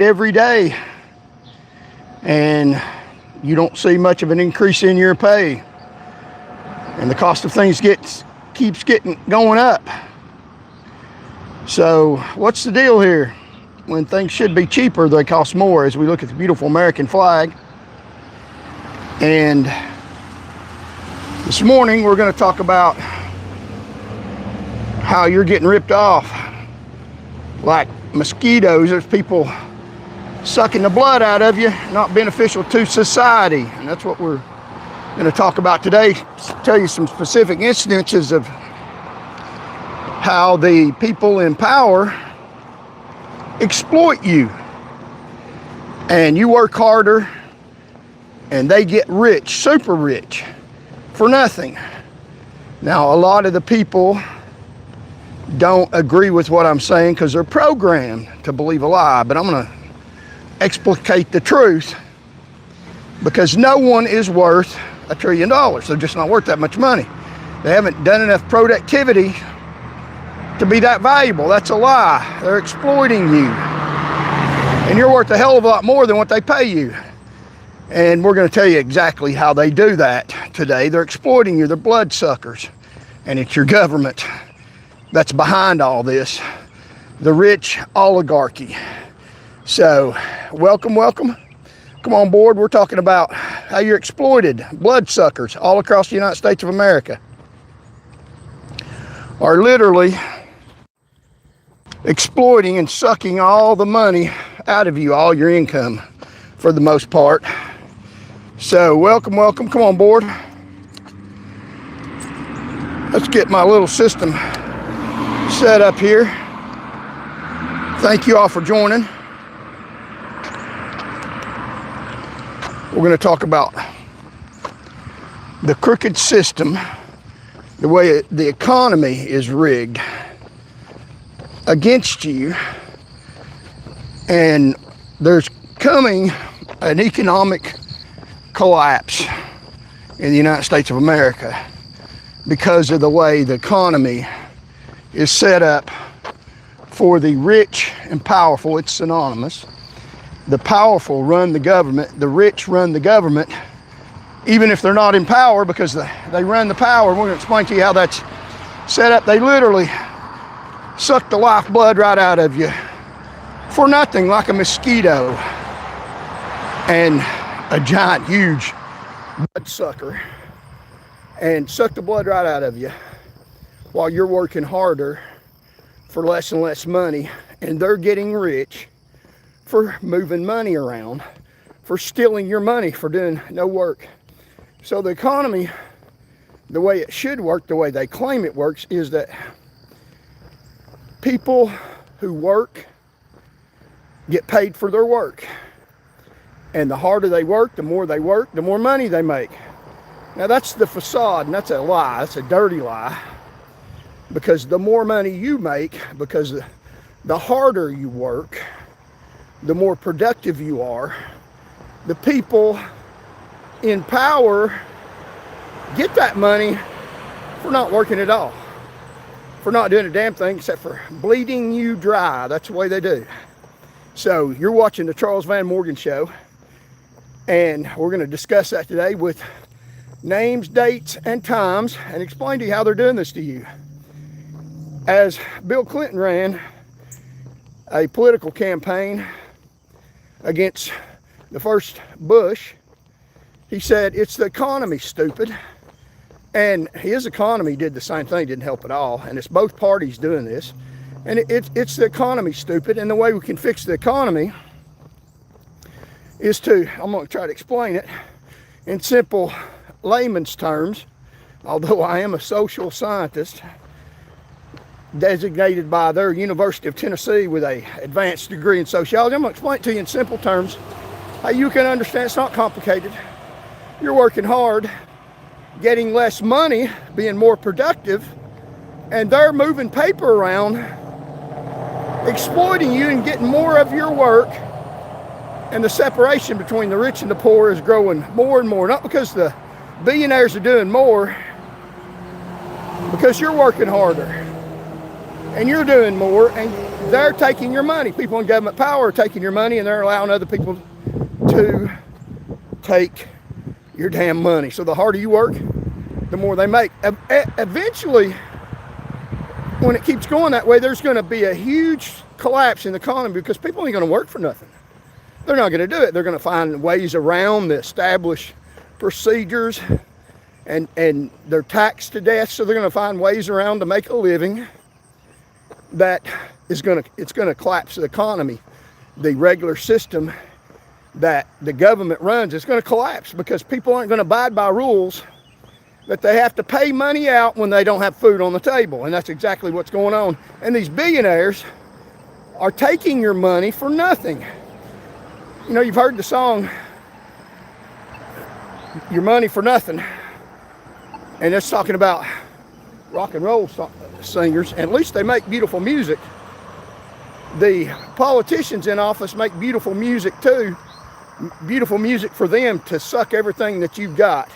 every day, and you don't see much of an increase in your pay, and the cost of things keeps going up. So what's the deal here? When things should be cheaper, they cost more, as we look at the beautiful American flag. And this morning we're going to talk about how you're getting ripped off like mosquitoes. There's people sucking the blood out of you, not beneficial to society. And that's what we're going to talk about today. Tell you some specific instances of how the people in power exploit you, and you work harder and they get rich, super rich, for nothing. Now, a lot of the people don't agree with what I'm saying because they're programmed to believe a lie, but I'm going to explicate the truth, because no one is worth $1 trillion. They're just not worth that much money. They haven't done enough productivity to be that valuable. That's a lie. They're exploiting you, and you're worth a hell of a lot more than what they pay you. And we're going to tell you exactly how they do that today. They're exploiting you. They're bloodsuckers, and it's your government that's behind all this, the rich oligarchy. So welcome come on board. We're talking about how you're exploited. Bloodsuckers all across the United States of America are literally exploiting and sucking all the money out of you, all your income for the most part. So welcome, come on board. Let's get my little system set up here. Thank you all for joining. We're going to talk about the crooked system, the way the economy is rigged against you, and there's coming an economic collapse in the United States of America because of the way the economy is set up for the rich and powerful. It's synonymous. The powerful run the government, the rich run the government, even if they're not in power, because they run the power. We're going to explain to you how that's set up. They literally suck the lifeblood right out of you for nothing, like a mosquito, and a giant, huge bloodsucker, and suck the blood right out of you while you're working harder for less and less money, and they're getting rich for moving money around, for stealing your money, for doing no work. So the economy, the way it should work, the way they claim it works, is that people who work get paid for their work. And the harder they work, the more money they make. Now that's the facade, and that's a lie. That's a dirty lie. Because the more money you make, because the harder you work, the more productive you are, the people in power get that money for not working at all, for not doing a damn thing except for bleeding you dry. That's the way they do. So you're watching the Charles Van Morgan Show, and we're going to discuss that today with names, dates, and times, and explain to you how they're doing this to you. As Bill Clinton ran a political campaign against the first Bush, he said, it's the economy, stupid. And his economy did the same thing, didn't help at all. And it's both parties doing this. And it's the economy, stupid. And the way we can fix the economy is I'm going to try to explain it in simple layman's terms, although I am a social scientist designated by their University of Tennessee with a advanced degree in sociology. I'm going to explain it to you in simple terms, how you can understand. It's not complicated. You're working hard, getting less money, being more productive, and they're moving paper around, exploiting you and getting more of your work. And the separation between the rich and the poor is growing more and more, not because the billionaires are doing more, because you're working harder and you're doing more, and they're taking your money. People in government power are taking your money, and they're allowing other people to take your damn money. So the harder you work, the more they make. Eventually, when it keeps going that way, there's going to be a huge collapse in the economy because people ain't going to work for nothing. They're not going to do it. They're going to find ways around the established procedures, and they're taxed to death, so they're going to find ways around to make a living. That is going to collapse the economy. The regular system that the government runs is going to collapse because people aren't going to abide by rules that they have to pay money out when they don't have food on the table. And that's exactly what's going on. And these billionaires are taking your money for nothing. You know, you've heard the song, Your Money for Nothing. And it's talking about rock and roll singers. And at least they make beautiful music. The politicians in office make beautiful music too. Beautiful music for them to suck everything that you've got.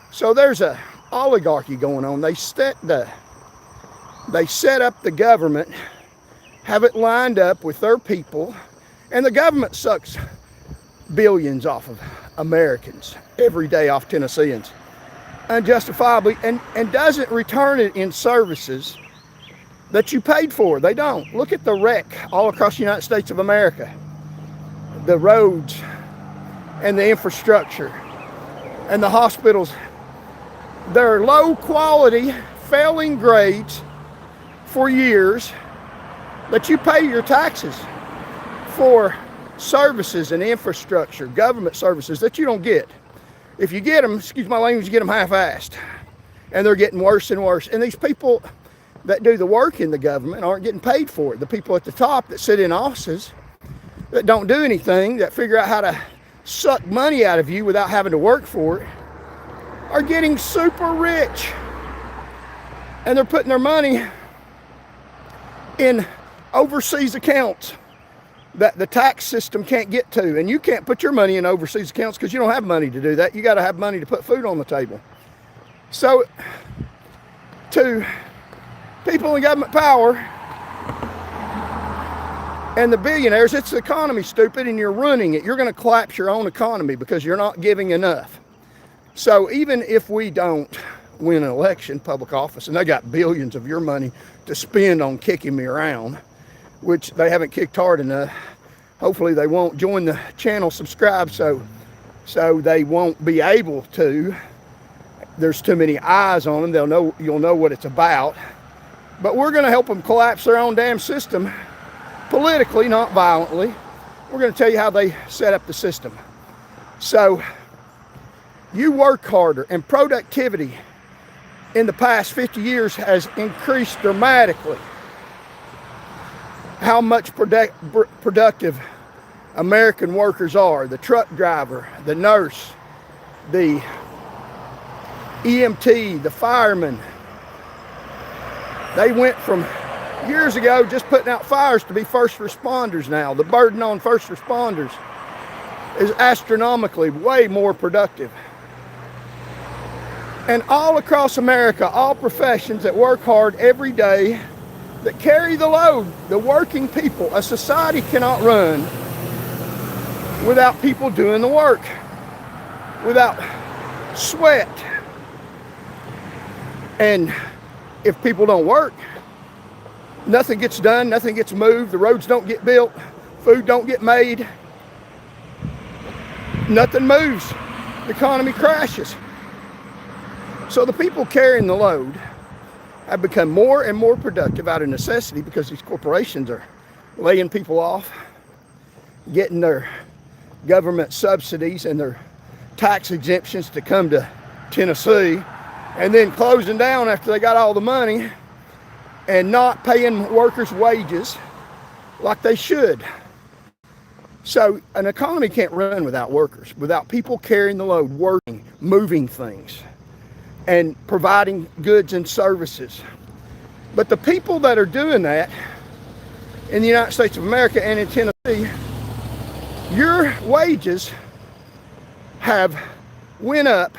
So there's a oligarchy going on. They set up the government, have it lined up with their people, and the government sucks billions off of Americans every day, off Tennesseans, unjustifiably, and doesn't return it in services that you paid for. They don't. Look at the wreck all across the United States of America. The roads and the infrastructure and the hospitals. They're low quality, failing grades for years that you pay your taxes for services and infrastructure, government services that you don't get. If you get them, excuse my language, you get them half-assed. And they're getting worse and worse. And these people that do the work in the government aren't getting paid for it. The people at the top that sit in offices that don't do anything, that figure out how to suck money out of you without having to work for it, are getting super rich. And they're putting their money in overseas accounts that the tax system can't get to. And you can't put your money in overseas accounts because you don't have money to do that. You got to have money to put food on the table. So to people in government power and the billionaires, it's the economy, stupid, and you're ruining it. You're going to collapse your own economy because you're not giving enough. So even if we don't win an election, public office, and they got billions of your money to spend on kicking me around, which they haven't kicked hard enough. Hopefully they won't join the channel, subscribe, so they won't be able to. There's too many eyes on them. You'll know what it's about. But we're going to help them collapse their own damn system politically, not violently. We're going to tell you how they set up the system. So you work harder, and productivity in the past 50 years has increased dramatically. How much productive American workers are. The truck driver, the nurse, the EMT, the fireman. They went from years ago just putting out fires to be first responders now. The burden on first responders is astronomically way more productive. And all across America, all professions that work hard every day, that carry the load, the working people. A society cannot run without people doing the work, without sweat. And if people don't work, nothing gets done, nothing gets moved, the roads don't get built, food don't get made, nothing moves, the economy crashes. So the people carrying the load have become more and more productive out of necessity because these corporations are laying people off, getting their government subsidies and their tax exemptions to come to Tennessee, and then closing down after they got all the money and not paying workers wages like they should. So an economy can't run without workers, without people carrying the load, working, moving things, and providing goods and services. But the people that are doing that in the United States of America and in Tennessee, your wages have went up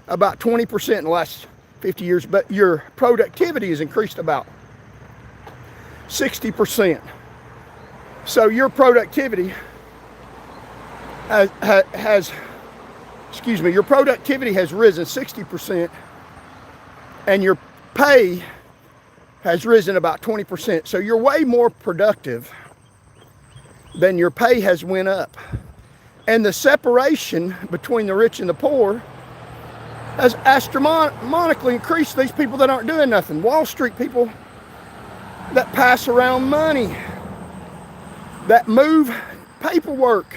about 20% in the last 50 years, but your productivity has increased about 60%. So your productivity your productivity has risen 60%, and your pay has risen about 20%. So you're way more productive than your pay has went up. And the separation between the rich and the poor has astronomically increased. These people that aren't doing nothing, Wall Street people that pass around money, that move paperwork,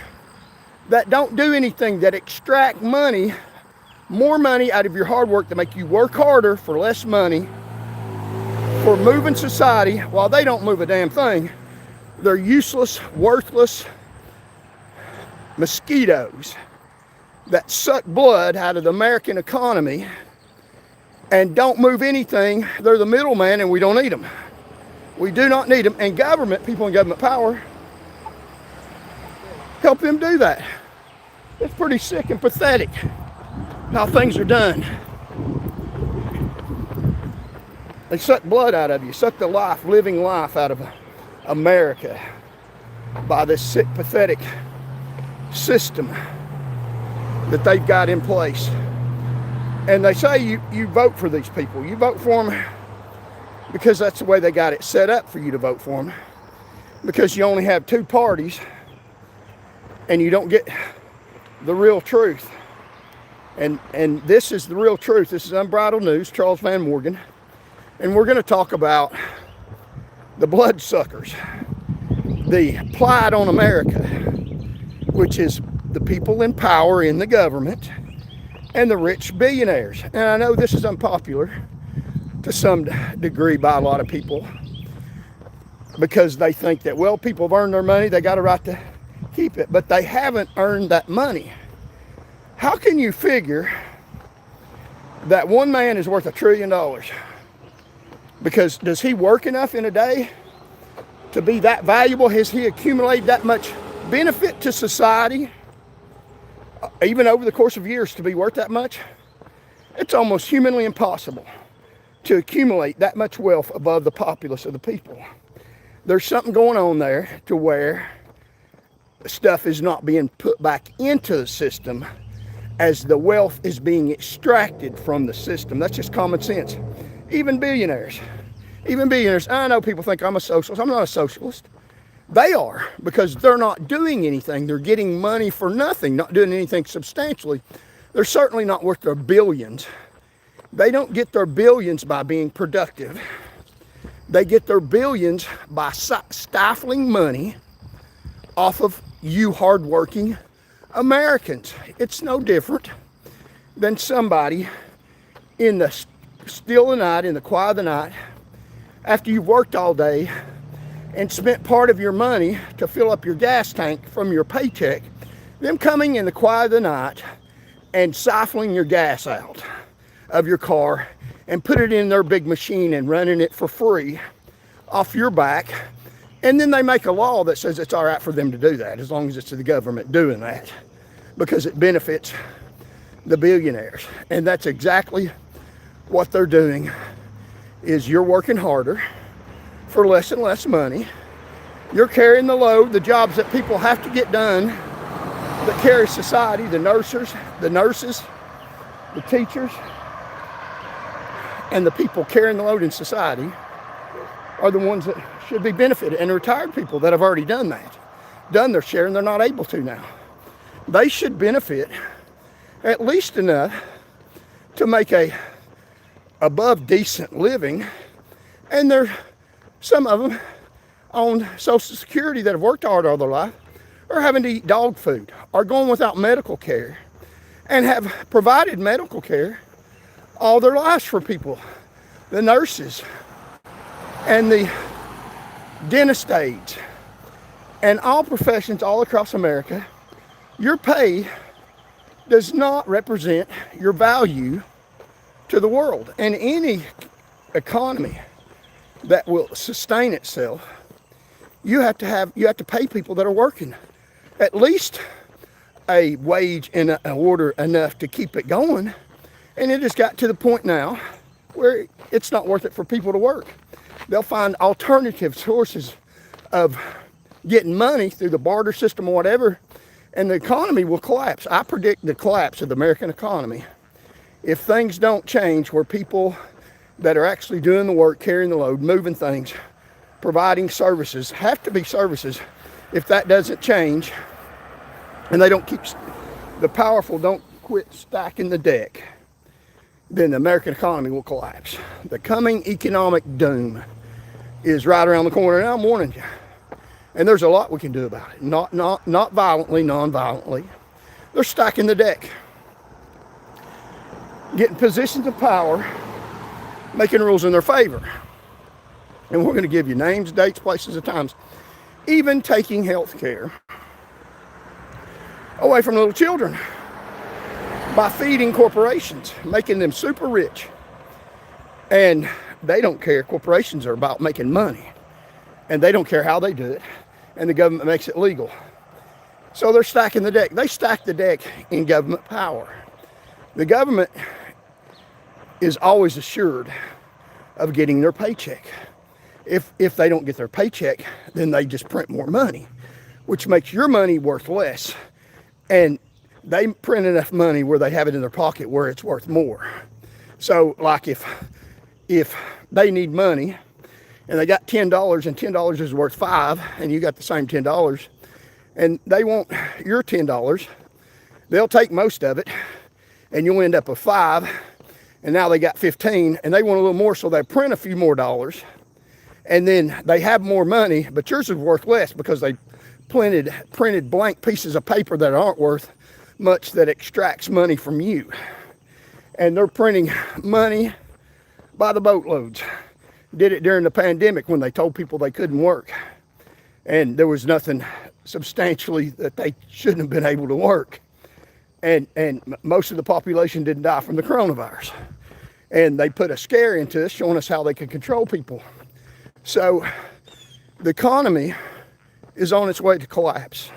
that don't do anything, that extract money, more money out of your hard work to make you work harder for less money, for moving society, while they don't move a damn thing. They're useless, worthless mosquitoes that suck blood out of the American economy and don't move anything. They're the middleman, and we don't need them. We do not need them. And government, people in government power, help them do that. It's pretty sick and pathetic how things are done. They suck blood out of you, suck the life, living life out of America by this sick, pathetic system that they've got in place. And they say you vote for these people. You vote for them because that's the way they got it set up for you to vote for them. Because you only have two parties and you don't get the real truth. And this is the real truth. This is Unbridled News, Charles Van Morgan. And we're going to talk about the bloodsuckers, the plight on America, which is the people in power in the government and the rich billionaires. And I know this is unpopular to some degree by a lot of people because they think that, well, people have earned their money, they got a right to keep it, but they haven't earned that money. How can you figure that one man is worth $1 trillion? Because does he work enough in a day to be that valuable? Has he accumulated that much benefit to society, even over the course of years, to be worth that much? It's almost humanly impossible to accumulate that much wealth above the populace of the people. There's something going on there to where stuff is not being put back into the system as the wealth is being extracted from the system. That's just common sense. Even billionaires. I know people think I'm a socialist. I'm not a socialist. They are, because they're not doing anything. They're getting money for nothing, not doing anything substantially. They're certainly not worth their billions. They don't get their billions by being productive. They get their billions by stifling money off of you hardworking Americans. It's no different than somebody in the still of the night, in the quiet of the night, after you've worked all day and spent part of your money to fill up your gas tank from your paycheck, them coming in the quiet of the night and siphoning your gas out of your car and put it in their big machine and running it for free off your back. And then they make a law that says it's all right for them to do that as long as it's the government doing that, because it benefits the billionaires. And that's exactly what they're doing. Is you're working harder for less and less money. You're carrying the load, the jobs that people have to get done that carry society, the nurses, the teachers, and the people carrying the load in society are the ones that should be benefited, and retired people that have already done their share, and they're not able to now. They should benefit at least enough to make a above decent living, and some of them on Social Security that have worked hard all their life are having to eat dog food, are going without medical care, and have provided medical care all their lives for people. The nurses and the dentist aides and all professions all across America, your pay does not represent your value to the world. And any economy that will sustain itself, you have to pay people that are working at least a wage and an order enough to keep it going. And it has got to the point now where it's not worth it for people to work. They'll find alternative sources of getting money through the barter system or whatever, and the economy will collapse. I predict the collapse of the American economy if things don't change, where people that are actually doing the work, carrying the load, moving things, providing services, have to be services. If that doesn't change, and they don't keep, the powerful don't quit stacking the deck, then the American economy will collapse. The coming economic doom is right around the corner, and I'm warning you. And there's a lot we can do about it. Not violently, non-violently. They're stacking the deck, getting positions of power, making rules in their favor. And we're going to give you names, dates, places, and times. Even taking health care away from little children by feeding corporations, making them super rich. And they don't care. Corporations are about making money. And they don't care how they do it. And the government makes it legal. So they're stacking the deck. They stack the deck in government power. The government is always assured of getting their paycheck. If they don't get their paycheck, then they just print more money, which makes your money worth less. And they print enough money where they have it in their pocket where it's worth more. So like if they need money and they got $10 and $10 is worth $5 and you got the same $10 and they want your $10, they'll take most of it and you'll end up with $5, and now they got $15 and they want a little more, so they print a few more dollars, and then they have more money, but yours is worth less because they printed blank pieces of paper that aren't worth much, that extracts money from you. And they're printing money by the boatloads. Did it during the pandemic when they told people they couldn't work, and there was nothing substantially that they shouldn't have been able to work. And most of the population didn't die from the coronavirus. And they put a scare into us, showing us how they could control people. So the economy is on its way to collapse.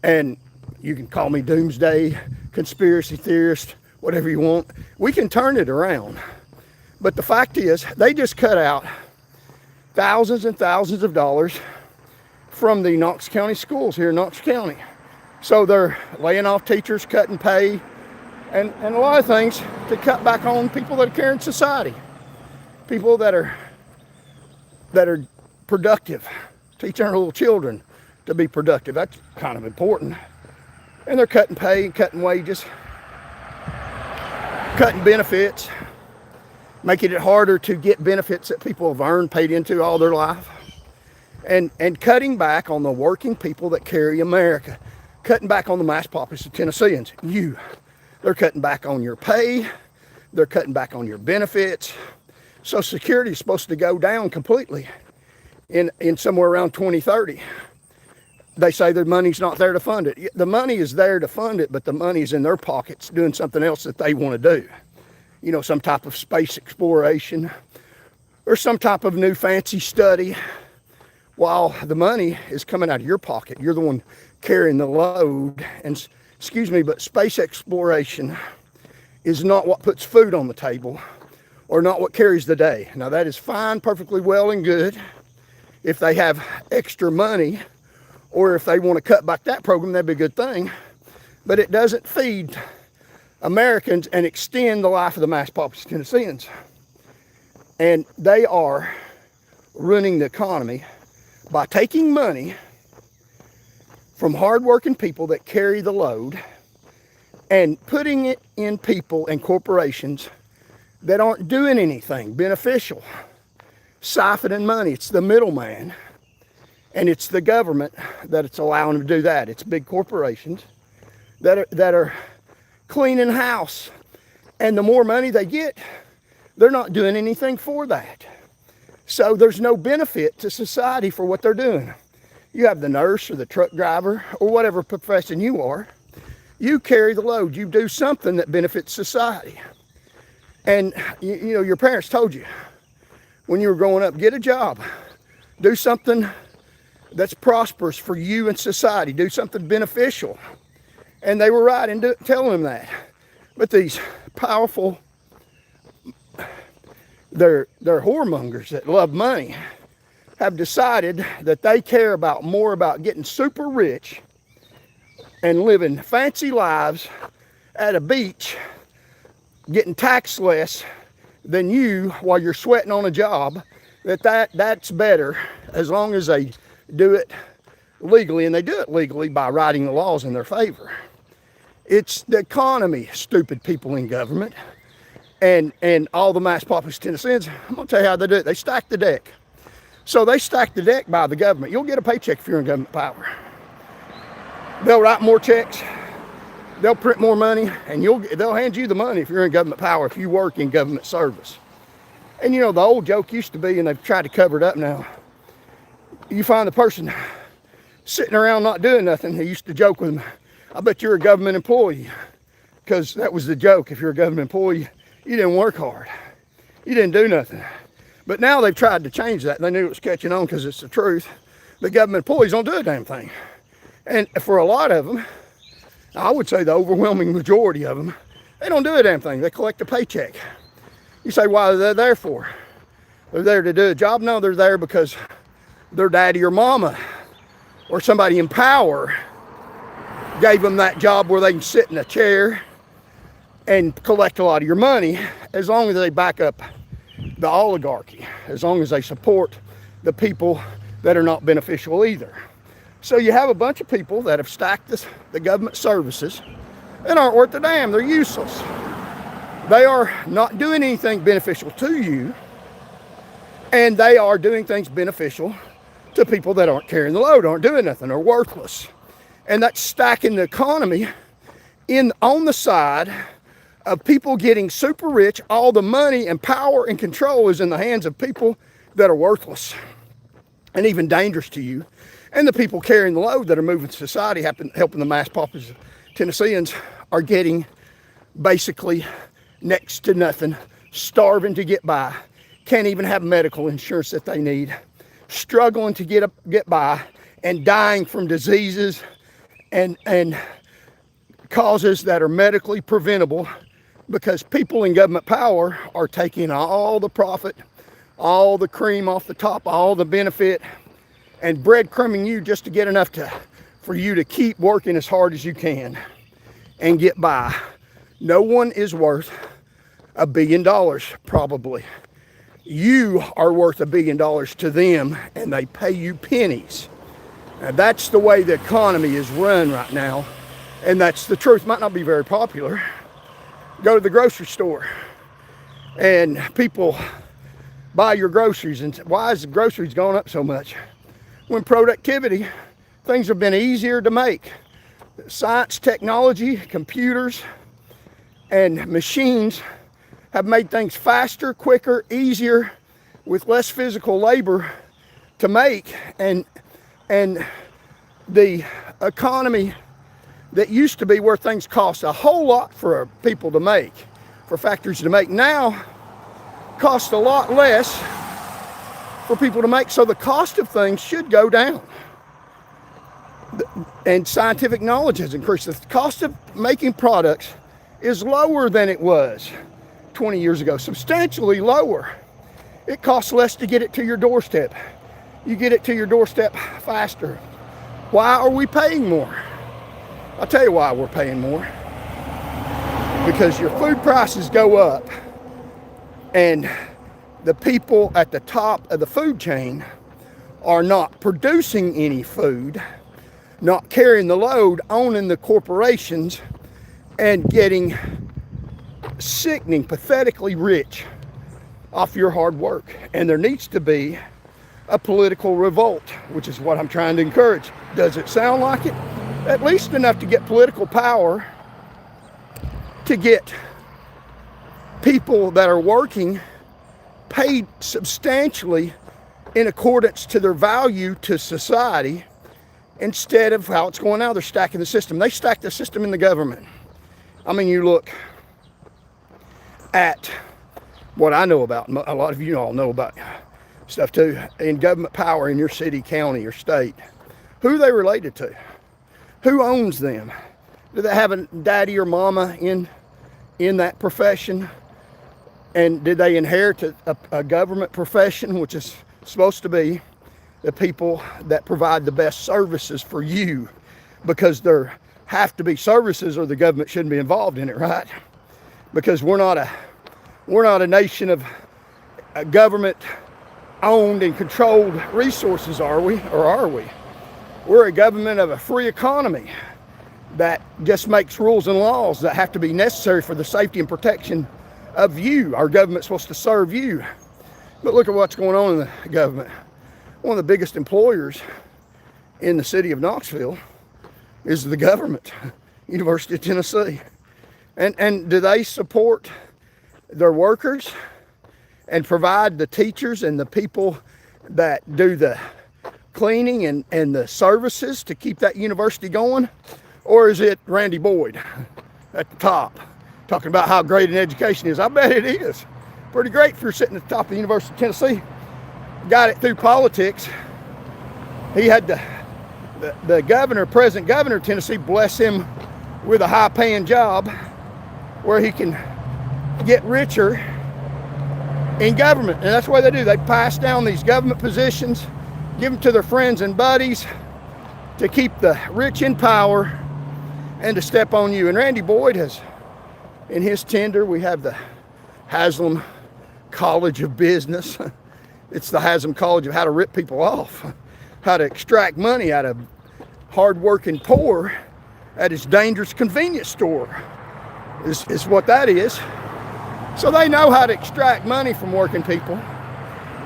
And you can call me doomsday, conspiracy theorist, whatever you want. We can turn it around. But the fact is, they just cut out thousands and thousands of dollars from the Knox County schools here in Knox County. So they're laying off teachers, cutting pay, and a lot of things to cut back on people that care in society. People that are productive, teaching our little children to be productive. That's kind of important. And they're cutting pay, cutting wages, cutting benefits, making it harder to get benefits that people have earned, paid into all their life, and cutting back on the working people that carry America, cutting back on the mass populace of Tennesseans. They're cutting back on your pay, they're cutting back on your benefits. Social Security is supposed to go down completely in somewhere around 2030. They say the money's not there to fund it. The money is there to fund it, but the money's in their pockets doing something else that they want to do. You know, some type of space exploration or some type of new fancy study, while the money is coming out of your pocket. You're the one carrying the load. And excuse me, but space exploration is not what puts food on the table or not what carries the day. Now that is fine, perfectly well and good if they have extra money, or if they want to cut back that program, that'd be a good thing. But it doesn't feed Americans and extend the life of the mass populace of Tennesseans. And they are ruining the economy by taking money from hardworking people that carry the load and putting it in people and corporations that aren't doing anything beneficial, siphoning money. It's the middleman, and it's the government that it's allowing them to do that. It's big corporations that are cleaning house, and the more money they get, they're not doing anything for that. So there's no benefit to society for what they're doing. You have the nurse or the truck driver or whatever profession you are. You carry the load. You do something that benefits society. And you know, your parents told you when you were growing up, get a job. Do something that's prosperous for you and society. Do something beneficial. And they were right in telling them that. But these powerful, they're whoremongers that love money. have decided that they care more about getting super rich and living fancy lives at a beach, getting taxed less than you while you're sweating on a job, that's better as long as they do it legally, and they do it legally by writing the laws in their favor. It's the economy, stupid people in government, and all the mass populous Tennesseans. I'm going to tell you how they do it. They stack the deck. So they stack the deck by the government. You'll get a paycheck if you're in government power. They'll write more checks. They'll print more money, and they'll hand you the money if you're in government power, if you work in government service. And you know, the old joke used to be, and they've tried to cover it up now, you find the person sitting around not doing nothing. They used to joke with them, I bet you're a government employee, because that was the joke. If you're a government employee, you didn't work hard. You didn't do nothing. But now they've tried to change that. They knew it was catching on because it's the truth. The government employees don't do a damn thing. And for a lot of them, I would say the overwhelming majority of them, they don't do a damn thing. They collect a paycheck. You say, why are they there for? They're there to do a job? No, they're there because their daddy or mama or somebody in power gave them that job where they can sit in a chair and collect a lot of your money, as long as they back up the oligarchy, as long as they support the people that are not beneficial either. So you have a bunch of people that have stacked the government services and aren't worth a damn. They're useless. They are not doing anything beneficial to you, and they are doing things beneficial to people that aren't carrying the load, aren't doing nothing, are worthless. And that's stacking the economy on the side of people getting super rich. All the money and power and control is in the hands of people that are worthless and even dangerous to you. And the people carrying the load that are moving society, helping the mass populous Tennesseans, are getting basically next to nothing, starving to get by, can't even have medical insurance that they need, struggling to get by, and dying from diseases and causes that are medically preventable, because people in government power are taking all the profit, all the cream off the top, all the benefit, and breadcrumbing you just to get enough for you to keep working as hard as you can and get by. No one is worth $1 billion, probably. You are worth $1 billion to them, and they pay you pennies. Now, that's the way the economy is run right now, and that's the truth. Might not be very popular. Go to the grocery store, and people buy your groceries, and why is the groceries going up so much? When productivity, things have been easier to make. Science, technology, computers, and machines have made things faster, quicker, easier, with less physical labor to make. And the economy that used to be where things cost a whole lot for people to make, for factories to make, now cost a lot less for people to make. So the cost of things should go down. And scientific knowledge has increased. The cost of making products is lower than it was 20 years ago, substantially lower. It costs less to get it to your doorstep. You get it to your doorstep faster. Why are we paying more? I'll tell you why we're paying more. Because your food prices go up, and the people at the top of the food chain are not producing any food, not carrying the load, owning the corporations, and getting sickening, pathetically rich off your hard work. And there needs to be a political revolt, which is what I'm trying to encourage. Does it sound like it? At least enough to get political power, to get people that are working paid substantially in accordance to their value to society, instead of how it's going now. They're stacking the system. They stack the system in the government. I mean, you look at what I know about, a lot of you all know about stuff too, in government power in your city, county, or state. Who are they related to? Who owns them? Do they have a daddy or mama in that profession? And did they inherit a government profession, which is supposed to be the people that provide the best services for you, because there have to be services or the government shouldn't be involved in it, right? Because we're not a nation of government owned and controlled resources, are we? Or are we? We're a government of a free economy that just makes rules and laws that have to be necessary for the safety and protection of you. Our government's supposed to serve you. But look at what's going on in the government. One of the biggest employers in the city of Knoxville is the government, University of Tennessee. And do they support their workers and provide the teachers and the people that do the cleaning and the services to keep that university going? Or is it Randy Boyd at the top talking about how great an education is? I bet it is. Pretty great if you're sitting at the top of the University of Tennessee. Got it through politics. He had the governor, present governor of Tennessee, bless him with a high-paying job where he can get richer in government. And that's what they do. They pass down these government positions, give them to their friends and buddies to keep the rich in power and to step on you. And Randy Boyd has, in his tender, we have the Haslam College of Business. It's the Haslam College of how to rip people off, how to extract money out of hard-working poor at his dangerous convenience store is what that is. So they know how to extract money from working people.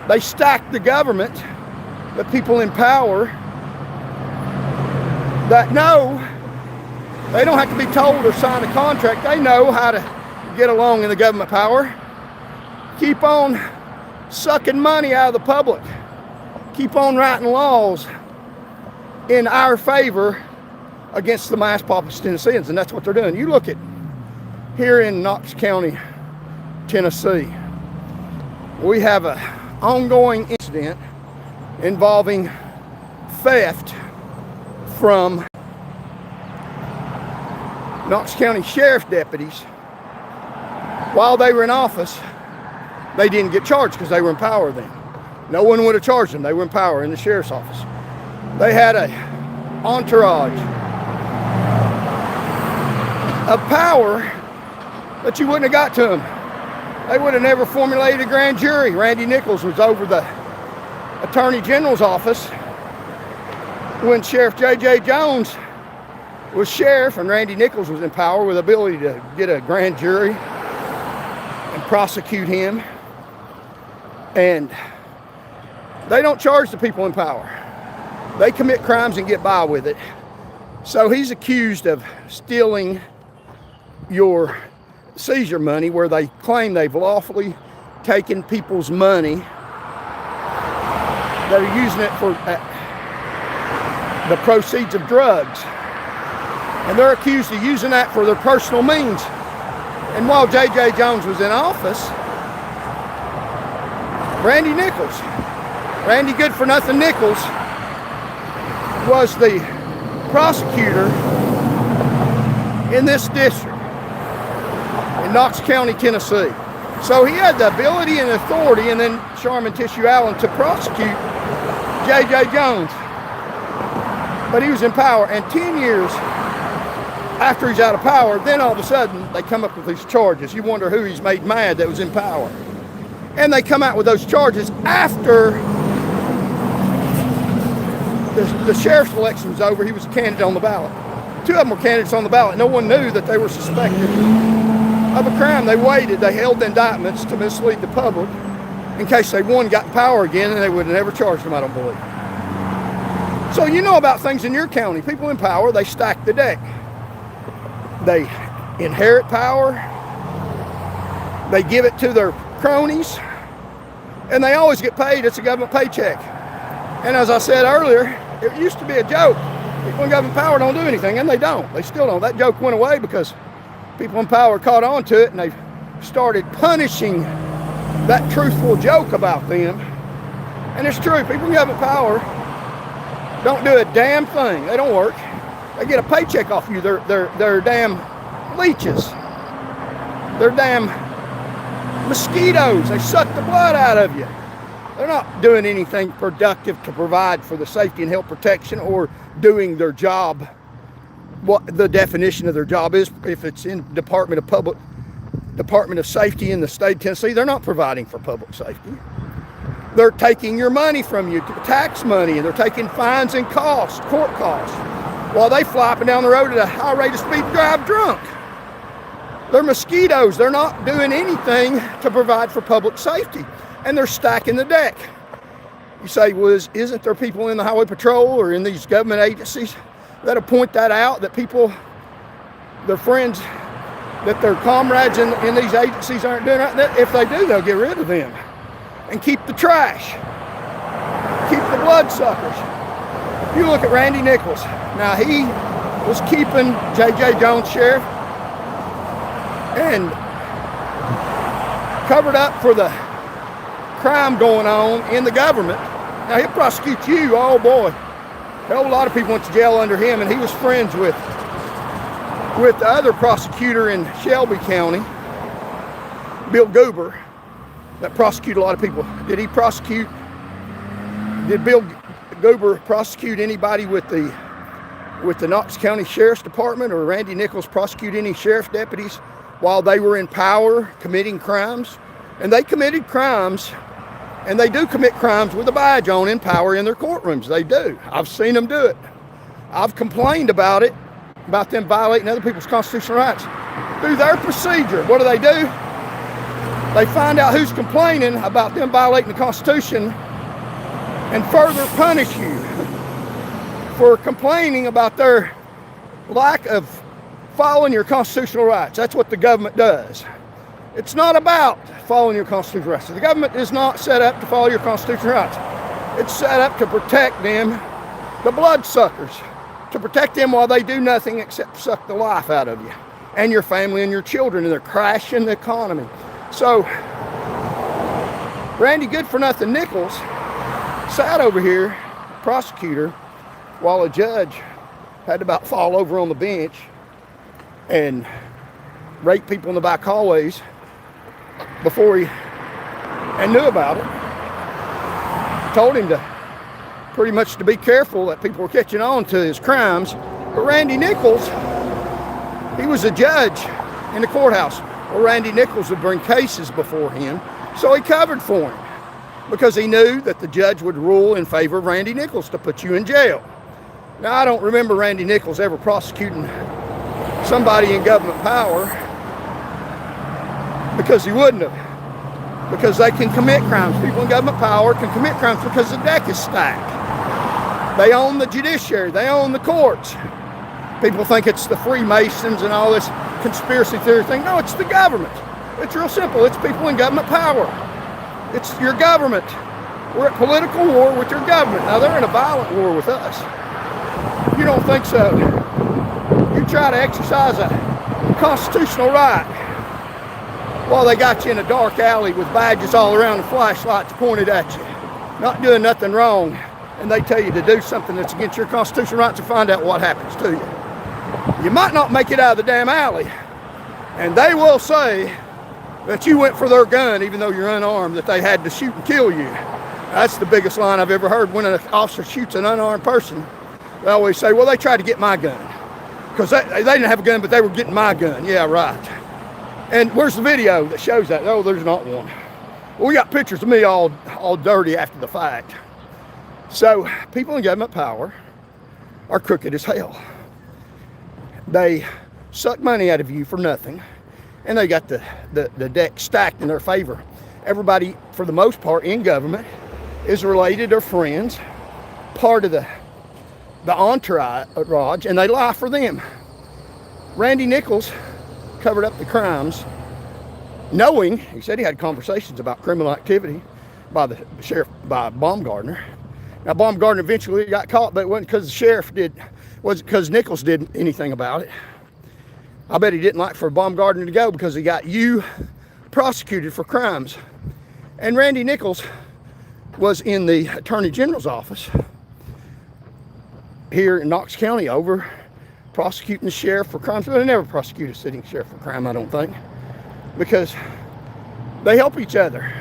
They stack the government, the people in power that know they don't have to be told or sign a contract. They know how to get along in the government power. Keep on sucking money out of the public. Keep on writing laws in our favor against the mass populace of Tennesseans, and that's what they're doing. You look at here in Knox County, Tennessee, we have an ongoing incident involving theft from Knox County Sheriff's deputies. While they were in office, they didn't get charged because they were in power then. No one would have charged them. They were in power in the sheriff's office. They had a entourage of power that you wouldn't have got to them. They would have never formulated a grand jury. Randy Nichols was over the Attorney General's office when Sheriff J.J. Jones was sheriff, and Randy Nichols was in power with the ability to get a grand jury and prosecute him. And they don't charge the people in power. They commit crimes and get by with it. So he's accused of stealing your seizure money, where they claim they've lawfully taken people's money that are using it for the proceeds of drugs. And they're accused of using that for their personal means. And while J.J. Jones was in office, Randy Nichols, Randy Good-for-Nothing Nichols, was the prosecutor in this district in Knox County, Tennessee. So he had the ability and authority, and then Sharman Tissue Allen, to prosecute J.J. Jones. But he was in power, and 10 years after he's out of power, then all of a sudden they come up with these charges. You wonder who he's made mad that was in power. And they come out with those charges after the sheriff's election was over. He was a candidate on the ballot. Two of them were candidates on the ballot. No one knew that they were suspected of a crime. They waited. They held the indictments to mislead the public in case they got in power again, and they would have never charged them, I don't believe. So you know about things in your county. People in power, they stack the deck. They inherit power. They give it to their cronies, and they always get paid. It's a government paycheck. And as I said earlier, it used to be a joke. People in government power don't do anything, and they don't. They still don't. That joke went away because people in power caught on to it, and they started punishing that truthful joke about them. And it's true. People in government power don't do a damn thing. They don't work. They get a paycheck off you. They're damn leeches. They're damn mosquitoes. They suck the blood out of you. They're not doing anything productive to provide for the safety and health protection or doing their job, what the definition of their job is. If it's in Department of Safety in the state of Tennessee, they're not providing for public safety. They're taking your money from you, tax money, and they're taking fines and costs, court costs, while they flapping down the road at a high rate of speed, drive drunk. They're mosquitoes. They're not doing anything to provide for public safety, and they're stacking the deck. You say, well, isn't there people in the Highway Patrol or in these government agencies that'll point that out, that people, their friends, that their comrades in these agencies aren't doing right? If they do, they'll get rid of them and keep the trash, keep the bloodsuckers. You look at Randy Nichols. Now, he was keeping J.J. Jones, sheriff, and covered up for the crime going on in the government. Now, he'll prosecute you. Oh, boy. Hell, a lot of people went to jail under him, and he was friends with the other prosecutor in Shelby County, Bill Goober, that prosecuted a lot of people. Did Bill Goober prosecute anybody with the Knox County Sheriff's Department, or Randy Nichols prosecute any sheriff's deputies while they were in power committing crimes? And they committed crimes, and they do commit crimes with a badge on in power in their courtrooms. They do. I've seen them do it. I've complained about it, about them violating other people's constitutional rights. Through their procedure, what do? They find out who's complaining about them violating the Constitution and further punish you for complaining about their lack of following your constitutional rights. That's what the government does. It's not about following your constitutional rights. The government is not set up to follow your constitutional rights. It's set up to protect them, the bloodsuckers, to protect them while they do nothing except suck the life out of you and your family and your children, and they're crashing the economy. So, Randy Good-for-Nothing Nichols sat over here, prosecutor, while a judge had to about fall over on the bench and rape people in the back hallways before he knew about it. Told him to pretty much to be careful that people were catching on to his crimes. But Randy Nichols, he was a judge in the courthouse. Well, Randy Nichols would bring cases before him, so he covered for him because he knew that the judge would rule in favor of Randy Nichols to put you in jail. Now, I don't remember Randy Nichols ever prosecuting somebody in government power, because he wouldn't have. Because they can commit crimes. People in government power can commit crimes because the deck is stacked. They own the judiciary. They own the courts. People think it's the Freemasons and all this conspiracy theory thing. No, it's the government. It's real simple. It's people in government power. It's your government. We're at political war with your government. Now, they're in a violent war with us. You don't think so? You try to exercise a constitutional right while they got you in a dark alley with badges all around and flashlights pointed at you, not doing nothing wrong, and they tell you to do something that's against your constitutional rights and find out what happens to you. You might not make it out of the damn alley, and they will say that you went for their gun even though you're unarmed, that they had to shoot and kill you. That's the biggest line I've ever heard. When an officer shoots an unarmed person, they always say, well, they tried to get my gun. Because they didn't have a gun, but they were getting my gun. Yeah, right. And where's the video that shows that? Oh, there's not one. Well, we got pictures of me all dirty after the fact. So people in government power are crooked as hell. They suck money out of you for nothing, and they got the deck stacked in their favor. Everybody, for the most part, in government is related or friends, part of the entourage, and they lie for them. Randy Nichols covered up the crimes, knowing, he said he had conversations about criminal activity by the sheriff, by Baumgardner. Now, Baumgardner eventually got caught, but it wasn't because the sheriff did, wasn't because Nichols did anything about it. I bet he didn't like for Baumgardner to go because he got you prosecuted for crimes. And Randy Nichols was in the Attorney General's office here in Knox County over prosecuting the sheriff for crimes. But they never prosecute a sitting sheriff for crime, I don't think, because they help each other.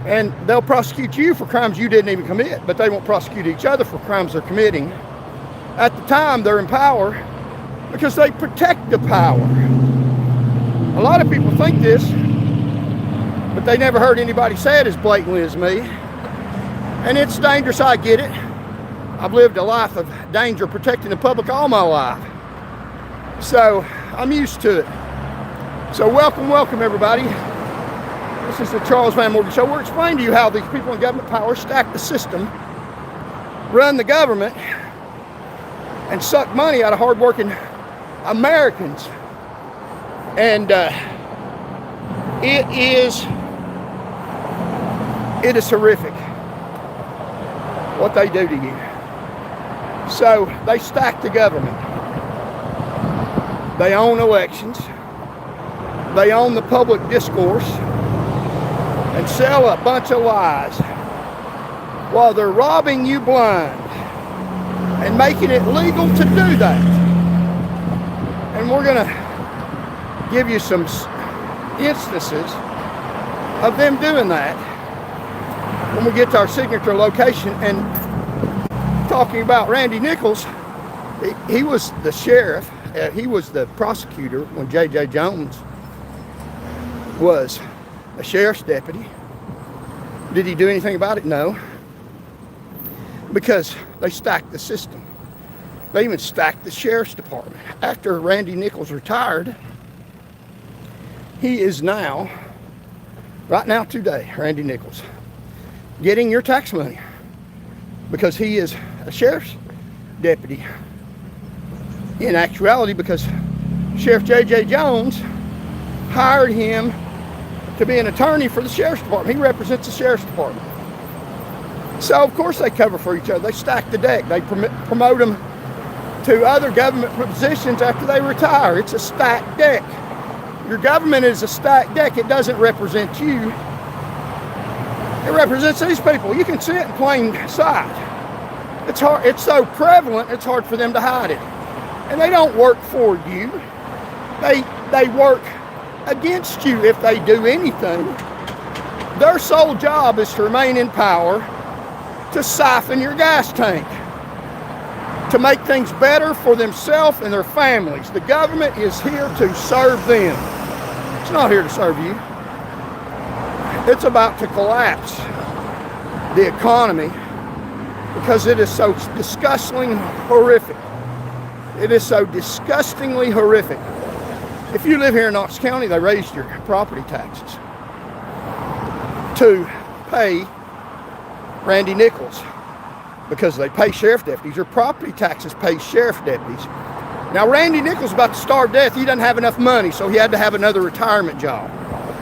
And they'll prosecute you for crimes you didn't even commit, but they won't prosecute each other for crimes they're committing. At the time, they're in power because they protect the power. A lot of people think this, but they never heard anybody say it as blatantly as me. And it's dangerous, I get it. I've lived a life of danger protecting the public all my life. So I'm used to it. So welcome everybody. This is the Charles Van Morgan Show. We're explaining to you how these people in government power stack the system, run the government, and suck money out of hardworking Americans. And it is horrific what they do to you. So they stack the government. They own elections. They own the public discourse and sell a bunch of lies while they're robbing you blind and making it legal to do that. And we're going to give you some instances of them doing that when we get to our signature location. And talking about Randy Nichols, he was the sheriff, he was the prosecutor when J.J. Jones was a sheriff's deputy. Did he do anything about it? No. Because they stacked the system. They even stacked the sheriff's department. After Randy Nichols retired, he is now, right now today, Randy Nichols, getting your tax money because he is a sheriff's deputy. In actuality, because Sheriff J.J. Jones hired him to be an attorney for the sheriff's department. He represents the sheriff's department. So, of course, they cover for each other. They stack the deck. They promote them to other government positions after they retire. It's a stacked deck. Your government is a stacked deck. It doesn't represent you. It represents these people. You can see it in plain sight. It's hard. It's so prevalent, it's hard for them to hide it. And they don't work for you. They work against you if they do anything. Their sole job is to remain in power, to siphon your gas tank, to make things better for themselves and their families. The government is here to serve them. It's not here to serve you. It's about to collapse the economy because it is so disgustingly horrific. It is so disgustingly horrific. If you live here in Knox County, they raised your property taxes to pay Randy Nichols because they pay sheriff deputies. Your property taxes pay sheriff deputies. Now, Randy Nichols is about to starve to death. He doesn't have enough money, so he had to have another retirement job.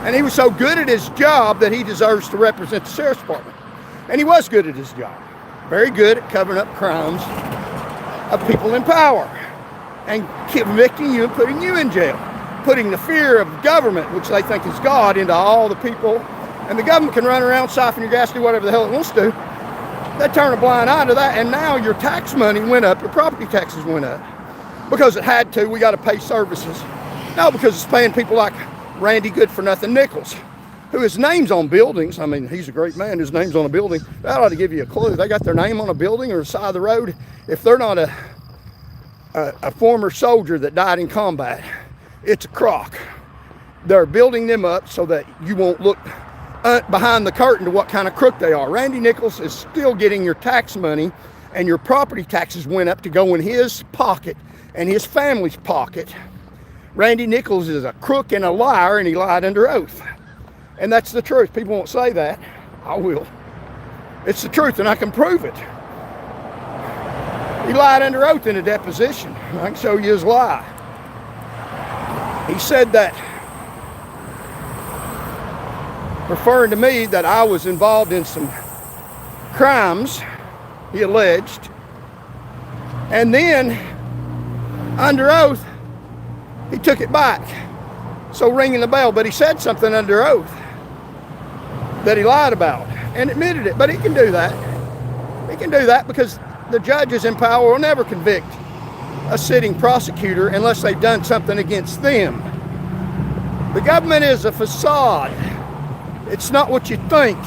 And he was so good at his job that he deserves to represent the sheriff's department. And he was good at his job. Very good at covering up crimes of people in power and convicting you and putting you in jail. Putting the fear of government, which they think is God, into all the people. And the government can run around, siphon your gas, do whatever the hell it wants to. They turn a blind eye to that, and now your tax money went up, your property taxes went up. Because it had to, we got to pay services. No, because it's paying people like Randy Good-for-Nothing Nichols, who his name's on buildings. I mean, he's a great man, his name's on a building. That ought to give you a clue. They got their name on a building or the side of the road. If they're not a former soldier that died in combat, it's a crock. They're building them up so that you won't look behind the curtain to what kind of crook they are. Randy Nichols is still getting your tax money, and your property taxes went up to go in his pocket and his family's pocket. Randy Nichols is a crook and a liar, and he lied under oath. And that's the truth. People won't say that. I will. It's the truth, and I can prove it. He lied under oath in a deposition. I can show you his lie. He said that, referring to me, that I was involved in some crimes, he alleged. And then, under oath, he took it back. So ringing the bell, but he said something under oath that he lied about and admitted it. But he can do that. He can do that because the judges in power will never convict a sitting prosecutor unless they've done something against them. The government is a facade. It's not what you think.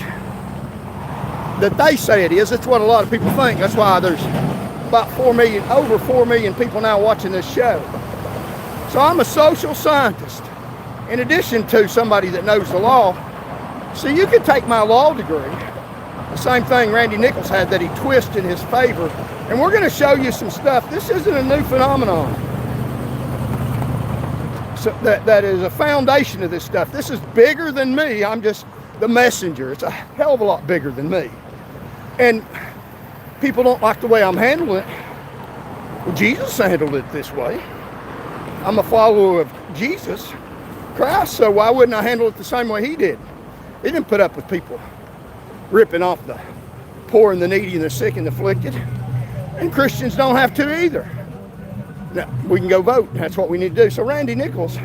that they say it is. That's what a lot of people think. That's why there's about 4 million, over 4 million people now watching this show. So I'm a social scientist, in addition to somebody that knows the law. So you could take my law degree, the same thing Randy Nichols had that he twisted in his favor, and we're going to show you some stuff. This isn't a new phenomenon. So that is a foundation of this stuff. This is bigger than me. I'm just the messenger. It's a hell of a lot bigger than me. And people don't like the way I'm handling it. Well, Jesus handled it this way. I'm a follower of Jesus Christ, so why wouldn't I handle it the same way he did? He didn't put up with people ripping off the poor and the needy and the sick and the afflicted. And Christians don't have to either. Now, we can go vote. That's what we need to do. So Randy Nichols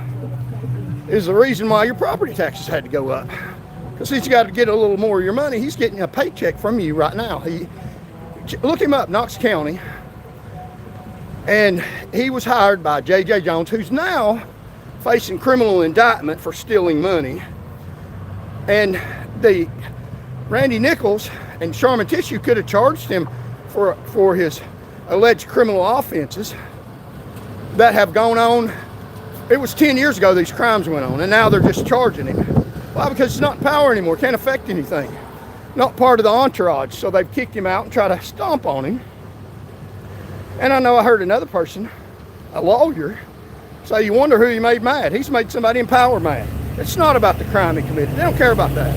is the reason why your property taxes had to go up. Because he's got to get a little more of your money. He's getting a paycheck from you right now. Look him up, Knox County. And he was hired by J.J. Jones, who's now facing criminal indictment for stealing money. And Randy Nichols and Sharman Tissue could have charged him for his alleged criminal offenses that have gone on. It was 10 years ago these crimes went on, and now they're just charging him. Why? Because it's not in power anymore, can't affect anything. Not part of the entourage, so they've kicked him out and tried to stomp on him. And I know I heard another person, a lawyer, say, you wonder who he made mad. He's made somebody in power mad. It's not about the crime he committed. They don't care about that.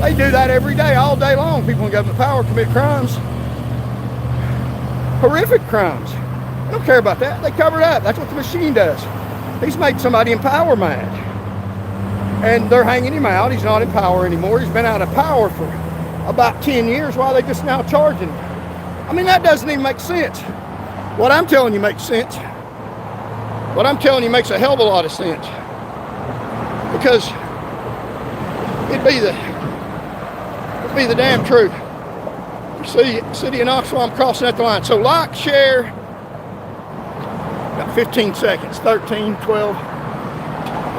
They do that every day, all day long. People in government power commit crimes. Horrific crimes. They don't care about that. They cover it up. That's what the machine does. He's made somebody in power mad. And they're hanging him out. He's not in power anymore. He's been out of power for about 10 years. Why are they just now charging him? I mean, that doesn't even make sense. What I'm telling you makes sense. What I'm telling you makes a hell of a lot of sense. Because it'd be the damn truth. See, city of Knoxville, I'm crossing that line. So like, share, got 15 seconds, 13, 12.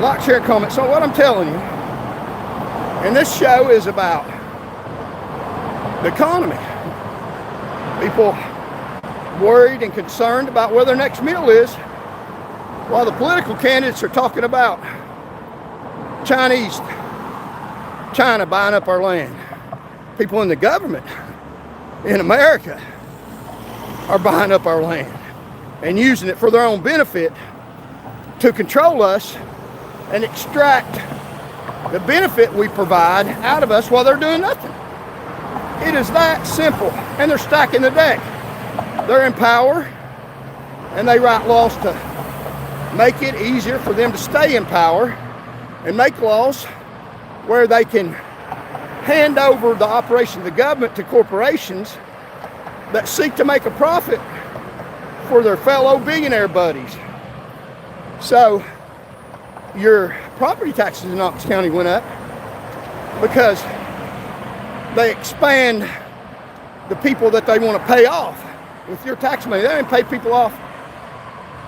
Like, share, comment. So what I'm telling you, and this show is about the economy. People worried and concerned about where their next meal is, while the political candidates are talking about China buying up our land. People in the government in America are buying up our land and using it for their own benefit to control us and extract the benefit we provide out of us while they're doing nothing. It is that simple. And they're stacking the deck. They're in power, and they write laws to make it easier for them to stay in power and make laws where they can hand over the operation of the government to corporations that seek to make a profit for their fellow billionaire buddies. So your property taxes in Knox County went up because they expand the people that they want to pay off with your tax money. They don't even pay people off.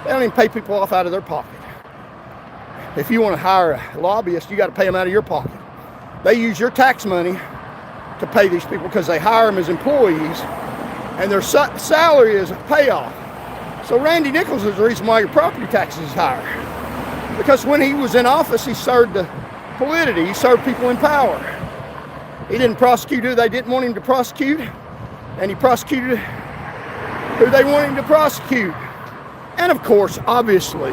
They don't even pay people off out of their pocket. If you want to hire a lobbyist, you got to pay them out of your pocket. They use your tax money to pay these people because they hire them as employees, and their salary is a payoff. So Randy Nichols is the reason why your property taxes is higher. Because when he was in office, he served the polity. He served people in power. He didn't prosecute who they didn't want him to prosecute, and he prosecuted who they wanted him to prosecute. And of course, obviously,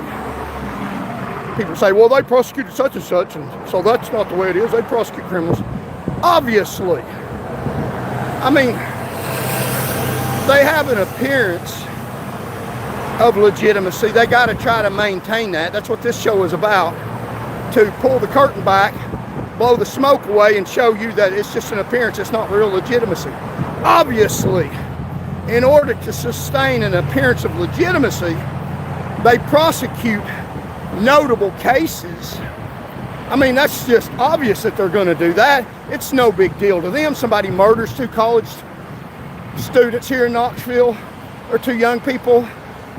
people say, well, they prosecuted such and such, and so that's not the way it is. They prosecute criminals. Obviously. I mean, they have an appearance of legitimacy. They got to try to maintain that. That's what this show is about, to pull the curtain back, blow the smoke away, and show you that it's just an appearance. It's not real legitimacy. Obviously, in order to sustain an appearance of legitimacy, they prosecute notable cases. I mean, that's just obvious that they're going to do that. It's no big deal to them. Somebody murders 2 college students here in Knoxville, or 2 young people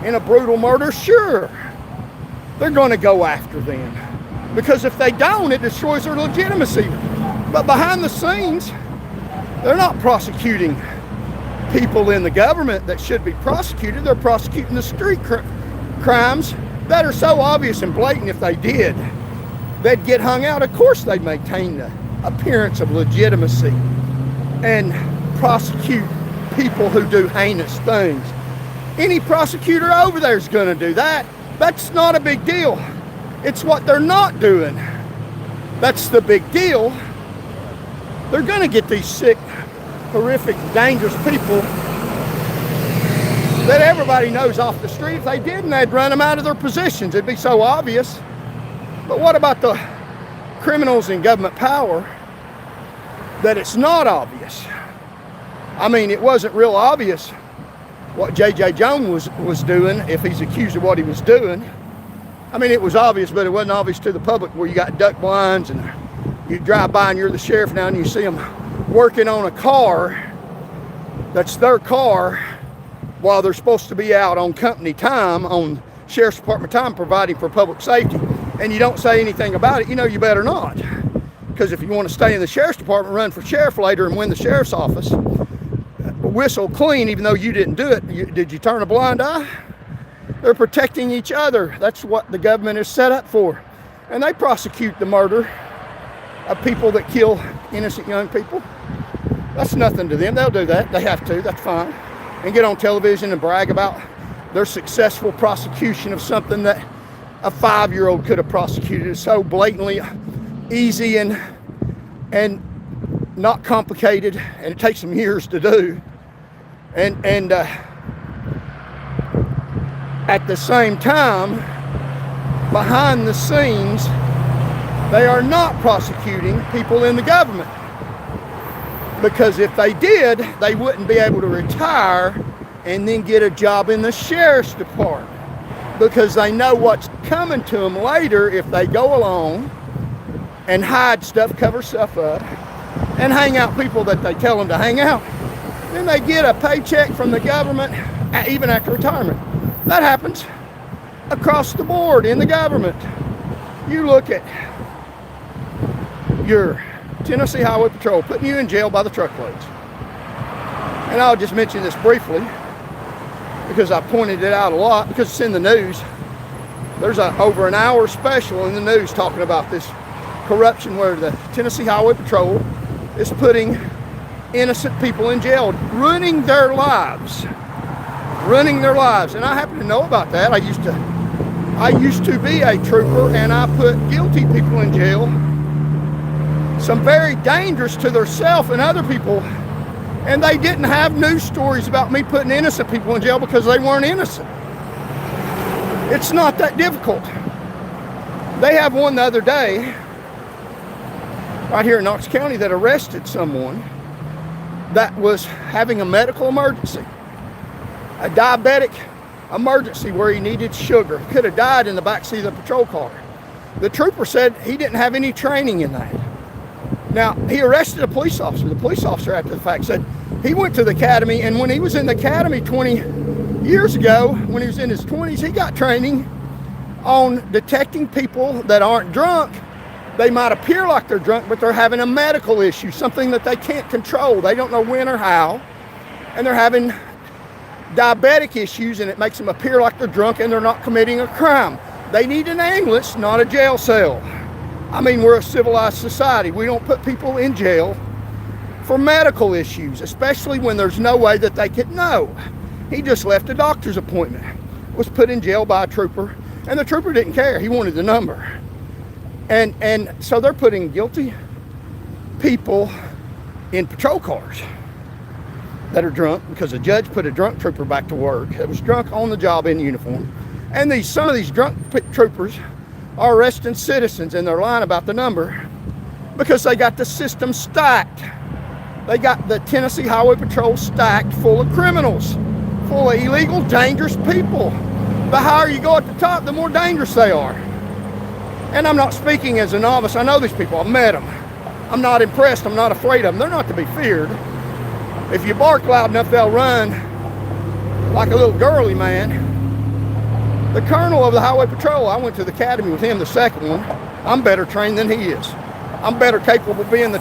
in a brutal murder. Sure, they're going to go after them, because if they don't, it destroys their legitimacy. But behind the scenes, They're not prosecuting people in the government that should be prosecuted. They're prosecuting the street crimes that are so obvious and blatant. If they did, they'd get hung out. Of course they'd maintain the appearance of legitimacy and prosecute people who do heinous things. Any prosecutor over there is going to do that. That's not a big deal. It's what they're not doing that's the big deal. They're going to get these sick, horrific, dangerous people that everybody knows off the street. If they didn't, they'd run them out of their positions. It'd be so obvious. But what about the criminals in government power that it's not obvious? I mean, it wasn't real obvious what J.J. Jones was doing if he's accused of what he was doing. I mean, it was obvious, but it wasn't obvious to the public, where you got duck blinds and you drive by and you're the sheriff now and you see them working on a car that's their car while they're supposed to be out on company time, on sheriff's department time, providing for public safety. And you don't say anything about it. You know you better not. Because if you want to stay in the sheriff's department, run for sheriff later and win the sheriff's office, whistle clean even though you didn't do it, did you turn a blind eye? They're protecting each other. That's what the government is set up for. And they prosecute the murder of people that kill innocent young people. That's nothing to them. They'll do that. They have to. That's fine. And get on television and brag about their successful prosecution of something that a 5-year-old could have prosecuted. It's so blatantly easy and not complicated, and it takes them years to do. And at the same time, behind the scenes, they are not prosecuting people in the government. Because if they did, they wouldn't be able to retire and then get a job in the sheriff's department. Because they know what's coming to them later if they go along and hide stuff, cover stuff up, and hang out people that they tell them to hang out. Then they get a paycheck from the government even after retirement. That happens across the board in the government. You look at your Tennessee Highway Patrol putting you in jail by the truckloads. And I'll just mention this briefly because I pointed it out a lot, because it's in the news. There's over an hour special in the news talking about this corruption where the Tennessee Highway Patrol is putting innocent people in jail, ruining their lives. And I happen to know about that. I used to be a trooper, and I put guilty people in jail, some very dangerous to themselves and other people, and they didn't have news stories about me putting innocent people in jail because they weren't innocent. It's not that difficult. They have one the other day right here in Knox County that arrested someone that was having a medical emergency, a diabetic emergency where he needed sugar. Could have died in the backseat of the patrol car. The trooper said he didn't have any training in that. Now, he arrested a police officer. The police officer, after the fact, said he went to the academy, and when he was in the academy 20 years ago, when he was in his 20s, he got training on detecting people that aren't drunk. They might appear like they're drunk, but they're having a medical issue, something that they can't control. They don't know when or how, and they're having diabetic issues, and it makes them appear like they're drunk and they're not committing a crime. They need an ambulance, not a jail cell. I mean, we're a civilized society. We don't put people in jail for medical issues, especially when there's no way that they could know. He just left a doctor's appointment, was put in jail by a trooper, and the trooper didn't care. He wanted the number. And so they're putting guilty people in patrol cars that are drunk because a judge put a drunk trooper back to work that was drunk on the job in uniform. And some of these drunk troopers are arresting citizens, and they're lying about the number because they got the system stacked. They got the Tennessee Highway Patrol stacked full of criminals, full of illegal, dangerous people. The higher you go at the top, the more dangerous they are. And I'm not speaking as a novice. I know these people. I've met them. I'm not impressed. I'm not afraid of them. They're not to be feared. If you bark loud enough, they'll run like a little girly man. The colonel of the Highway Patrol, I went to the academy with him, the second one. I'm better trained than he is. I'm better capable of being the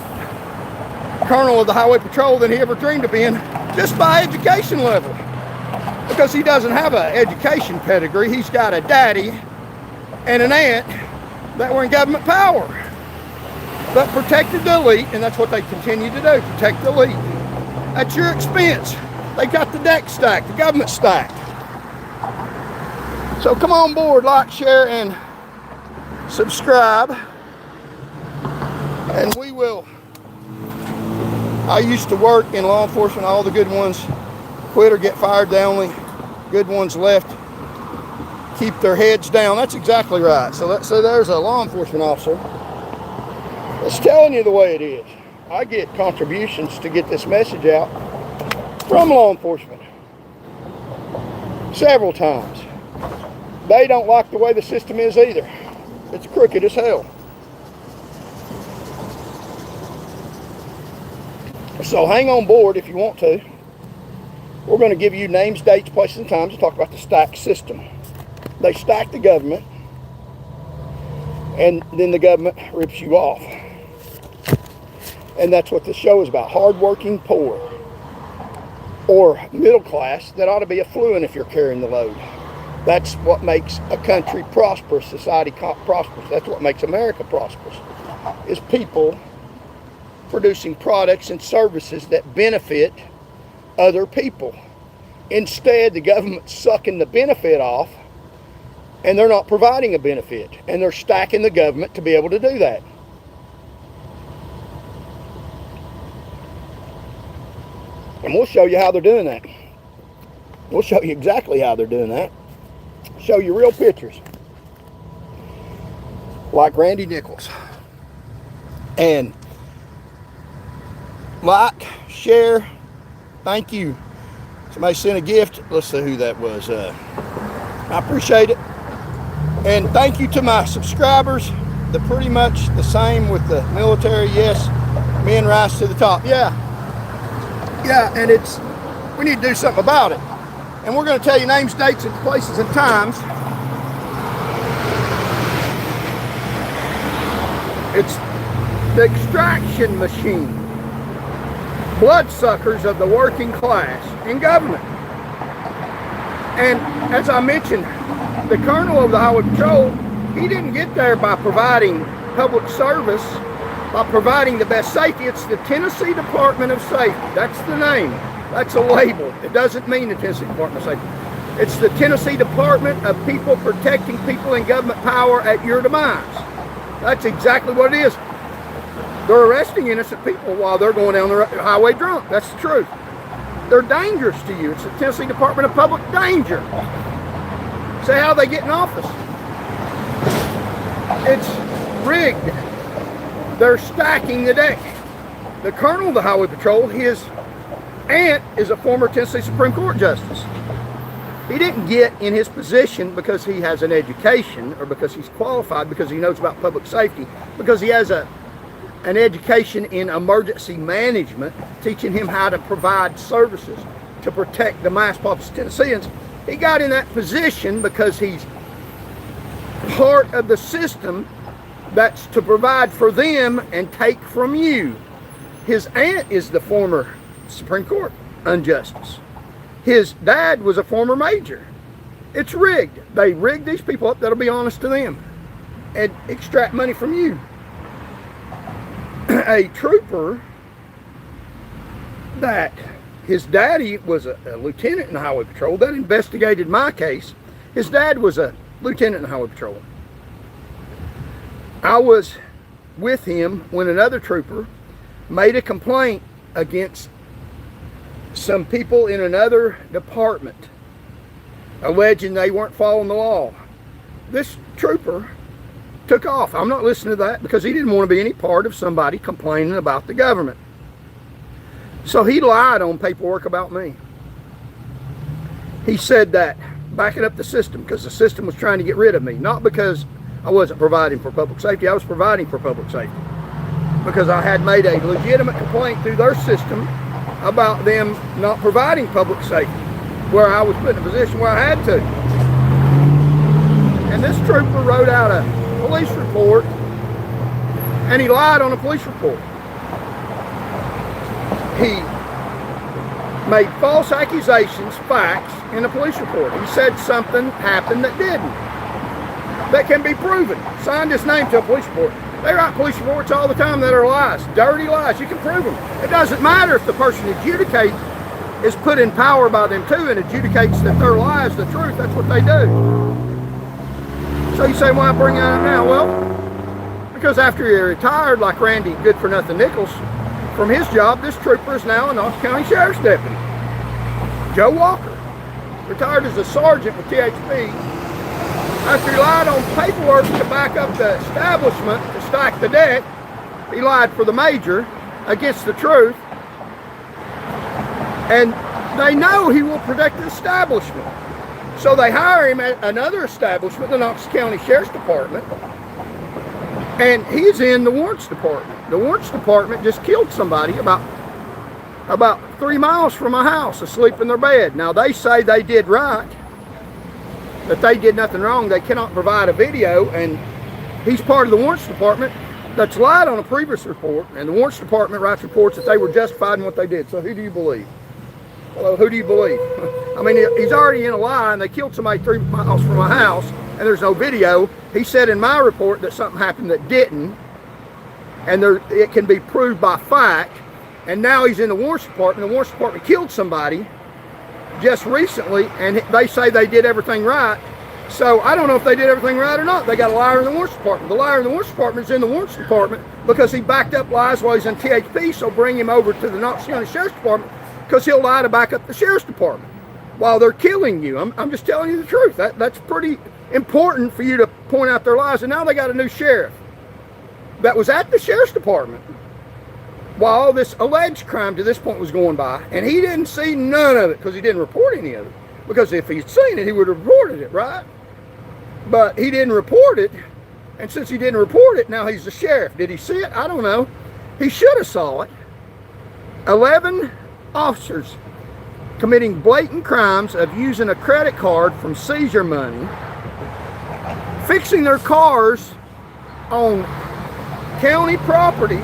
colonel of the Highway Patrol than he ever dreamed of being, just by education level. Because he doesn't have an education pedigree. He's got a daddy and an aunt that were in government power, but protected the elite, and that's what they continue to do, protect the elite. At your expense. They got the deck stacked, the government stacked. So come on board, like, share, and subscribe. And we will. I used to work in law enforcement. All the good ones quit or get fired. The only good ones left keep their heads down. That's exactly right. So there's a law enforcement officer that's telling you the way it is. I get contributions to get this message out from law enforcement several times. They don't like the way the system is either. It's crooked as hell. So hang on board if you want to. We're going to give you names, dates, places, and times to talk about the stack system. They stack the government, and then the government rips you off. And that's what the show is about. Hard-working poor, or middle class, that ought to be affluent if you're carrying the load. That's what makes a country prosperous, society prosperous. That's what makes America prosperous, is people producing products and services that benefit other people. Instead, the government's sucking the benefit off, and they're not providing a benefit, and they're stacking the government to be able to do that. And we'll show you how they're doing that. We'll show you exactly how they're doing that. Show you real pictures. Like Randy Nichols. And like, share, thank you. Somebody sent a gift. Let's see who that was. I appreciate it. And thank you to my subscribers. They're pretty much the same with the military. Yes, men rise to the top. Yeah, and we need to do something about it. And we're going to tell you names, dates, and places and times. It's the extraction machine. Bloodsuckers of the working class in government. And as I mentioned, the colonel of the Highway Patrol, he didn't get there by providing public service, by providing the best safety. It's the Tennessee Department of Safety. That's the name. That's a label. It doesn't mean the Tennessee Department of Safety. It's the Tennessee Department of People Protecting People in Government Power at Your Demise. That's exactly what it is. They're arresting innocent people while they're going down the highway drunk. That's the truth. They're dangerous to you. It's the Tennessee Department of Public Danger. Say how they get in office. It's rigged. They're stacking the deck. The colonel of the Highway Patrol, his aunt is a former Tennessee Supreme Court justice. He didn't get in his position because he has an education or because he's qualified, because he knows about public safety, because he has an education in emergency management, teaching him how to provide services to protect the mass population of Tennesseans. He got in that position because he's part of the system that's to provide for them and take from you. His aunt is the former Supreme Court justice. His dad was a former major. It's rigged. They rigged these people up that'll be honest to them and extract money from you. A trooper that his daddy was a lieutenant in the Highway Patrol that investigated my case. His dad was a lieutenant in the Highway Patrol. I was with him when another trooper made a complaint against some people in another department, alleging they weren't following the law. This trooper took off. I'm not listening to that because he didn't want to be any part of somebody complaining about the government. So he lied on paperwork about me. He said that, backing up the system, because the system was trying to get rid of me. Not because I wasn't providing for public safety. I was providing for public safety because I had made a legitimate complaint through their system about them not providing public safety, where I was put in a position where I had to. And this trooper wrote out a police report, and he lied on a police report. he made false accusations, facts, in a police report. He said something happened that didn't. That can be proven. Signed his name to a police report. They write police reports all the time that are lies, dirty lies. You can prove them. It doesn't matter if the person adjudicates is put in power by them too and adjudicates that their lie is the truth. That's what they do. So you say, why bring that up now? Well, because after he retired, like Randy Good-for-Nothing Nichols, from his job, this trooper is now a Knox County Sheriff's Deputy. Joe Walker, retired as a sergeant with THP. After he lied on paperwork to back up the establishment to stack the deck, he lied for the major against the truth. And they know he will protect the establishment. So they hire him at another establishment, the Knox County Sheriff's Department. And he's in the warrants department. The warrants department just killed somebody about 3 miles from my house, asleep in their bed. Now they say they did right, that they did nothing wrong. They cannot provide a video, and he's part of the warrants department that's lied on a previous report, and the warrants department writes reports that they were justified in what they did. So who do you believe? Hello, who do you believe? I mean, he's already in a lie, and they killed somebody 3 miles from my house, and there's no video. He said in my report that something happened that didn't, and it can be proved by fact. And now he's in the warrants department. The warrants department killed somebody just recently, and they say they did everything right. So I don't know if they did everything right or not. They got a liar in the warrants department. The liar in the warrants department is in the warrants department because he backed up lies while he's in THP. So bring him over to the Knox County Sheriff's Department because he'll lie to back up the Sheriff's Department while they're killing you. I'm just telling you the truth. That's pretty important for you to point out their lies. And now they got a new sheriff that was at the Sheriff's Department while all this alleged crime to this point was going by, and he didn't see none of it because he didn't report any of it. Because if he'd seen it, he would have reported it, right? But he didn't report it, and since he didn't report it, now he's the sheriff. Did he see it? I don't know. He should have saw it. 11 officers committing blatant crimes of using a credit card from seizure money, fixing their cars on county property,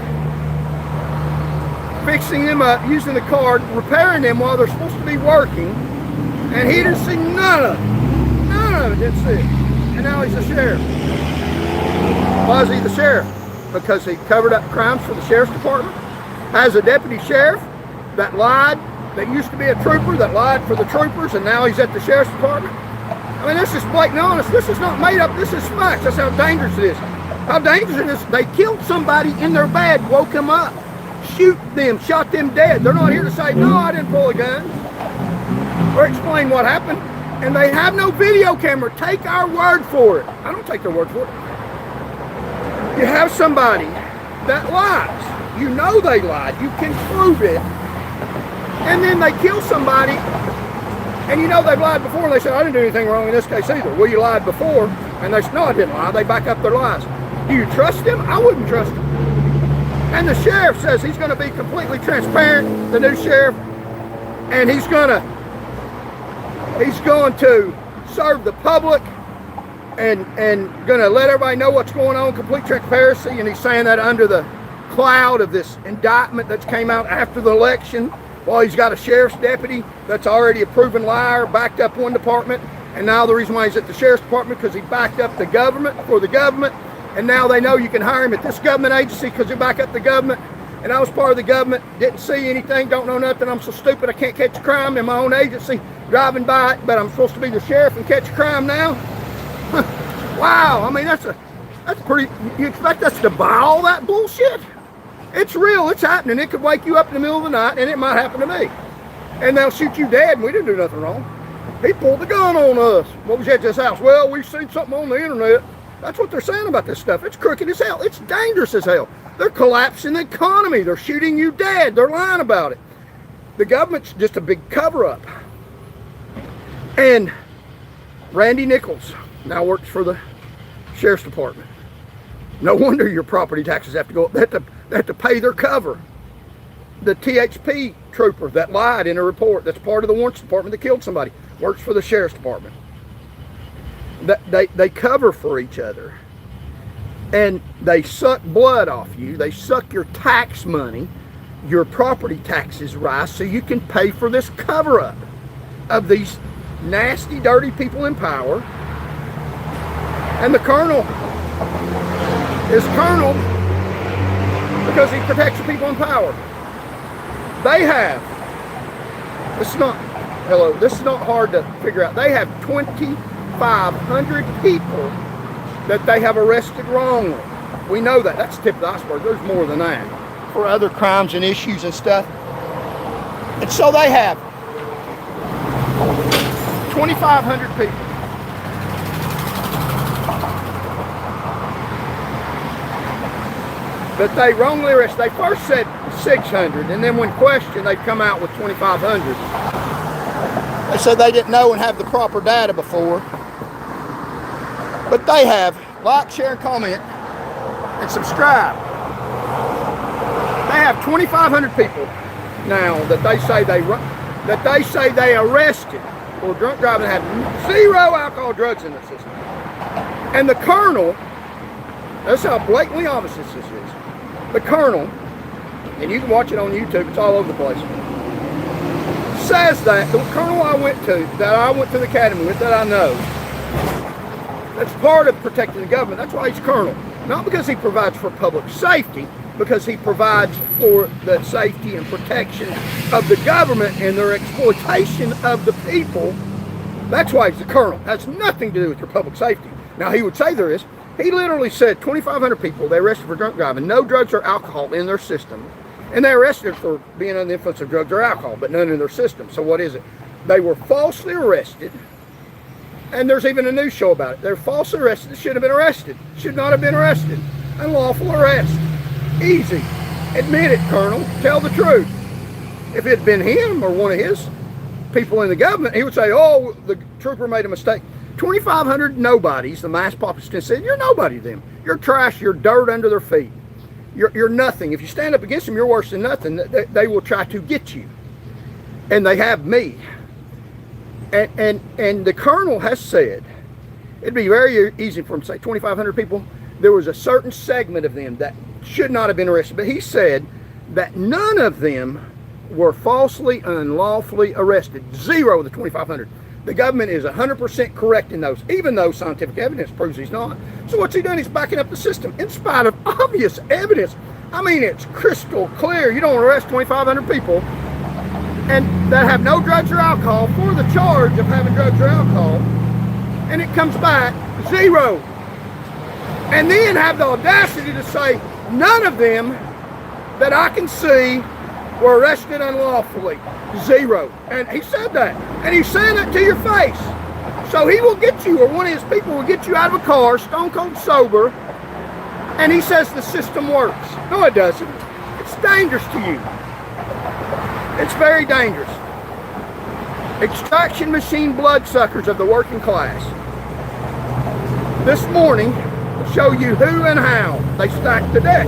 fixing them up, using the card, repairing them while they're supposed to be working, and he didn't see none of it. None of it, didn't see it. And now he's the sheriff. Why is he the sheriff? Because he covered up crimes for the Sheriff's Department, has a deputy sheriff that lied, that used to be a trooper, that lied for the troopers, and now he's at the Sheriff's Department. I mean, this is blatant honest. This is not made up. This is facts. That's how dangerous it is. How dangerous it is. They killed somebody in their bed, woke him up, shoot them, shot them dead. They're not here to say, no, I didn't pull a gun, or explain what happened. And they have no video camera. Take our word for it. I don't take their word for it. You have somebody that lies. You know they lied. You can prove it. And then they kill somebody, and you know they've lied before, and they say, I didn't do anything wrong in this case either. Well, you lied before, and they say, no, I didn't lie. They back up their lies. Do you trust them? I wouldn't trust them. And the sheriff says he's going to be completely transparent, the new sheriff, and he's going to serve the public and going to let everybody know what's going on, complete transparency. And he's saying that under the cloud of this indictment that came out after the election, while he's got a sheriff's deputy that's already a proven liar, backed up one department, and now the reason why he's at the Sheriff's Department because he backed up the government for the government. And now they know you can hire him at this government agency because you back up the government. And I was part of the government, didn't see anything, don't know nothing. I'm so stupid I can't catch a crime in my own agency, driving by it, but I'm supposed to be the sheriff and catch a crime now? Wow, I mean, that's pretty, you expect us to buy all that bullshit? It's real, it's happening. It could wake you up in the middle of the night, and it might happen to me. And they'll shoot you dead, and we didn't do nothing wrong. He pulled the gun on us. What was at this house? Well, we've seen something on the internet. That's what they're saying about this stuff. It's crooked as hell. It's dangerous as hell. They're collapsing the economy. They're shooting you dead. They're lying about it. The government's just a big cover-up. And Randy Nichols now works for the Sheriff's Department. No wonder your property taxes have to go up. They have to pay their cover. The THP trooper that lied in a report, that's part of the warrants department that killed somebody, works for the Sheriff's Department. They cover for each other, and they suck blood off you. They suck your tax money. your property taxes rise so you can pay for this cover-up of these nasty, dirty people in power. And the colonel is colonel because he protects the people in power. They have, this is not hard to figure out. They have 2,500 people that they have arrested wrongly. We know that. That's the tip of the iceberg. There's more than that for other crimes and issues and stuff. And so they have 2,500 people. But they wrongly arrested. They first said 600, and then when questioned, they come out with 2,500. They said they didn't know and have the proper data before. But they have. Like, share, and comment, and subscribe. They have 2,500 people now that they say they arrested for drunk driving and had 0 alcohol, drugs in the system. And the colonel, that's how blatantly obvious this is. The colonel, and you can watch it on YouTube, it's all over the place, says that the colonel I went to the academy with, that I know, that's part of protecting the government. That's why he's colonel. Not because he provides for public safety, because he provides for the safety and protection of the government and their exploitation of the people. That's why he's the colonel. That's nothing to do with your public safety. Now, he would say there is. He literally said 2,500 people they arrested for drunk driving, no drugs or alcohol in their system. And they arrested for being under the influence of drugs or alcohol, but none in their system. So what is it? They were falsely arrested. And there's even a news show about it. They're falsely arrested. They should have been arrested. Should not have been arrested. Unlawful arrest. Easy. Admit it, Colonel. Tell the truth. If it had been him or one of his people in the government, he would say, oh, the trooper made a mistake. 2,500 nobodies, the mass population said, you're nobody to them. You're trash. You're dirt under their feet. You're nothing. If you stand up against them, you're worse than nothing. They will try to get you. And they have me. And the colonel has said, it'd be very easy for him to say 2,500 people. There was a certain segment of them that should not have been arrested. But he said that none of them were falsely and unlawfully arrested. 0 of the 2,500. The government is 100% correct in those, even though scientific evidence proves he's not. So what's he doing? He's backing up the system in spite of obvious evidence. I mean, it's crystal clear. You don't arrest 2,500 people and that have no drugs or alcohol for the charge of having drugs or alcohol, and it comes back 0. And then have the audacity to say none of them that I can see were arrested unlawfully. 0. And he said that. And he's saying that to your face. So he will get you, or one of his people will get you out of a car, stone cold sober, and he says the system works. No, it doesn't. It's dangerous to you. It's very dangerous. Extraction machine bloodsuckers of the working class. This morning, I'll show you who and how they stack the deck.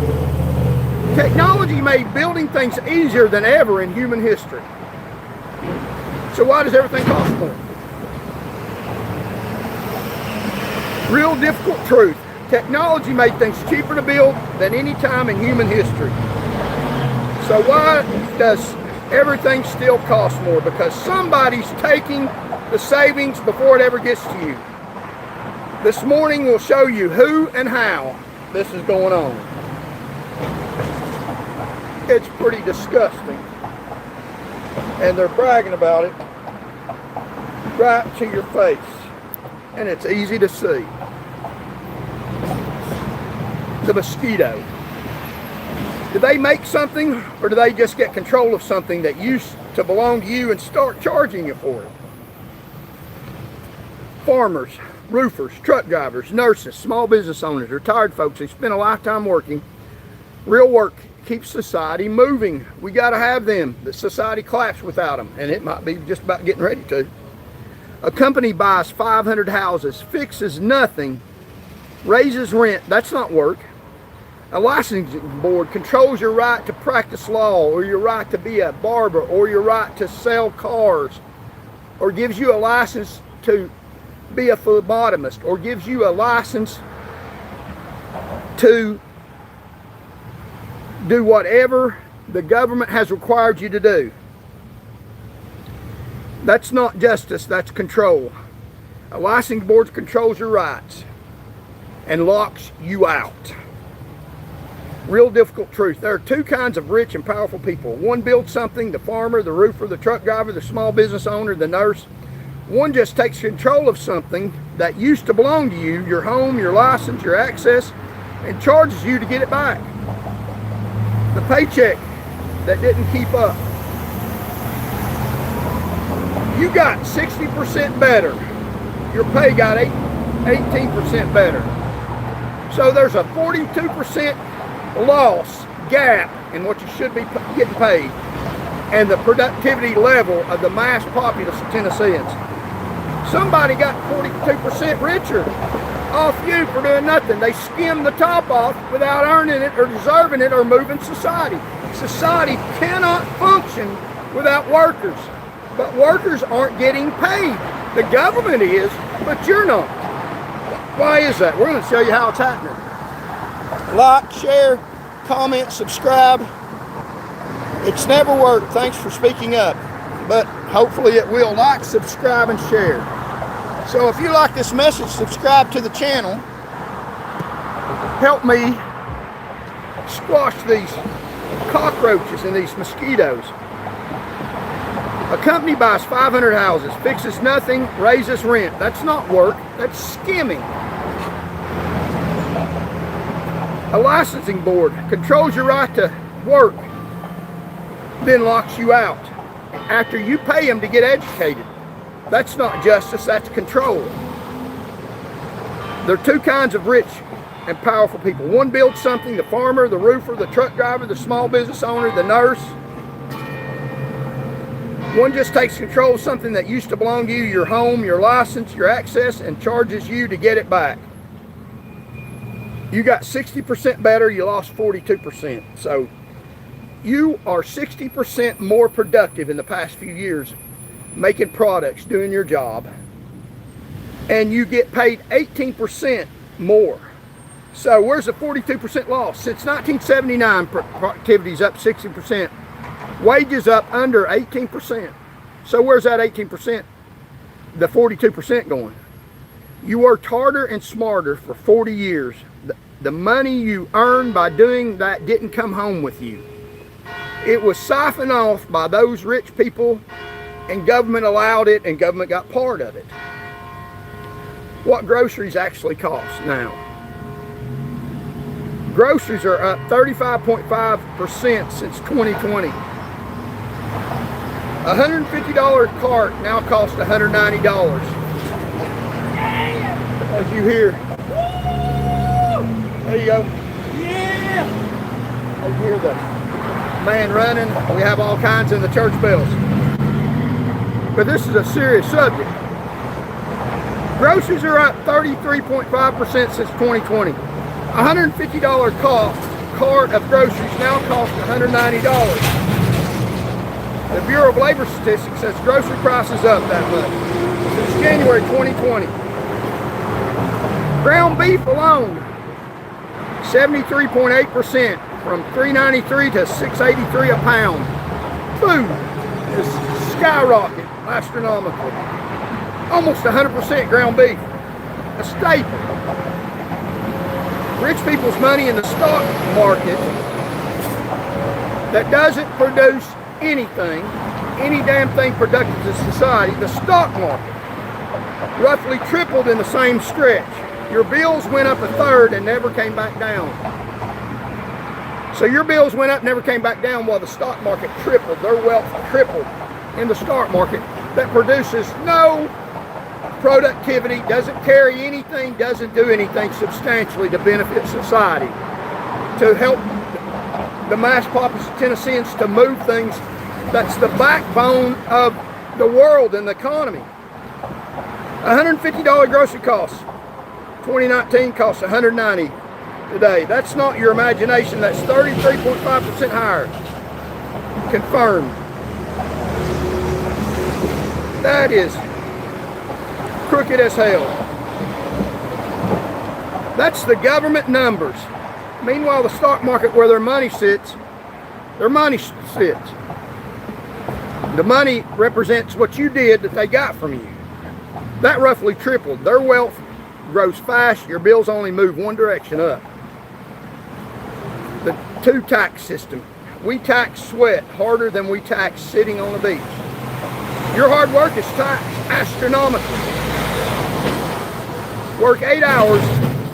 Technology made building things easier than ever in human history. So why does everything cost more? Real difficult truth. Technology made things cheaper to build than any time in human history. So why does everything still cost more? Because somebody's taking the savings before it ever gets to you. This morning we'll show you who and how this is going on. It's pretty disgusting. And they're bragging about it right to your face. And it's easy to see. The mosquito. Do they make something, or do they just get control of something that used to belong to you and start charging you for it? Farmers, roofers, truck drivers, nurses, small business owners, retired folks who spend a lifetime working. Real work keeps society moving. We got to have them. The society collapsed without them, and it might be just about getting ready to. A company buys 500 houses, fixes nothing, raises rent. That's not work. A licensing board controls your right to practice law, or your right to be a barber, or your right to sell cars, or gives you a license to be a phlebotomist, or gives you a license to do whatever the government has required you to do. That's not justice, that's control. A licensing board controls your rights and locks you out. Real difficult truth. There are two kinds of rich and powerful people. One builds something, the farmer, the roofer, the truck driver, the small business owner, the nurse. One just takes control of something that used to belong to you, your home, your license, your access, and charges you to get it back. The paycheck that didn't keep up. You got 60% better. Your pay got 18% better. So there's a 42% loss gap in what you should be getting paid and the productivity level of the mass populace of Tennesseans. Somebody got 42% richer off you for doing nothing. They skimmed the top off without earning it or deserving it or moving society. Society cannot function without workers, but workers aren't getting paid. The government is, but you're not. Why is that? We're going to show you how it's happening. Like, share, comment, subscribe. It's never worked. Thanks for speaking up, but hopefully it will. Like, subscribe, and share. So if you like this message, subscribe to the channel. Help me squash these cockroaches and these mosquitoes. A company buys 500 houses, fixes nothing, raises rent. That's not work, that's skimming. A licensing board controls your right to work, then locks you out after you pay them to get educated. That's not justice, that's control. There are two kinds of rich and powerful people. One builds something, the farmer, the roofer, the truck driver, the small business owner, the nurse. One just takes control of something that used to belong to you, your home, your license, your access, and charges you to get it back. You got 60% better, you lost 42%. So you are 60% more productive in the past few years making products, doing your job, and you get paid 18% more. So where's the 42% loss? Since 1979, productivity's up 60%. Wages up under 18%. So where's that 18%, the 42% going? You worked harder and smarter for 40 years. The money you earned by doing that didn't come home with you. It was siphoned off by those rich people, and government allowed it, and government got part of it. What groceries actually cost now? Groceries are up 35.5% since 2020. A $150 cart now costs $190. As you hear. There you go. Yeah. As you hear the man running. We have all kinds in the church bells. But this is a serious subject. Groceries are up 33.5% since 2020. A $150 cart of groceries now costs $190. The Bureau of Labor Statistics says grocery prices up that much since January 2020. Ground beef alone, 73.8% from $3.93 to $6.83 a pound. Food is skyrocketing, astronomical. Almost 100% ground beef, a staple. Rich people's money in the stock market that doesn't produce anything, any damn thing productive to society. The stock market roughly tripled in the same stretch. Your bills went up a third and never came back down. So your bills went up, never came back down, while the stock market tripled. Their wealth tripled in the stock market that produces no productivity, doesn't carry anything, doesn't do anything substantially to benefit society, to help the mass populace of Tennesseans to move things. That's the backbone of the world and the economy. $150 grocery costs. 2019 costs $190 today. That's not your imagination. That's 33.5% higher. Confirmed. That is crooked as hell. That's the government numbers. Meanwhile, the stock market, where their money sits, Their money sits. The money represents what you did that they got from you. That roughly tripled. Their wealth grows fast. Your bills only move one direction, up. The two tax system. We tax sweat harder than we tax sitting on the beach. Your hard work is taxed astronomically. Work 8 hours,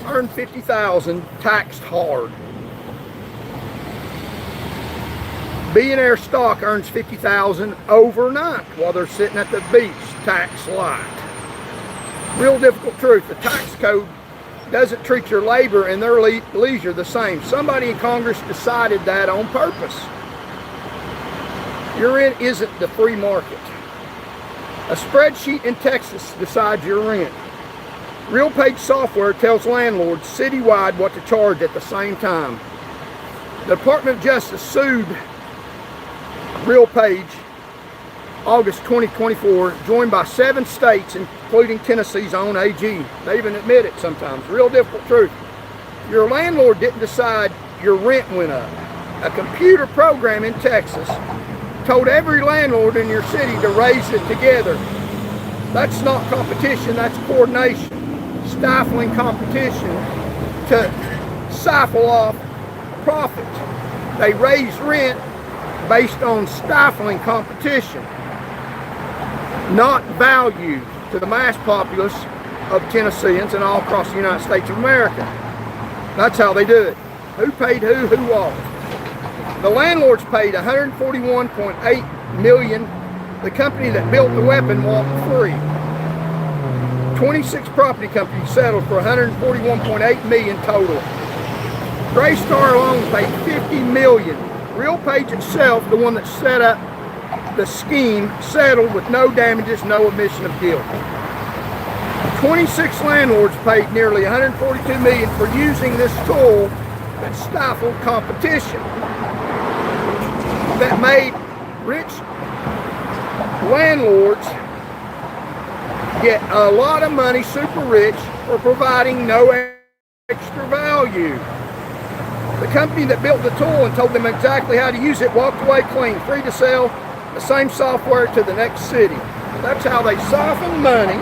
earn $50,000, taxed hard. Billionaire stock earns $50,000 overnight while they're sitting at the beach, tax light. Real difficult truth. The tax code doesn't treat your labor and their leisure the same. Somebody in Congress decided that on purpose. Your rent isn't the free market. A spreadsheet in Texas decides your rent. RealPage software tells landlords citywide what to charge at the same time. The Department of Justice sued RealPage August 2024, joined by 7 states, including Tennessee's own AG. They even admit it sometimes. Real difficult truth. Your landlord didn't decide your rent went up. A computer program in Texas told every landlord in your city to raise it together. That's not competition, that's coordination. Stifling competition to siphon off profit. They raise rent based on stifling competition, not value to the mass populace of Tennesseans and all across the United States of America. That's how they do it. Who paid who lost? The landlords paid $141.8 million. The company that built the weapon walked free. 26 property companies settled for $141.8 million total. Greystar alone paid $50 million. RealPage itself, the one that set up the scheme, settled with no damages, no admission of guilt. 26 landlords paid nearly $142 million for using this tool that stifled competition, that made rich landlords get a lot of money, super rich, for providing no extra value. The company that built the tool and told them exactly how to use it walked away clean, free to sell the same software to the next city. That's how they siphon money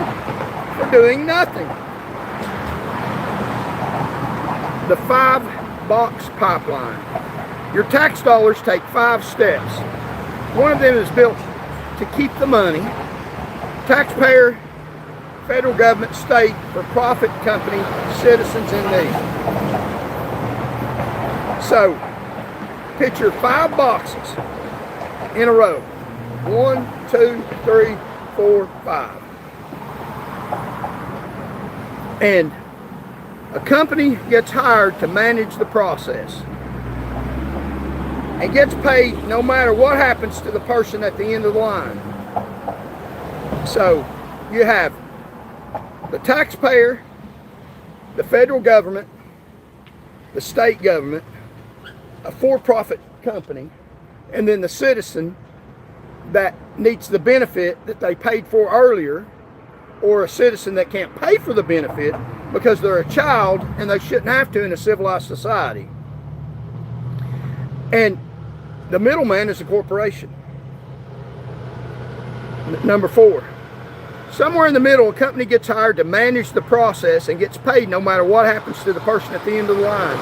for doing nothing. The 5-box pipeline. Your tax dollars take 5 steps. One of them is built to keep the money. Taxpayer, federal government, state, for-profit company, citizens in need. So, picture 5 boxes in a row. 1, 2, 3, 4, 5. And a company gets hired to manage the process and gets paid no matter what happens to the person at the end of the line. So, you have the taxpayer, the federal government, the state government, a for-profit company, and then the citizen that needs the benefit that they paid for earlier, or a citizen that can't pay for the benefit because they're a child and they shouldn't have to in a civilized society. And the middleman is a corporation. Number 4. Somewhere in the middle, a company gets hired to manage the process and gets paid no matter what happens to the person at the end of the line.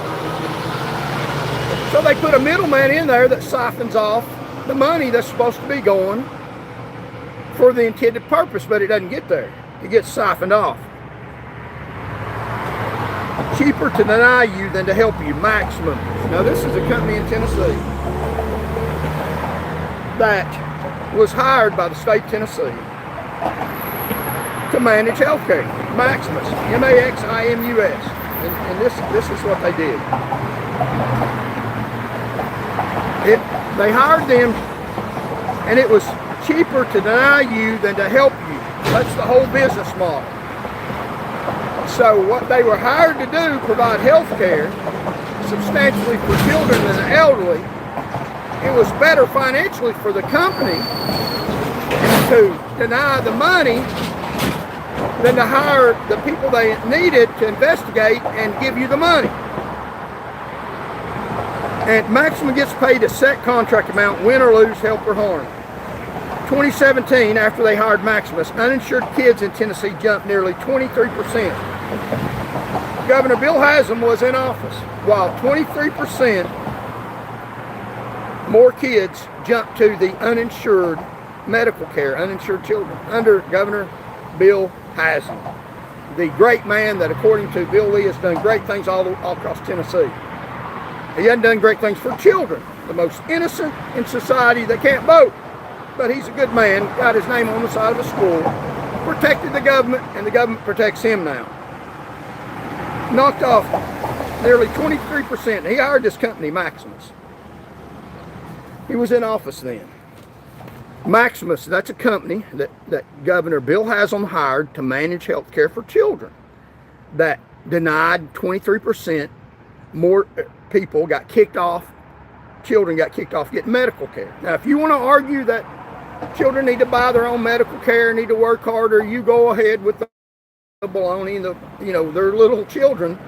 So they put a middleman in there that siphons off the money that's supposed to be going for the intended purpose, but it doesn't get there. It gets siphoned off. Cheaper to deny you than to help you, Maximum. Now this is a company in Tennessee that was hired by the state of Tennessee to manage healthcare. Maximus, M-A-X-I-M-U-S. And this is what they did. They hired them, and it was cheaper to deny you than to help you. That's the whole business model. So what they were hired to do, provide health care substantially for children and the elderly. It was better financially for the company to deny the money than to hire the people they needed to investigate and give you the money. And Maximum gets paid a set contract amount, win or lose, help or harm. 2017, after they hired Maximus, uninsured kids in Tennessee jumped nearly 23%. Governor Bill Haslam was in office, while 23% more kids jumped to the uninsured medical care, uninsured children, under Governor Bill Haslam, the great man that, according to Bill Lee, has done great things all across Tennessee. He hasn't done great things for children, the most innocent in society that can't vote. But he's a good man, got his name on the side of a school, protected the government, and the government protects him now. Knocked off nearly 23%. He hired this company, Maximus. He was in office then. Maximus, that's a company that Governor Bill Haslam hired to manage health care for children, that denied 23% more people got kicked off, children got kicked off getting medical care. Now, if you want to argue that children need to buy their own medical care, need to work harder, you go ahead with the baloney, they're little children.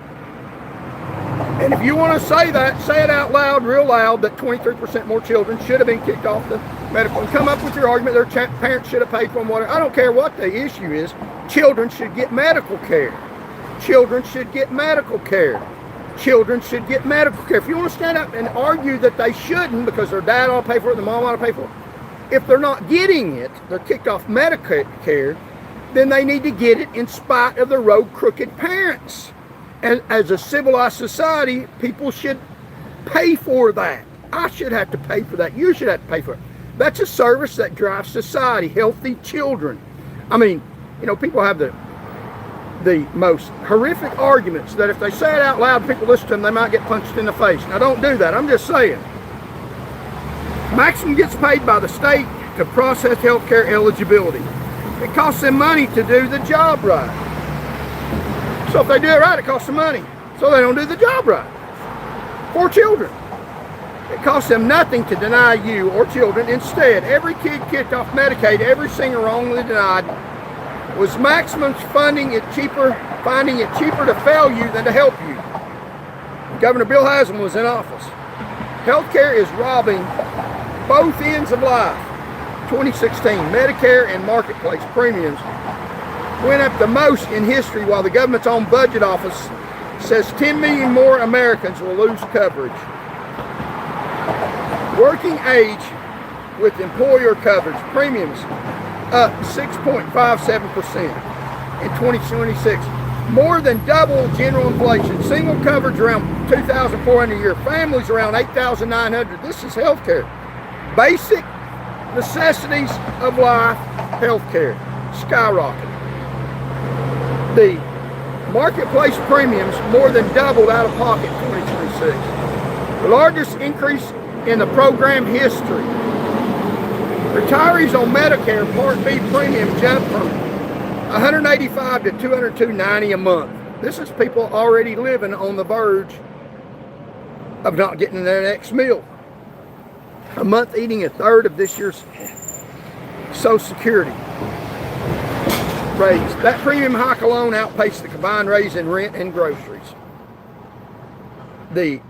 And if you want to say that, say it out loud, real loud, that 23% more children should have been kicked off the medical, and come up with your argument their parents should have paid for them, whatever. I don't care what the issue is. Children should get medical care. Children should get medical care. Children should get medical care. If you want to stand up and argue that they shouldn't because their dad ought to pay for it, their mom ought to pay for it, if they're not getting it, they're kicked off medical care, then they need to get it in spite of their rogue, crooked parents. And as a civilized society, people should pay for that. I should have to pay for that. You should have to pay for it. That's a service that drives society, healthy children. I mean, people have the most horrific arguments that if they say it out loud, people listen to them, they might get punched in the face. Now, don't do that. I'm just saying. Maximum gets paid by the state to process health care eligibility. It costs them money to do the job right. So if they do it right, it costs them money. So they don't do the job right. For children. It costs them nothing to deny you or children. Instead, every kid kicked off Medicaid, every single wrongly denied, was Maximum's finding it cheaper to fail you than to help you. Governor Bill Haslam was in office. Healthcare is robbing both ends of life. 2016, Medicare and Marketplace premiums went up the most in history, while the government's own budget office says 10 million more Americans will lose coverage. Working age with employer coverage premiums up 6.57% in 2026, more than double general inflation. Single coverage around $2,400 a year, families around $8,900. This is healthcare. Basic necessities of life, healthcare, skyrocketing. The marketplace premiums more than doubled out of pocket in 2026. The largest increase in the program history. Retirees on Medicare Part B premium jumped from $185 to $202.90 a month. This is people already living on the verge of not getting their next meal. A month eating a third of this year's Social Security raise. That premium hike alone outpaced the combined raise in rent and groceries. The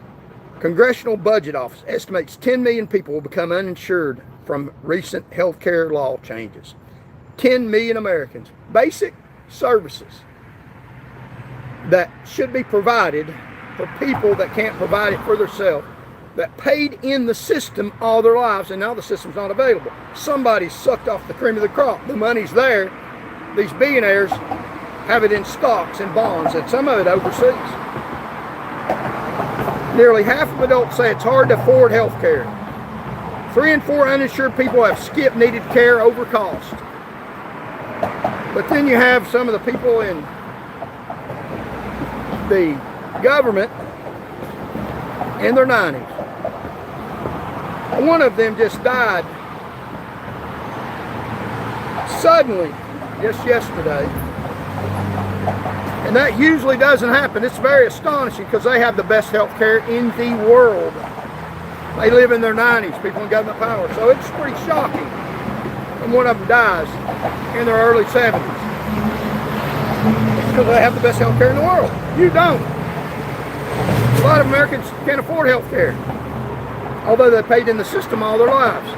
Congressional Budget Office estimates 10 million people will become uninsured from recent health care law changes. 10 million Americans. Basic services that should be provided for people that can't provide it for themselves, that paid in the system all their lives, and now the system's not available. Somebody sucked off the cream of the crop. The money's there. These billionaires have it in stocks and bonds, and some of it overseas. Nearly half of adults say it's hard to afford health care. 3 in 4 uninsured people have skipped needed care over cost. But then you have some of the people in the government in their 90s. One of them just died suddenly just yesterday. And that usually doesn't happen. It's very astonishing because they have the best health care in the world. They live in their 90s, people in government power. So it's pretty shocking when one of them dies in their early 70s. It's because they have the best health care in the world. You don't. A lot of Americans can't afford health care. although they paid in the system all their lives.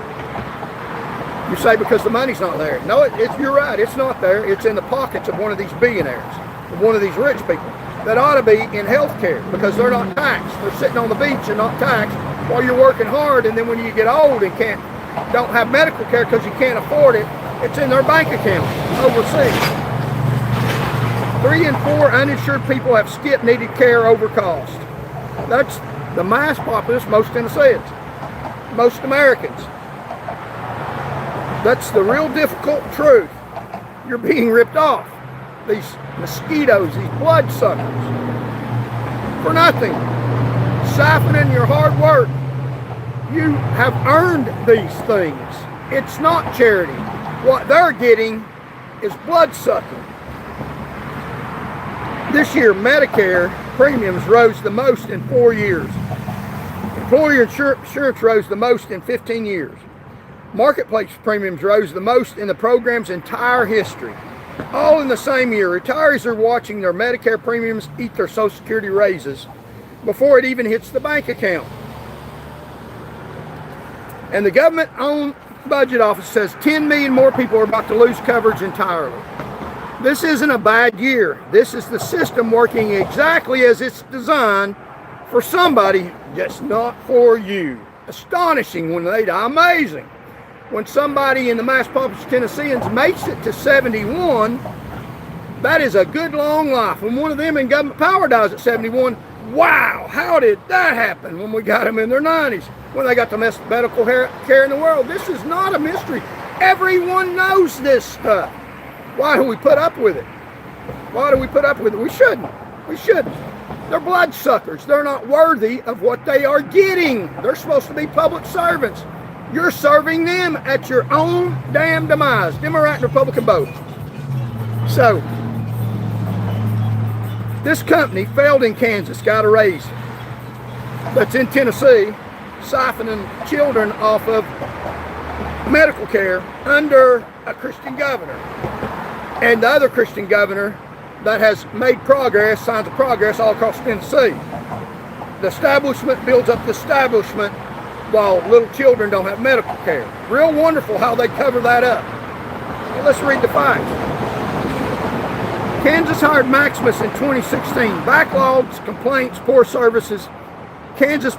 You say because the money's not there. No, you're right. It's not there. It's in the pockets of one of these billionaires, of one of these rich people that ought to be in health care because they're not taxed. They're sitting on the beach and not taxed while you're working hard, and then when you get old and don't have medical care because you can't afford it, it's in their bank account overseas. 3 in 4 uninsured people have skipped needed care over cost. That's the mass populace, most Tennesseans, most Americans. That's the real difficult truth. You're being ripped off. These mosquitoes, these bloodsuckers, for nothing. Siphoning your hard work. You have earned these things. It's not charity. What they're getting is bloodsucking. This year, Medicare premiums rose the most in 4 years. Employer insurance rose the most in 15 years. Marketplace premiums rose the most in the program's entire history. All in the same year. Retirees are watching their Medicare premiums eat their Social Security raises before it even hits the bank account. And the government-owned budget office says 10 million more people are about to lose coverage entirely. This isn't a bad year. This is the system working exactly as it's designed for somebody, just not for you. Astonishing when they die. Amazing. When somebody in the mass population of Tennesseans makes it to 71, that is a good long life. When one of them in government power dies at 71, wow, how did that happen when we got them in their 90s? When they got the best medical care in the world. This is not a mystery. Everyone knows this stuff. Why do we put up with it? Why do we put up with it? We shouldn't. We shouldn't. They're bloodsuckers. They're not worthy of what they are getting. They're supposed to be public servants. You're serving them at your own damn demise. Democrat and Republican both. So, this company failed in Kansas, got a raise. That's in Tennessee, siphoning children off of medical care under a Christian governor. And the other Christian governor that has made progress, signs of progress all across Tennessee. The establishment builds up the establishment while little children don't have medical care. Real wonderful how they cover that up. Well, let's read the facts. Kansas hired Maximus in 2016. Backlogs, complaints, poor services. Kansas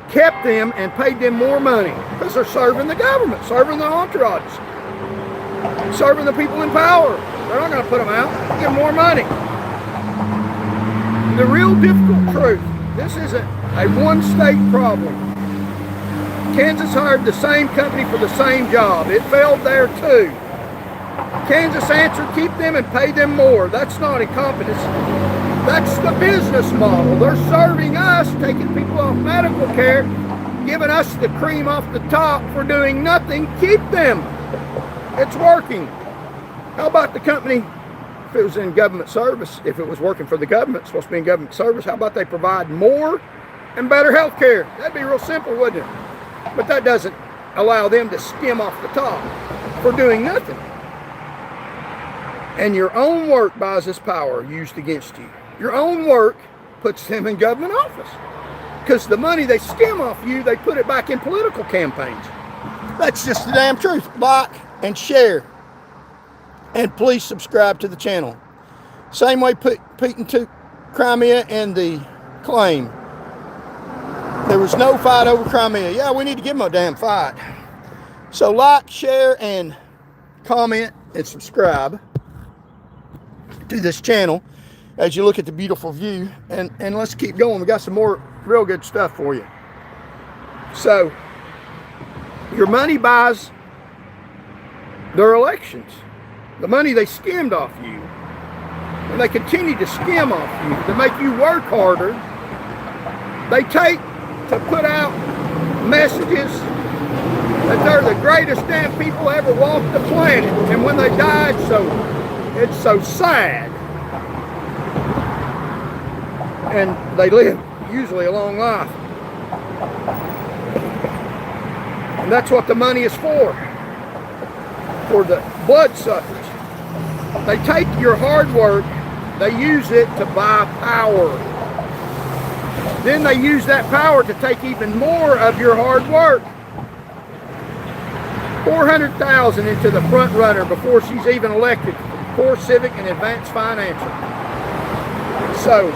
kept them and paid them more money because they're serving the government, serving the entourages, serving the people in power. They're not going to put them out. Give them more money. The real difficult truth, this isn't a one-state problem. Kansas hired the same company for the same job. It failed there too. Kansas answered, keep them and pay them more. That's not incompetence. That's the business model. They're serving us, taking people off medical care, giving us the cream off the top for doing nothing. Keep them. It's working. How about the company, if it was in government service, if it was working for the government, supposed to be in government service, how about they provide more and better health care? That'd be real simple, wouldn't it? But that doesn't allow them to skim off the top for doing nothing. And your own work buys this power used against you. Your own work puts them in government office. Because the money they skim off you, they put it back in political campaigns. That's just the damn truth. Like and share. And please subscribe to the channel. Same way Putin took Crimea and the claim. There was no fight over Crimea. Yeah, we need to give them a damn fight. So like, share, and comment, and subscribe to this channel as you look at the beautiful view. And let's keep going. We got some more real good stuff for you. So, your money buys their elections. The money they skimmed off you. And they continue to skim off you to make you work harder. They take to put out messages that they're the greatest damn people ever walked the planet. And when they died, it's so sad. And they live usually a long life. And that's what the money is for the bloodsuckers. They take your hard work, they use it to buy power. Then they use that power to take even more of your hard work. $400,000 into the front runner before she's even elected. Core Civic and Advanced Financial. So,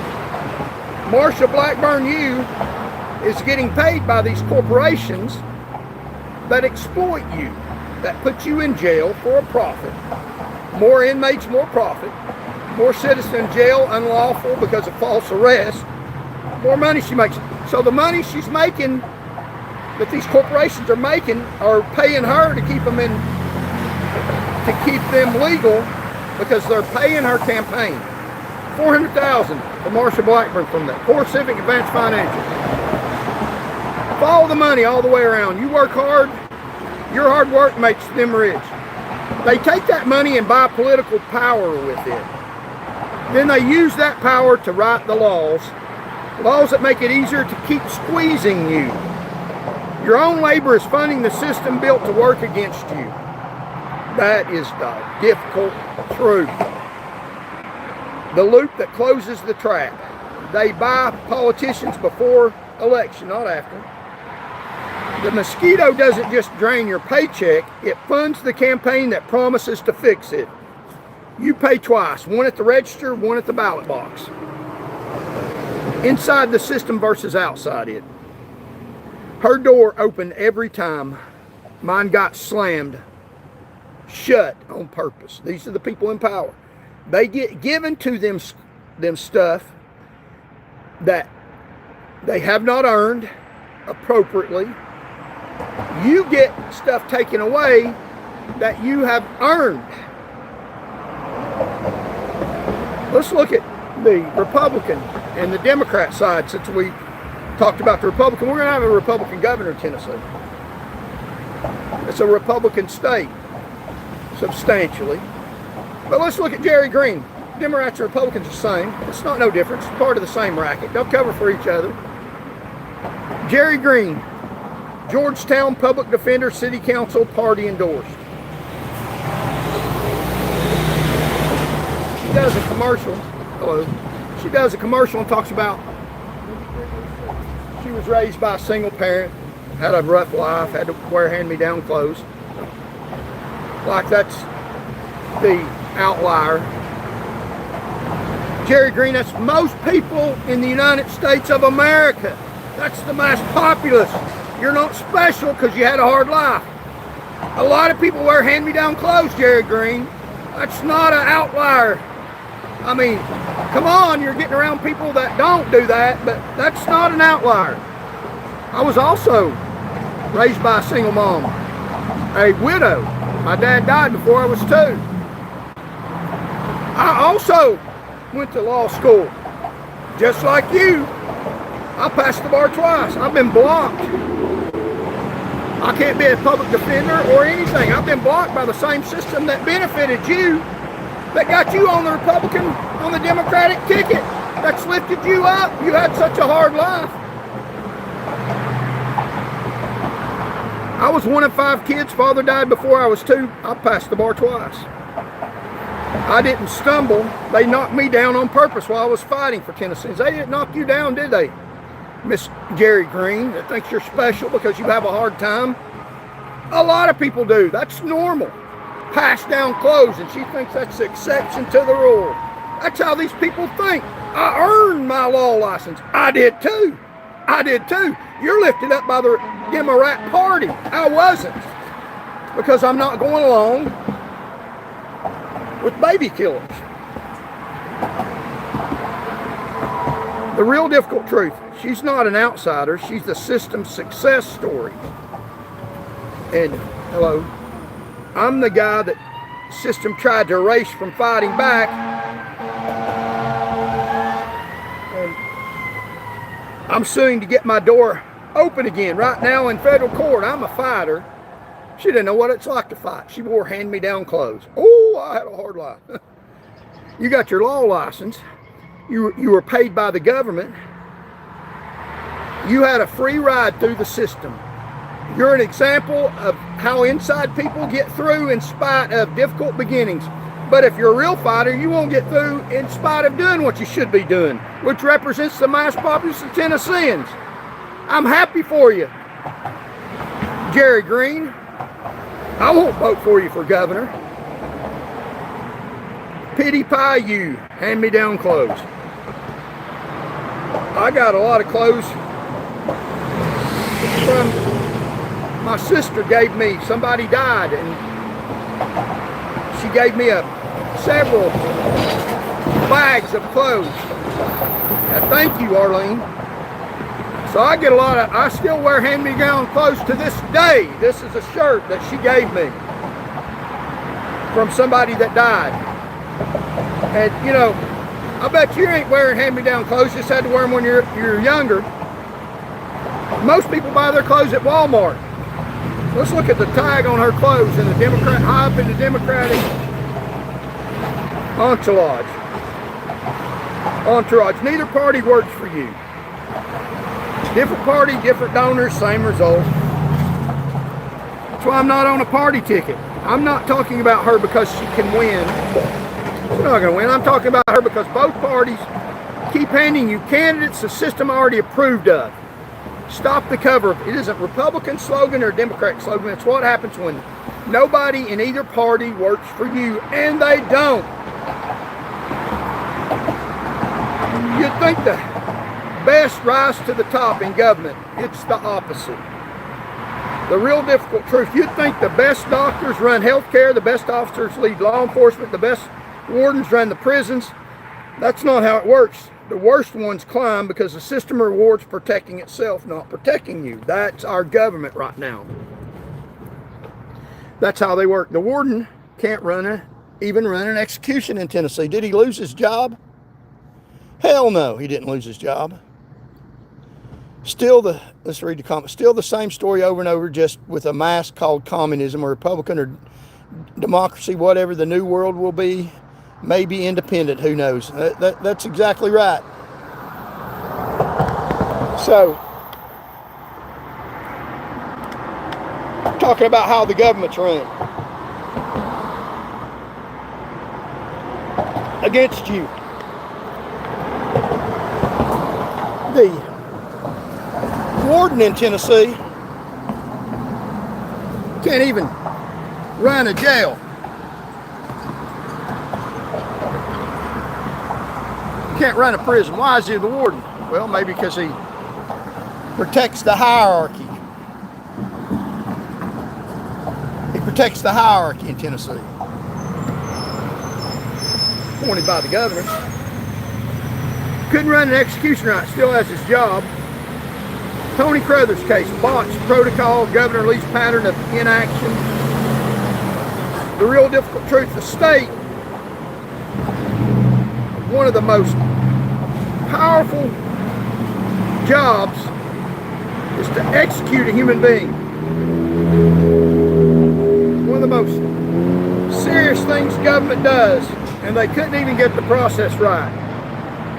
Marsha Blackburn, you is getting paid by these corporations that exploit you, that put you in jail for a profit. More inmates, more profit. More citizens in jail, unlawful because of false arrest. More money she makes. So the money she's making, that these corporations are making, are paying her to keep them in, to keep them legal, because they're paying her campaign. $400,000 for Marsha Blackburn from that. Core Civic, Advanced Financial. Follow the money all the way around. You work hard, your hard work makes them rich. They take that money and buy political power with it. Then they use that power to write the laws that make it easier to keep squeezing you. Your own labor is funding the system built to work against you. That is the difficult truth. The loop that closes the trap. They buy politicians before election, not after. The mosquito doesn't just drain your paycheck, it funds the campaign that promises to fix it. You pay twice, one at the register, one at the ballot box. Inside the system versus outside it. Her door opened every time. Mine got slammed shut on purpose. These are the people in power. They get given to them stuff that they have not earned appropriately. You get stuff taken away that you have earned. Let's look at the Republican and the Democrat side. Since we talked about the Republican, we're going to have a Republican governor in Tennessee. It's a Republican state, substantially. But let's look at Jerry Green. Democrats and Republicans are the same. It's not no difference. It's part of the same racket. They'll cover for each other. Jerry Green, Georgetown Public Defender, City Council, party endorsed. She does a commercial. Hello. She does a commercial and talks about she was raised by a single parent, had a rough life, had to wear hand-me-down clothes. Like that's the outlier. Jerry Green, that's most people in the United States of America. That's the mass populace. You're not special because you had a hard life. A lot of people wear hand-me-down clothes, Jerry Green. That's not an outlier. I mean, come on, you're getting around people that don't do that, but that's not an outlier. I was also raised by a single mom, a widow. My dad died before I was 2. I also went to law school, just like you. I passed the bar twice. I've been blocked. I can't be a public defender or anything. I've been blocked by the same system that benefited you, that got you on the Republican, on the Democratic ticket, that's lifted you up. You had such a hard life. I was one of 5 kids. Father died before I was 2. I passed the bar twice. I didn't stumble. They knocked me down on purpose while I was fighting for Tennessee. They didn't knock you down, did they? Miss Jerry Green, that thinks you're special because you have a hard time. A lot of people do. That's normal. Pass down clothes, and she thinks that's the exception to the rule. That's how these people think. I earned my law license. I did too. I did too. You're lifted up by the Democrat Party. I wasn't. Because I'm not going along with baby killers. The real difficult truth, she's not an outsider. She's the system's success story. And, hello, I'm the guy that the system tried to erase from fighting back. And I'm suing to get my door open again right now in federal court. I'm a fighter. She didn't know what it's like to fight. She wore hand-me-down clothes. Oh, I had a hard life. You got your law license. You were paid by the government. You had a free ride through the system. You're an example of how inside people get through in spite of difficult beginnings. But if you're a real fighter, you won't get through in spite of doing what you should be doing, which represents the mass populace of Tennesseans. I'm happy for you, Jerry Green. I won't vote for you for governor. Pity pie you, hand-me-down clothes. I got a lot of clothes from my sister gave me. Somebody died and she gave me several bags of clothes. Thank you, Arlene. So I get a lot of, I still wear hand-me-down clothes to this day. This is a shirt that she gave me from somebody that died. And you know, I bet you ain't wearing hand-me-down clothes, just had to wear them when you're younger. Most people buy their clothes at Walmart. Let's look at the tag on her clothes and the Democrat, high up in the Democratic entourage. Neither party works for you. Different party, different donors, same result. That's why I'm not on a party ticket. I'm not talking about her because she can win. She's not going to win. I'm talking about her because both parties keep handing you candidates the system already approved of. Stop the cover. It isn't Republican slogan or Democrat slogan. It's what happens when nobody in either party works for you, and they don't. You'd think the best rise to the top in government. It's the opposite. The real difficult truth. You'd think the best doctors run healthcare, the best officers lead law enforcement, the best wardens run the prisons. That's not how it works. The worst ones climb because the system rewards protecting itself, not protecting you. That's our government right now. That's how they work. The warden can't even run an execution in Tennessee. Did he lose his job? Hell no, he didn't lose his job. Let's read the comment. Still the same story over and over, just with a mask called communism or Republican or democracy, whatever the new world will be. Maybe independent, who knows? That's exactly right. So, talking about how the government's run against you. The warden in Tennessee can't even run a jail. Can't run a prison. Why is he the warden? Well, maybe because he protects the hierarchy. He protects the hierarchy in Tennessee. Appointed by the governor. Couldn't run an execution right, still has his job. Tony Crothers case, botched protocol, governor leaves pattern of inaction. The real difficult truth, the state, one of the most powerful jobs is to execute a human being. One of the most serious things government does, and they couldn't even get the process right.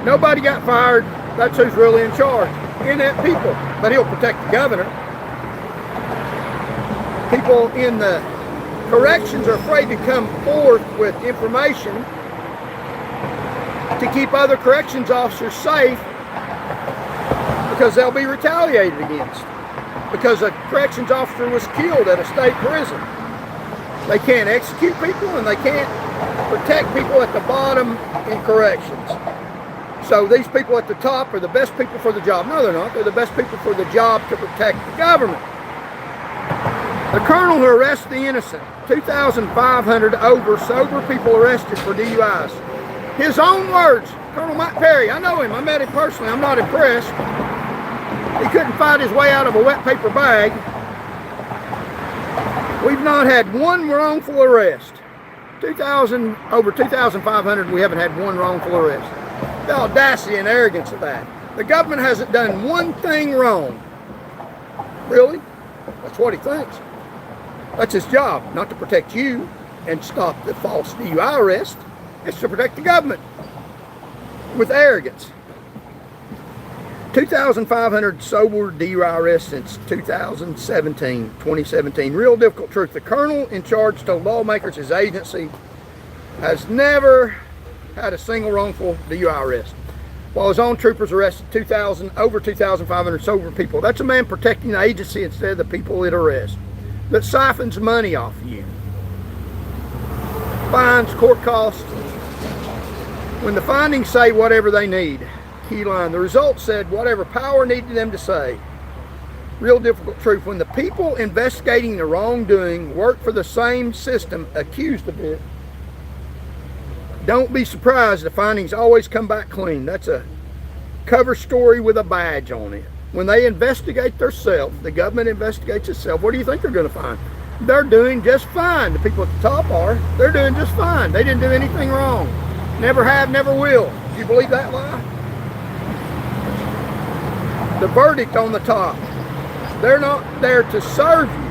Nobody got fired. That's who's really in charge. Inept people, but he'll protect the governor. People in the corrections are afraid to come forth with information to keep other corrections officers safe because they'll be retaliated against because a corrections officer was killed at a state prison. They can't execute people and they can't protect people at the bottom in corrections. So these people at the top are the best people for the job. No, they're not. They're the best people for the job to protect the government. The colonel who arrested the innocent, 2,500 over sober people arrested for DUIs. His own words, Colonel Mike Perry, I know him, I met him personally, I'm not impressed. He couldn't fight his way out of a wet paper bag. We've not had one wrongful arrest. Over 2,500, we haven't had one wrongful arrest. The audacity and arrogance of that. The government hasn't done one thing wrong. Really? That's what he thinks. That's his job, not to protect you and stop the false DUI arrest. It's to protect the government with arrogance. 2,500 sober DUI arrests since 2017. Real difficult truth. The colonel in charge told lawmakers his agency has never had a single wrongful DUI arrest. While his own troopers arrested over 2,500 sober people. That's a man protecting the agency instead of the people it arrests. That siphons money off of you. Fines, court costs. When the findings say whatever they need, key line, the results said whatever power needed them to say. Real difficult truth. When the people investigating the wrongdoing work for the same system accused of it, don't be surprised the findings always come back clean. That's a cover story with a badge on it. When they investigate themselves, the government investigates itself, what do you think they're going to find? They're doing just fine. The people at the top are. They're doing just fine. They didn't do anything wrong. Never have, never will. Do you believe that lie? The verdict on the top. They're not there to serve you.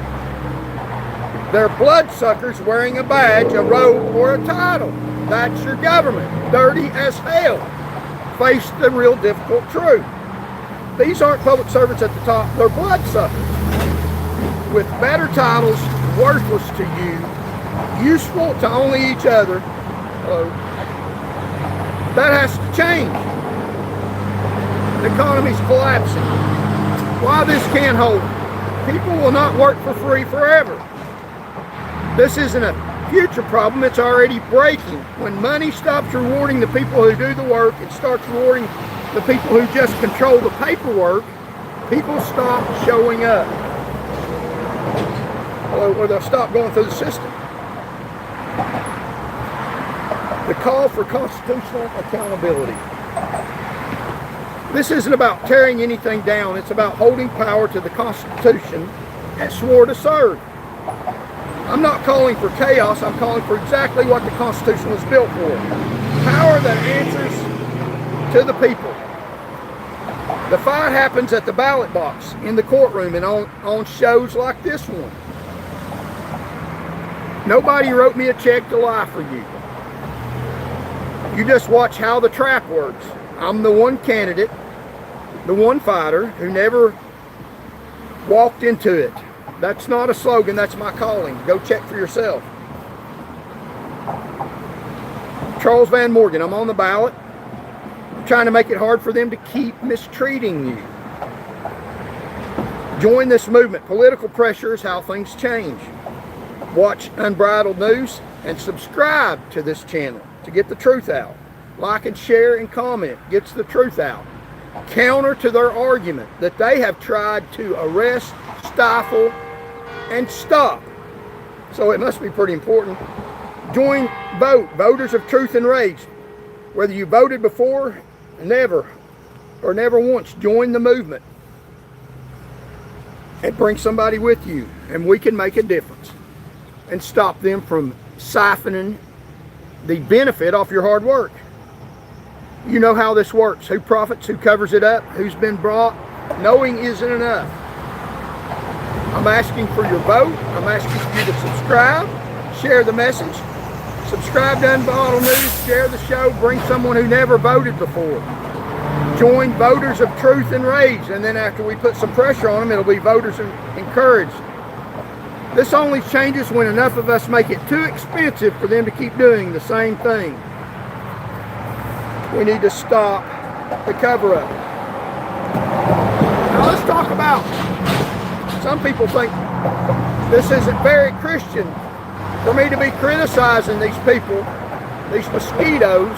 They're bloodsuckers wearing a badge, a robe, or a title. That's your government. Dirty as hell. Face the real difficult truth. These aren't public servants at the top. They're bloodsuckers. With better titles, worthless to you, useful to only each other. That has to change. The economy's collapsing. Why this can't hold? People will not work for free forever. This isn't a future problem, it's already breaking. When money stops rewarding the people who do the work and starts rewarding the people who just control the paperwork, people stop showing up. Or they'll stop going through the system. The call for constitutional accountability. This isn't about tearing anything down, it's about holding power to the Constitution and swore to serve. I'm not calling for chaos, I'm calling for exactly what the Constitution was built for. Power that answers to the people. The fight happens at the ballot box, in the courtroom, and on shows like this one. Nobody wrote me a check to lie for you. You just watch how the trap works. I'm the one candidate, the one fighter who never walked into it. That's not a slogan, that's my calling. Go check for yourself. Charles Van Morgan, I'm on the ballot. I'm trying to make it hard for them to keep mistreating you. Join this movement. Political pressure is how things change. Watch Unbridled News and subscribe to this channel to get the truth out. Like and share and comment gets the truth out. Counter to their argument that they have tried to arrest, stifle, and stop. So it must be pretty important. Join Vote, Voters of Truth and Rage. Whether you voted before, never, or never once, join the movement. And bring somebody with you, and we can make a difference. And stop them from siphoning the benefit off your hard work. You know how this works. Who profits, who covers it up, who's been brought. Knowing isn't enough. I'm asking for your vote. I'm asking for you to subscribe, share the message, subscribe to Unbridled News, share the show, bring someone who never voted before. Join Voters of Truth and Rage, and then after we put some pressure on them, it'll be Voters Encouraged. This only changes when enough of us make it too expensive for them to keep doing the same thing. We need to stop the cover-up. Now let's talk about, some people think this isn't very Christian for me to be criticizing these people, these mosquitoes,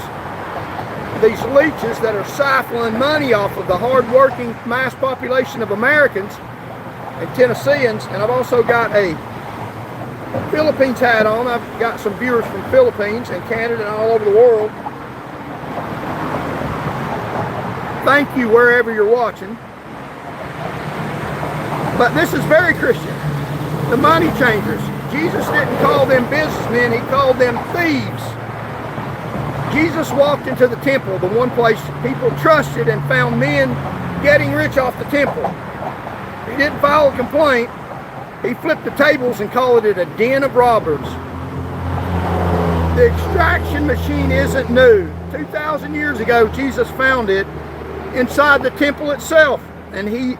these leeches that are siphoning money off of the hard-working mass population of Americans and Tennesseans. And I've also got a Philippines hat on. I've got some viewers from Philippines and Canada and all over the world. Thank you wherever you're watching. But this is very Christian. The money changers. Jesus didn't call them businessmen, he called them thieves. Jesus walked into the temple, the one place people trusted, and found men getting rich off the temple. He didn't file a complaint. He flipped the tables and called it a den of robbers. The extraction machine isn't new. 2,000 years ago, Jesus found it inside the temple itself, and he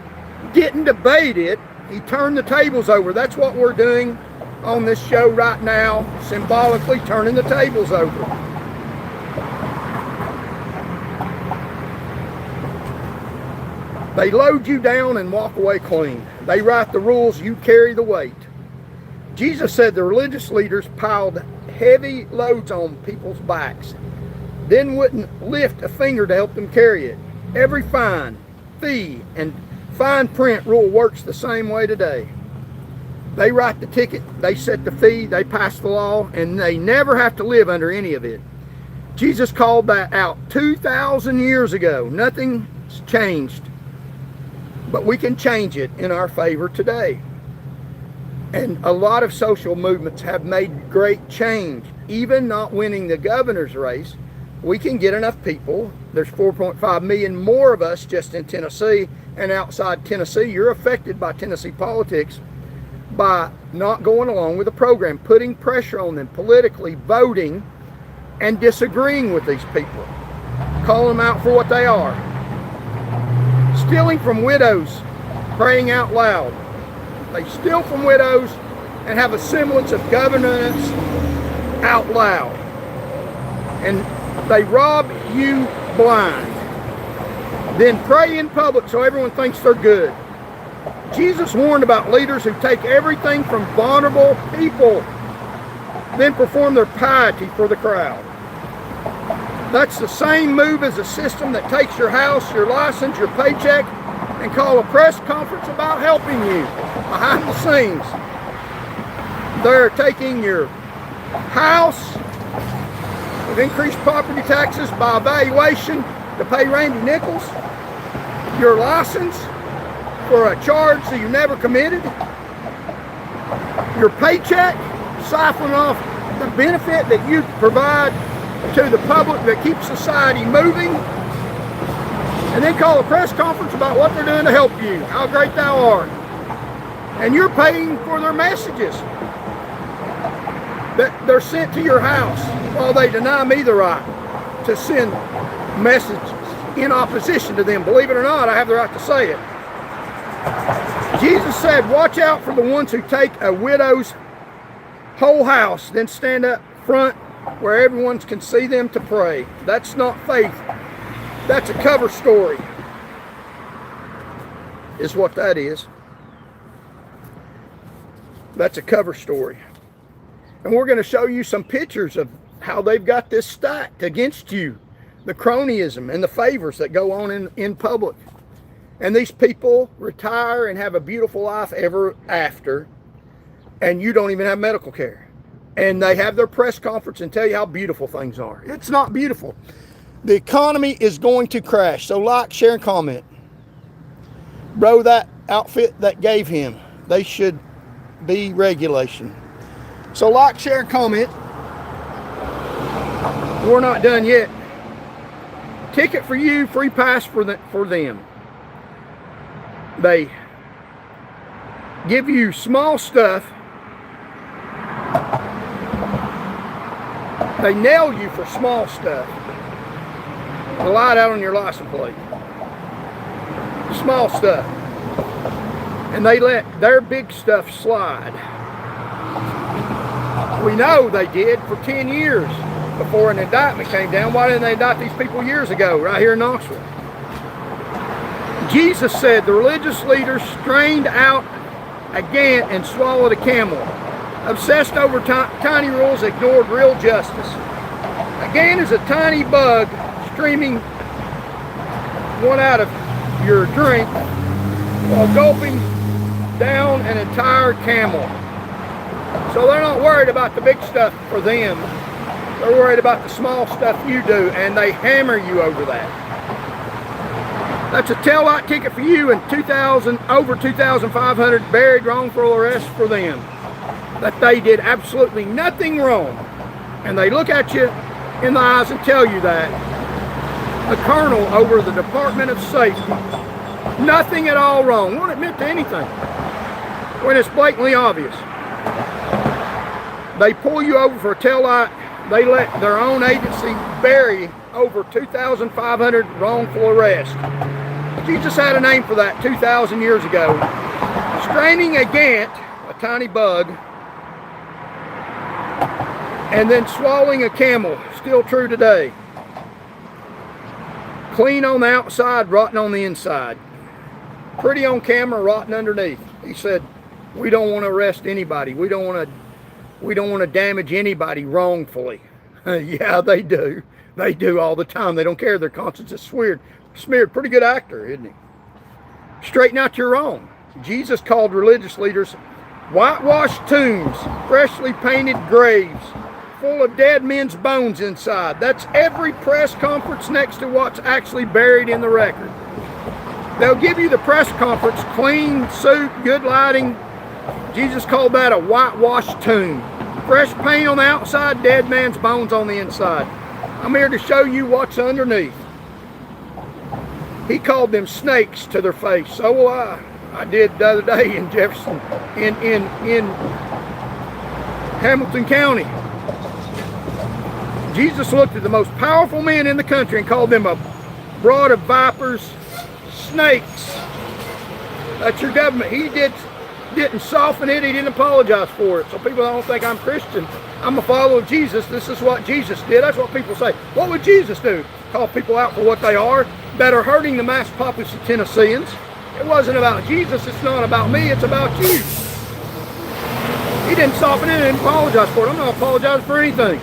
didn't debate it. He turned the tables over. That's what we're doing on this show right now, symbolically turning the tables over. They load you down and walk away clean. They write the rules, you carry the weight. Jesus said the religious leaders piled heavy loads on people's backs, then wouldn't lift a finger to help them carry it. Every fine, fee, and fine print rule works the same way today. They write the ticket, they set the fee, they pass the law, and they never have to live under any of it. Jesus called that out 2,000 years ago. Nothing's changed, but we can change it in our favor today. And a lot of social movements have made great change. Even not winning the governor's race, we can get enough people. There's 4.5 million more of us just in Tennessee, and outside Tennessee, you're affected by Tennessee politics by not going along with the program, putting pressure on them politically, voting, and disagreeing with these people, calling them out for what they are. Stealing from widows, praying out loud. They steal from widows and have a semblance of governance out loud. And they rob you blind. Then pray in public so everyone thinks they're good. Jesus warned about leaders who take everything from vulnerable people, then perform their piety for the crowd. That's the same move as a system that takes your house, your license, your paycheck, and call a press conference about helping you behind the scenes. They're taking your house with increased property taxes by evaluation to pay Randy Nichols, your license for a charge that you never committed, your paycheck, siphoning off the benefit that you provide to the public that keeps society moving, and then call a press conference about what they're doing to help you, how great thou art. And you're paying for their messages that they're sent to your house while they deny me the right to send messages in opposition to them. Believe it or not, I have the right to say it. Jesus said, watch out for the ones who take a widow's whole house, then stand up front where everyone can see them to pray. That's not faith. That's a cover story, is what that is. That's a cover story. And we're going to show you some pictures of how they've got this stacked against you. The cronyism and the favors that go on in public. And these people retire and have a beautiful life ever after. And you don't even have medical care. And they have their press conference and tell you how beautiful things are. It's not beautiful. The economy is going to crash. So like, share, and comment. Bro, that outfit that gave him, they should be regulation. So like, share, and comment. We're not done yet. Ticket for you, free pass for them. They give you small stuff. They nail you for small stuff. The light out on your license plate. Small stuff. And they let their big stuff slide. We know they did for 10 years before an indictment came down. Why didn't they indict these people years ago right here in Knoxville? Jesus said the religious leaders strained out a gant and swallowed a camel. Obsessed over tiny rules, ignored real justice. A gant is a tiny bug streaming one out of your drink while gulping down an entire camel. So they're not worried about the big stuff for them. They're worried about the small stuff you do, and they hammer you over that. That's a taillight ticket for you and over 2,500 buried wrongful arrests for them. That they did absolutely nothing wrong. And they look at you in the eyes and tell you that. The colonel over the Department of Safety. Nothing at all wrong. Won't admit to anything when it's blatantly obvious. They pull you over for a taillight. They let their own agency bury over 2,500 wrongful arrests. Jesus had a name for that 2,000 years ago. Straining a gant, a tiny bug, And then swallowing a camel, still true today. Clean on the outside, rotten on the inside. Pretty on camera, rotten underneath. He said, we don't want to arrest anybody. We don't want to damage anybody wrongfully. Yeah, they do. They do all the time. They don't care. Their conscience is smeared. Pretty good actor, isn't he? Straighten out your own. Jesus called religious leaders whitewashed tombs, freshly painted graves, full of dead men's bones inside. That's every press conference next to what's actually buried in the record. They'll give you the press conference, clean suit, good lighting. Jesus called that a whitewashed tomb. Fresh paint on the outside, dead man's bones on the inside. I'm here to show you what's underneath. He called them snakes to their face. So will I. I did the other day in Jefferson, in Hamilton County. Jesus looked at the most powerful men in the country and called them a brood of vipers, snakes. That's your government. He didn't soften it. He didn't apologize for it. So people don't think I'm Christian. I'm a follower of Jesus. This is what Jesus did. That's what people say. What would Jesus do? Call people out for what they are that are hurting the mass populace of Tennesseans. It wasn't about Jesus. It's not about me. It's about you. He didn't soften it and apologize for it. I'm not apologizing for anything.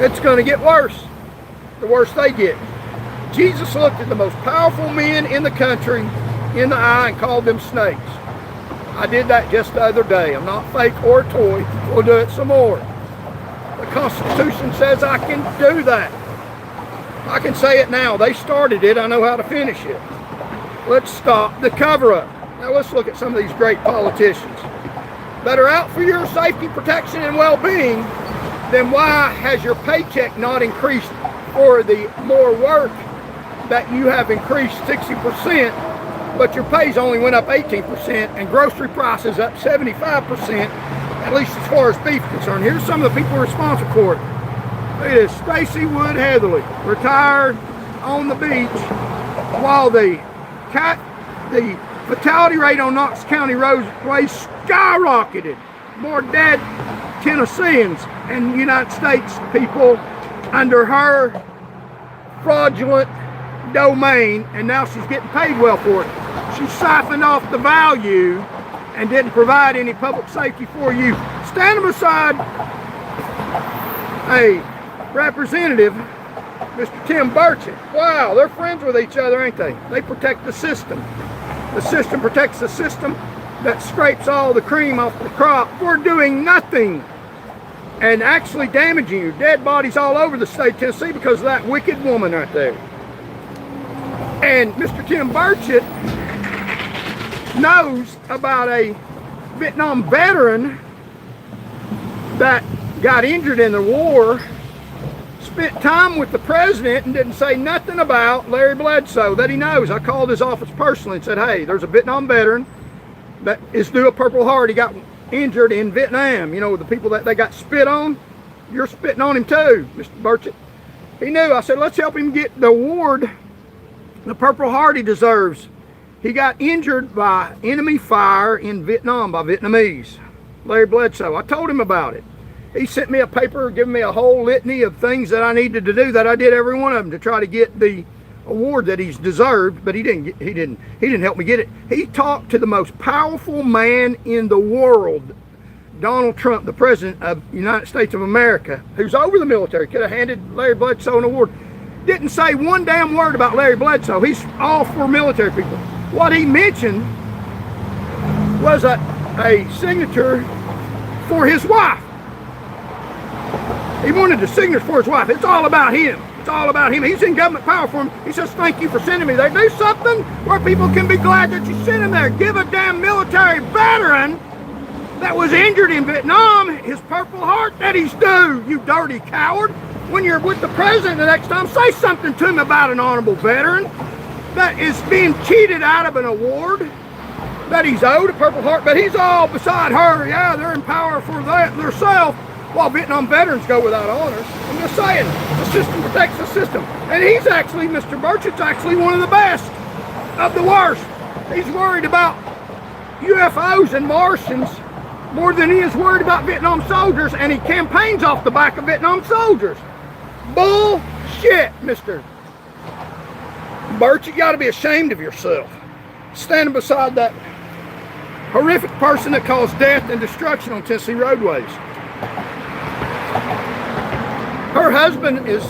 It's going to get worse. The worse they get. Jesus looked at the most powerful men in the country in the eye and called them snakes. I did that just the other day. I'm not fake or a toy. We'll do it some more. The Constitution says I can do that. I can say it now. They started it. I know how to finish it. Let's stop the cover-up. Now let's look at some of these great politicians that are out for your safety, protection, and well-being. Then why has your paycheck not increased for the more work that you have increased 60%, but your pay's only went up 18% and grocery prices up 75%, at least as far as beef is concerned? Here's some of the people responsible for it. Look at this. Stacey Wood Heatherly, retired on the beach while the fatality rate on Knox County roadways skyrocketed. More dead Tennesseans and United States people under her fraudulent domain, and now she's getting paid well for it. She siphoned off the value and didn't provide any public safety for you. Standing beside a representative, Mr. Tim Burchett. Wow, they're friends with each other, ain't they? They protect the system. The system protects the system that scrapes all the cream off the crop for doing nothing and actually damaging you. Dead bodies all over the state of Tennessee because of that wicked woman right there. And Mr. Tim Burchett knows about a Vietnam veteran that got injured in the war, spent time with the president and didn't say nothing about Larry Bledsoe that he knows. I called his office personally and said, hey, there's a Vietnam veteran that is due a Purple Heart. He got injured in Vietnam. You know, the people that they got spit on, you're spitting on him too, Mr. Burchett. He knew. I said, let's help him get the award, the Purple Heart he deserves. He got injured by enemy fire in Vietnam by Vietnamese, Larry Bledsoe. I told him about it. He sent me a paper giving me a whole litany of things that I needed to do, that I did every one of them to try to get the award that he's deserved, but he didn't help me get it. He talked to the most powerful man in the world, Donald Trump, the president of the United States of America, who's over the military. Could have handed Larry Bledsoe an award. Didn't say one damn word about Larry Bledsoe. He's all for military people. What he mentioned was a signature for his wife. He wanted the signature for his wife. It's all about him. It's all about him. He's in government power for him. He says, thank you for sending me there. Do something where people can be glad that you sent him there. Give a damn military veteran that was injured in Vietnam his Purple Heart that he's due, you dirty coward. When you're with the president the next time, say something to him about an honorable veteran that is being cheated out of an award that he's owed, a Purple Heart, but he's all beside her. Yeah, they're in power for that themselves, while Vietnam veterans go without honors. I'm just saying, the system protects the system. And he's actually, Mr. Burchett's actually one of the best of the worst. He's worried about UFOs and Martians more than he is worried about Vietnam soldiers, and he campaigns off the back of Vietnam soldiers. Bullshit, Mr. Birch. You got to be ashamed of yourself, standing beside that horrific person that caused death and destruction on Tennessee roadways. Her husband is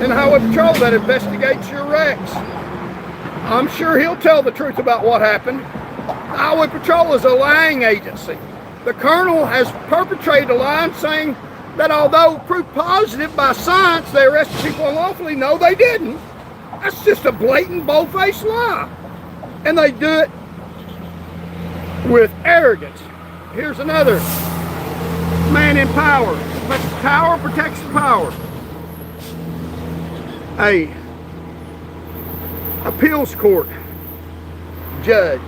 in the Highway Patrol that investigates your wrecks. I'm sure he'll tell the truth about what happened. The Highway Patrol is a lying agency. The colonel has perpetrated a lie saying that although proof positive by science they arrested people unlawfully. No, they didn't. That's just a blatant, bold-faced lie. And they do it with arrogance. Here's another man in power. But power protects the power. A appeals court judge,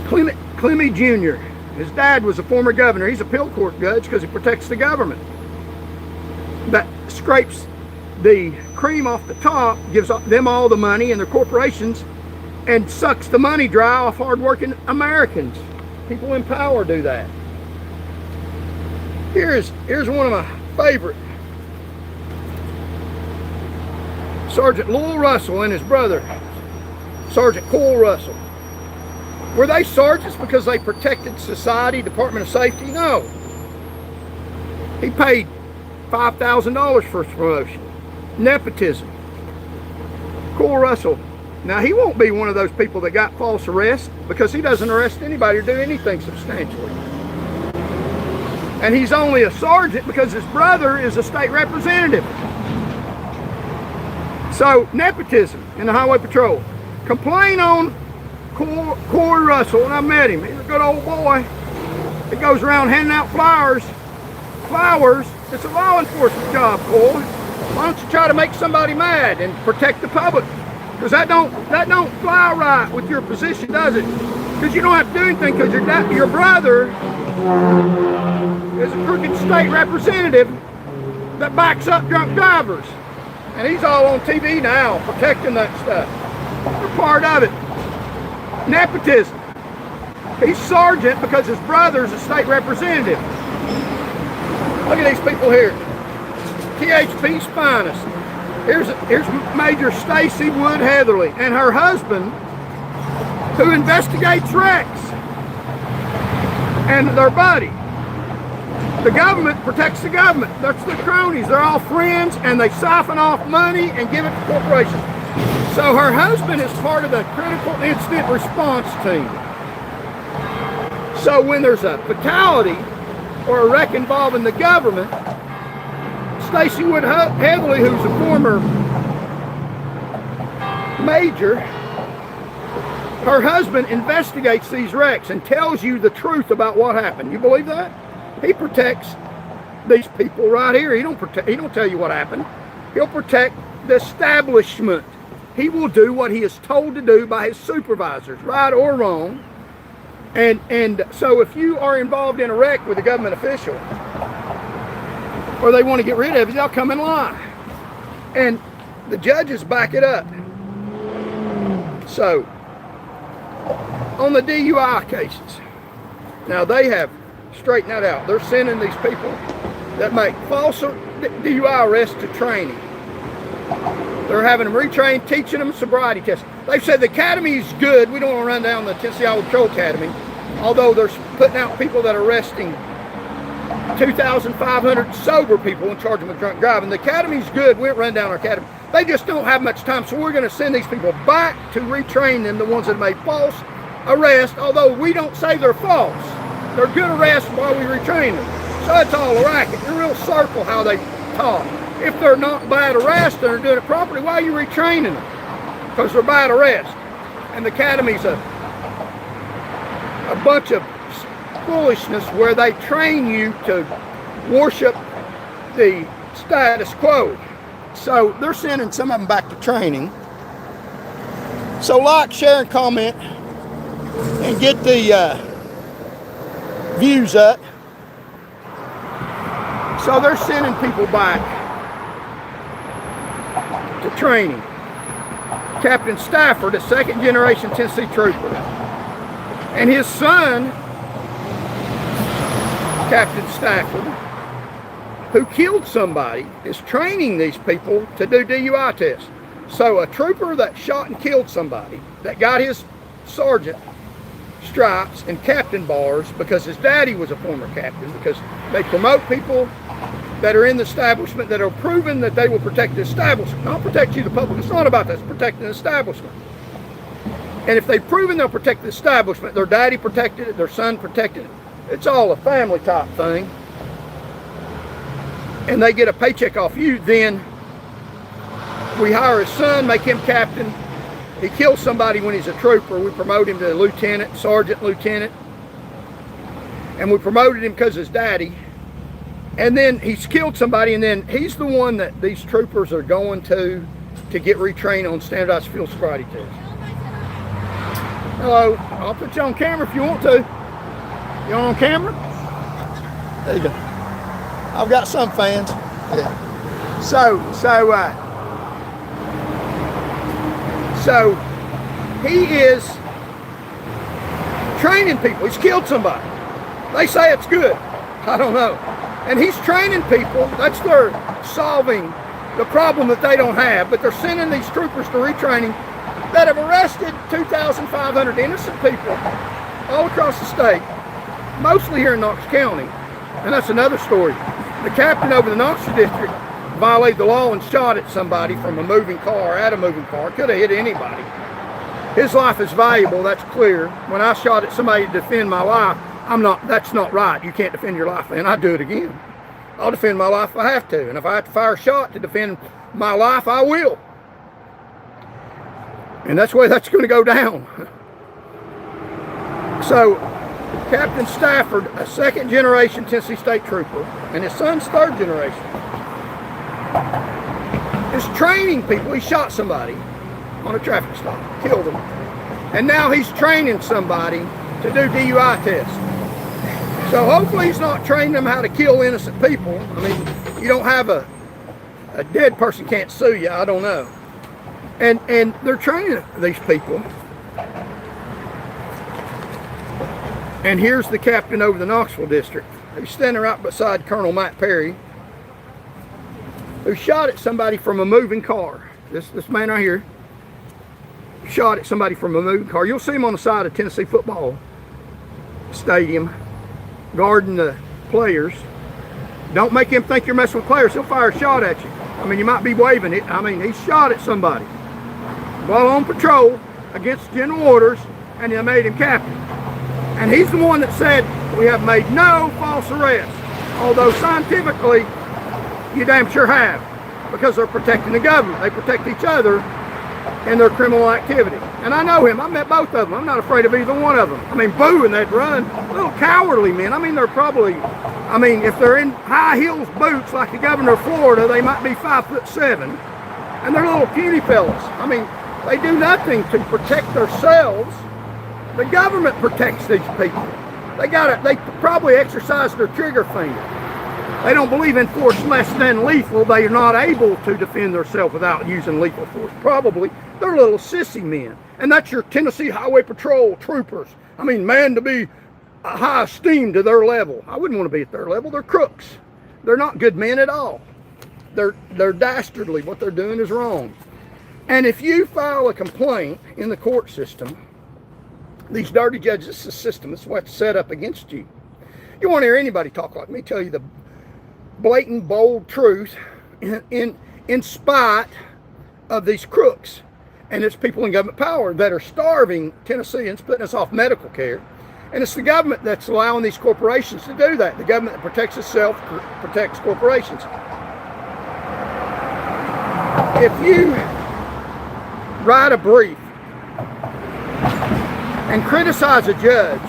Clemmy Jr. His dad was a former governor. He's an appeal court judge because he protects the government. That scrapes the cream off the top, gives them all the money and their corporations, and sucks the money dry off hardworking Americans. People in power do that. Here's one of my favorite. Sergeant Lowell Russell and his brother, Sergeant Cole Russell. Were they sergeants because they protected society, Department of Safety? No. He paid $5,000 for his promotion. Nepotism. Cole Russell. Now, he won't be one of those people that got false arrests because he doesn't arrest anybody or do anything substantially. And he's only a sergeant because his brother is a state representative. So, nepotism in the Highway Patrol. Complain on Corey Russell, and I met him. He's a good old boy. He goes around handing out flowers. Flowers, it's a law enforcement job, Corey. Why don't you try to make somebody mad and protect the public? Because that don't fly right with your position, does it? Because you don't have to do anything because your brother is a crooked state representative that backs up drunk drivers. And he's all on TV now protecting that stuff. They're part of it. Nepotism. He's sergeant because his brother's a state representative. Look at these people here. THP's finest. Here's Major Stacy Wood Heatherly and her husband, who investigates wrecks, and their buddy. The government protects the government. That's the cronies. They're all friends, and they siphon off money and give it to corporations. So her husband is part of the critical incident response team. So when there's a fatality or a wreck involving the government, Stacy Wood Heatherly, who's a former major, her husband investigates these wrecks and tells you the truth about what happened. You believe that? He protects these people right here. He don't tell you what happened. He'll protect the establishment. He will do what he is told to do by his supervisors, right or wrong. And so if you are involved in a wreck with a government official, or they want to get rid of you, they'll come and lie. And the judges back it up. So, on the DUI cases, now they have straightened that out. They're sending these people that make false DUI arrests to training. They're having them retrained, teaching them sobriety tests. They've said the academy is good. We don't want to run down the Tennessee Highway Patrol Academy, although they're putting out people that are arresting 2,500 sober people and charge them with drunk driving. The academy's good. We don't run down our academy. They just don't have much time, so we're going to send these people back to retrain them, the ones that made false arrests, although we don't say they're false. They're good arrests while we retrain them. So it's all a racket. It's a real circle how they talk. If they're not bad arrests and they're doing it properly, why are you retraining them? Because they're bad arrests. And the academy's a bunch of foolishness where they train you to worship the status quo. So they're sending some of them back to training. So like, share, and comment, and get the views up. So they're sending people back to training. Captain Stafford, a second generation Tennessee trooper, and his son Captain Stafford, who killed somebody, is training these people to do DUI tests. So a trooper that shot and killed somebody, that got his sergeant stripes and captain bars because his daddy was a former captain, because they promote people that are in the establishment that are proven that they will protect the establishment, not protect you, the public. It's not about that, it's protecting the establishment. And if they've proven they'll protect the establishment, their daddy protected it, their son protected it, it's all a family type thing, and they get a paycheck off you, then we hire his son, make him captain. He kills somebody when he's a trooper. We promote him to lieutenant, sergeant, lieutenant. And we promoted him because his daddy. And then he's killed somebody, and then he's the one that these troopers are going to get retrained on standardized field sobriety tests. Hello, I'll put you on camera if you want to. You on camera? There you go. I've got some fans. Yeah. So he is training people. He's killed somebody. They say it's good. I don't know. And he's training people. That's their solving the problem that they don't have. But they're sending these troopers to retraining that have arrested 2,500 innocent people all across the state, mostly here in Knox County. And that's another story. The captain over the Knoxville district violated the law and shot at somebody from a moving car, at a moving car. Could have hit anybody. His life is valuable, that's clear. When I shot at somebody to defend my life, that's not right. You can't defend your life, man. I'd do it again. I'll defend my life if I have to. And if I have to fire a shot to defend my life, I will. And that's the way that's going to go down. So, Captain Stafford, a second generation Tennessee State Trooper, and his son's third generation, is training people. He shot somebody on a traffic stop, killed him. And now he's training somebody to do DUI tests. So hopefully he's not training them how to kill innocent people. I mean, you don't have a dead person can't sue you, I don't know. And they're training these people. And here's the captain over the Knoxville district. He's standing right beside Colonel Matt Perry, who shot at somebody from a moving car. This man right here shot at somebody from a moving car. You'll see him on the side of Tennessee football stadium guarding the players. Don't make him think you're messing with players. He'll fire a shot at you. I mean, you might be waving it. I mean, he shot at somebody while on patrol against general orders, and they made him captain. And he's the one that said, we have made no false arrests. Although scientifically, you damn sure have, because they're protecting the government. They protect each other in their criminal activity. And I know him. I met both of them. I'm not afraid of either one of them. I mean, boo, and they'd run. Little cowardly men. I mean, they're probably, if they're in high heels boots like the governor of Florida, they might be 5'7", and they're little puny fellas. I mean, they do nothing to protect themselves. The government protects these people. They probably exercise their trigger finger. They don't believe in force less than lethal. They are not able to defend themselves without using lethal force. Probably. They're little sissy men. And that's your Tennessee Highway Patrol troopers. I mean, man, to be high esteemed to their level. I wouldn't want to be at their level. They're crooks. They're not good men at all. They're dastardly. What they're doing is wrong. And if you file a complaint in the court system, these dirty judges, this is the system. This is what's set up against you. You won't hear anybody talk like me tell you the blatant, bold truth in spite of these crooks. And it's people in government power that are starving Tennesseans, putting us off medical care. And it's the government that's allowing these corporations to do that. The government that protects itself protects corporations. If you write a brief and criticize a judge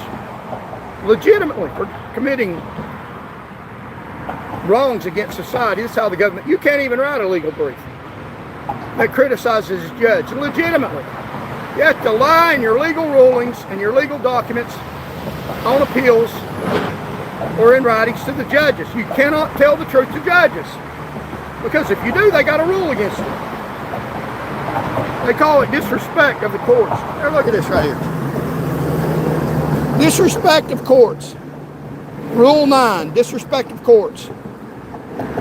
legitimately for committing wrongs against society, this is how the government, you can't even write a legal brief that criticizes a judge legitimately. You have to lie in your legal rulings and your legal documents on appeals or in writings to the judges. You cannot tell the truth to judges, because if you do, they got a rule against it. They call it disrespect of the courts. Here, look at this right here. Disrespect of courts. Rule 9, disrespect of courts.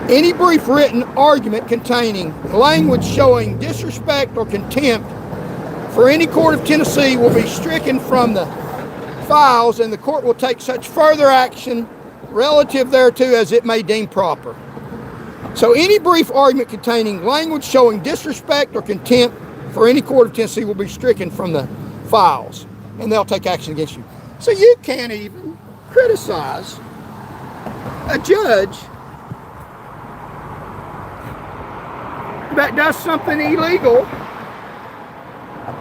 Any brief written argument containing language showing disrespect or contempt for any court of Tennessee will be stricken from the files, and the court will take such further action relative thereto as it may deem proper. So any brief argument containing language showing disrespect or contempt for any court of Tennessee will be stricken from the files, and they'll take action against you. So you can't even criticize a judge that does something illegal,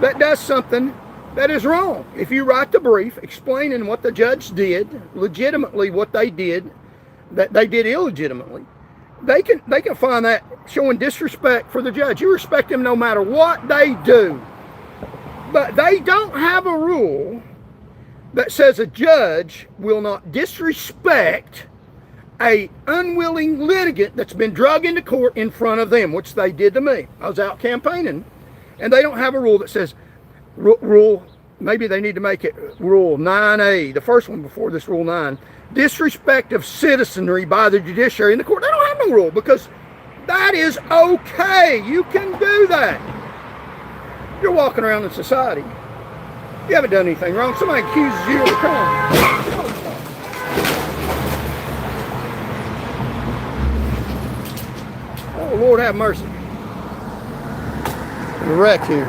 that does something that is wrong. If you write the brief explaining what the judge did, legitimately what they did, that they did illegitimately, they can find that showing disrespect for the judge. You respect them no matter what they do. But they don't have a rule that says a judge will not disrespect a unwilling litigant that's been dragged into court in front of them, which they did to me. I was out campaigning, and they don't have a rule that says rule, maybe they need to make it rule 9A, the first one before this rule 9, disrespect of citizenry by the judiciary in the court. They don't have no rule, because that is okay. You can do that. You're walking around in society. You haven't done anything wrong. Somebody accuses you of a crime. Oh, Lord have mercy. A wreck here.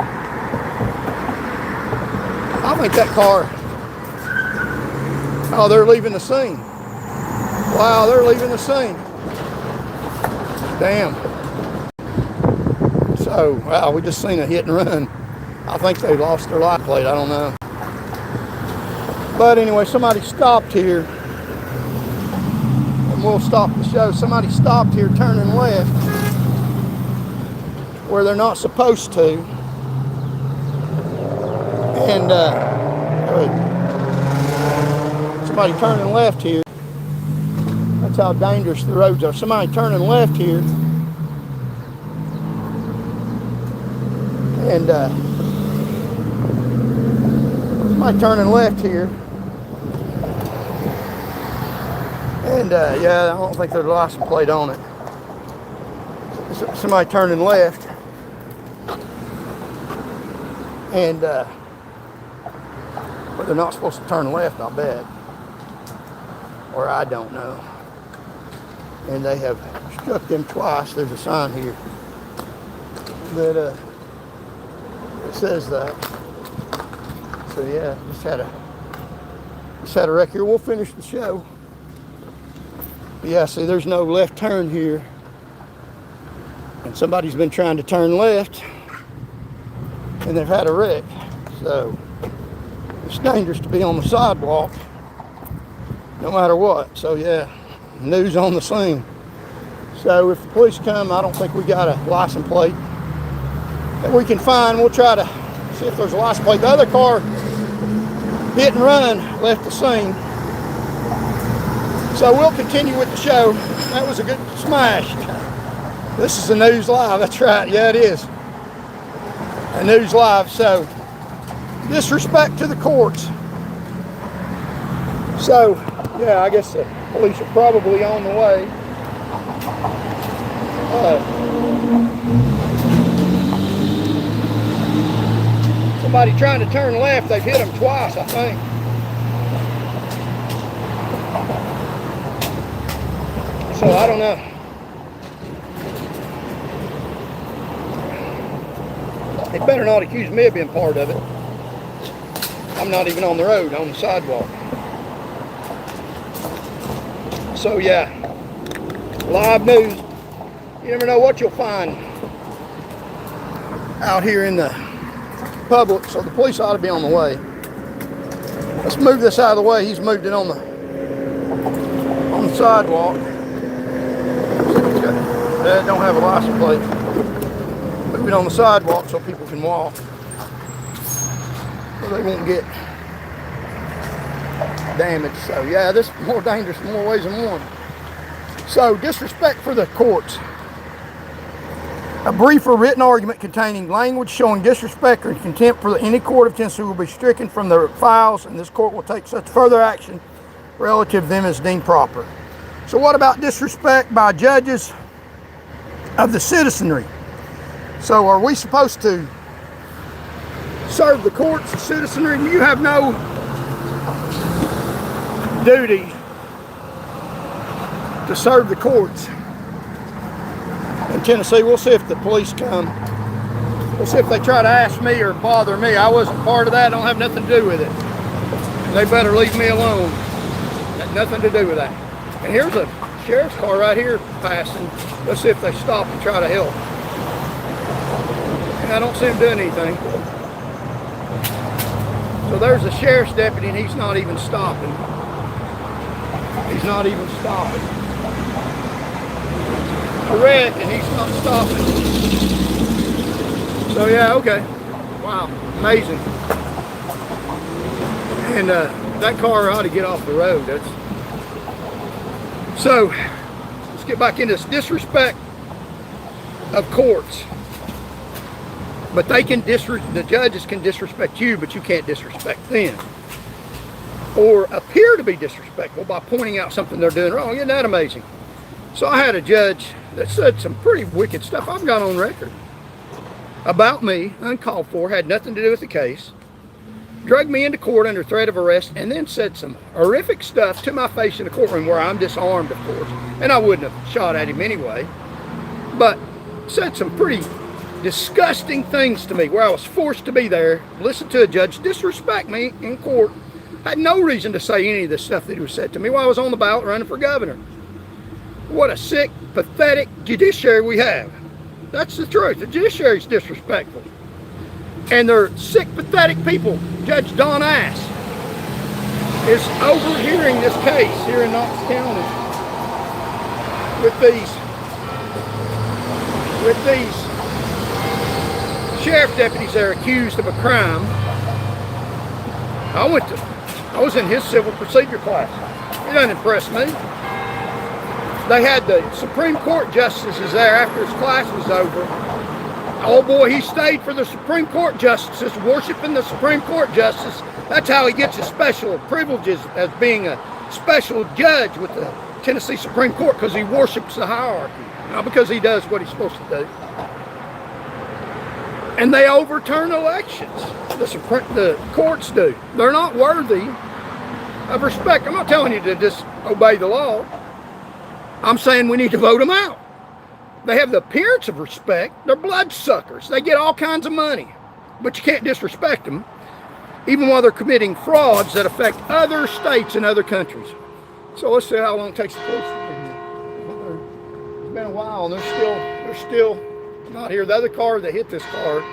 I think that car... Oh, they're leaving the scene. Wow, they're leaving the scene. Damn. So, wow, we just seen a hit and run. I think they lost their light plate. I don't know. But anyway, somebody stopped here. And we'll stop the show. Somebody stopped here turning left where they're not supposed to. And somebody turning left here. That's how dangerous the roads are. Somebody turning left here. And somebody turning left here. And yeah, I don't think there's a license plate on it. Somebody turning left. And well, they're not supposed to turn left, I bet. Or I don't know. And they have struck them twice. There's a sign here that it says that. So yeah, just had a wreck here. We'll finish the show. But yeah, see, there's no left turn here, and somebody's been trying to turn left, and they've had a wreck. So it's dangerous to be on the sidewalk, no matter what. So yeah, news on the scene. So if the police come, I don't think we got a license plate that we can find. We'll try to see if there's a license plate. The other car, hit and run, left the scene. So we'll continue with the show. That was a good smash. This is the News Live. That's right. Yeah, it is. A News Live. So disrespect to the courts. So yeah, I guess the police are probably on the way. Somebody trying to turn left. They've hit them twice, I think. So I don't know. They better not accuse me of being part of it. I'm not even on the road, on the sidewalk. So yeah, live news. You never know what you'll find out here in the public. So the police ought to be on the way. Let's move this out of the way. He's moved it on the sidewalk. That don't have a license plate. Move it on the sidewalk so people can walk, so they won't get damaged. So yeah, this is more dangerous in more ways than one. So disrespect for the courts. A brief or written argument containing language showing disrespect or contempt for any court of Tennessee will be stricken from the files, and this court will take such further action relative to them is deemed proper. So what about disrespect by judges of the citizenry? So are we supposed to serve the courts, the citizenry? You have no duty to serve the courts in Tennessee. We'll see if the police come. We'll see if they try to ask me or bother me. I wasn't part of that. I don't have nothing to do with it. They better leave me alone. Got nothing to do with that. And here's a sheriff's car right here passing. Let's see if they stop and try to help. And I don't see them doing anything. So there's a sheriff's deputy and he's not even stopping. He's not even stopping. A red and he's not stopping. So yeah, okay. Wow, amazing. And that car ought to get off the road. So let's get back into this disrespect of courts. But they can the judges can disrespect you, but you can't disrespect them. Or appear to be disrespectful by pointing out something they're doing wrong. Isn't that amazing? So I had a judge that said some pretty wicked stuff. I've got on record about me, uncalled for, had nothing to do with the case, dragged me into court under threat of arrest, and then said some horrific stuff to my face in the courtroom where I'm disarmed, of course, and I wouldn't have shot at him anyway, but said some pretty disgusting things to me where I was forced to be there, listen to a judge disrespect me in court. I had no reason to say any of this stuff that he was said to me while I was on the ballot running for governor. What a sick, pathetic judiciary we have. That's the truth. The judiciary is disrespectful. And they're sick, pathetic people. Judge Don Ass is overhearing this case here in Knox County with these sheriff deputies that are accused of a crime. I was in his civil procedure class. It doesn't impress me. They had the Supreme Court justices there after his class was over. Oh boy, he stayed for the Supreme Court justices, worshiping the Supreme Court justice. That's how he gets his special privileges as being a special judge with the Tennessee Supreme Court, because he worships the hierarchy, not because he does what he's supposed to do. And they overturn elections. The courts do. They're not worthy of respect. I'm not telling you to just obey the law. I'm saying we need to vote them out. They have the appearance of respect. They're bloodsuckers. They get all kinds of money. But you can't disrespect them, even while they're committing frauds that affect other states and other countries. So let's see how long it takes the police to get here. It's been a while, and they're still not here. The other car that hit this car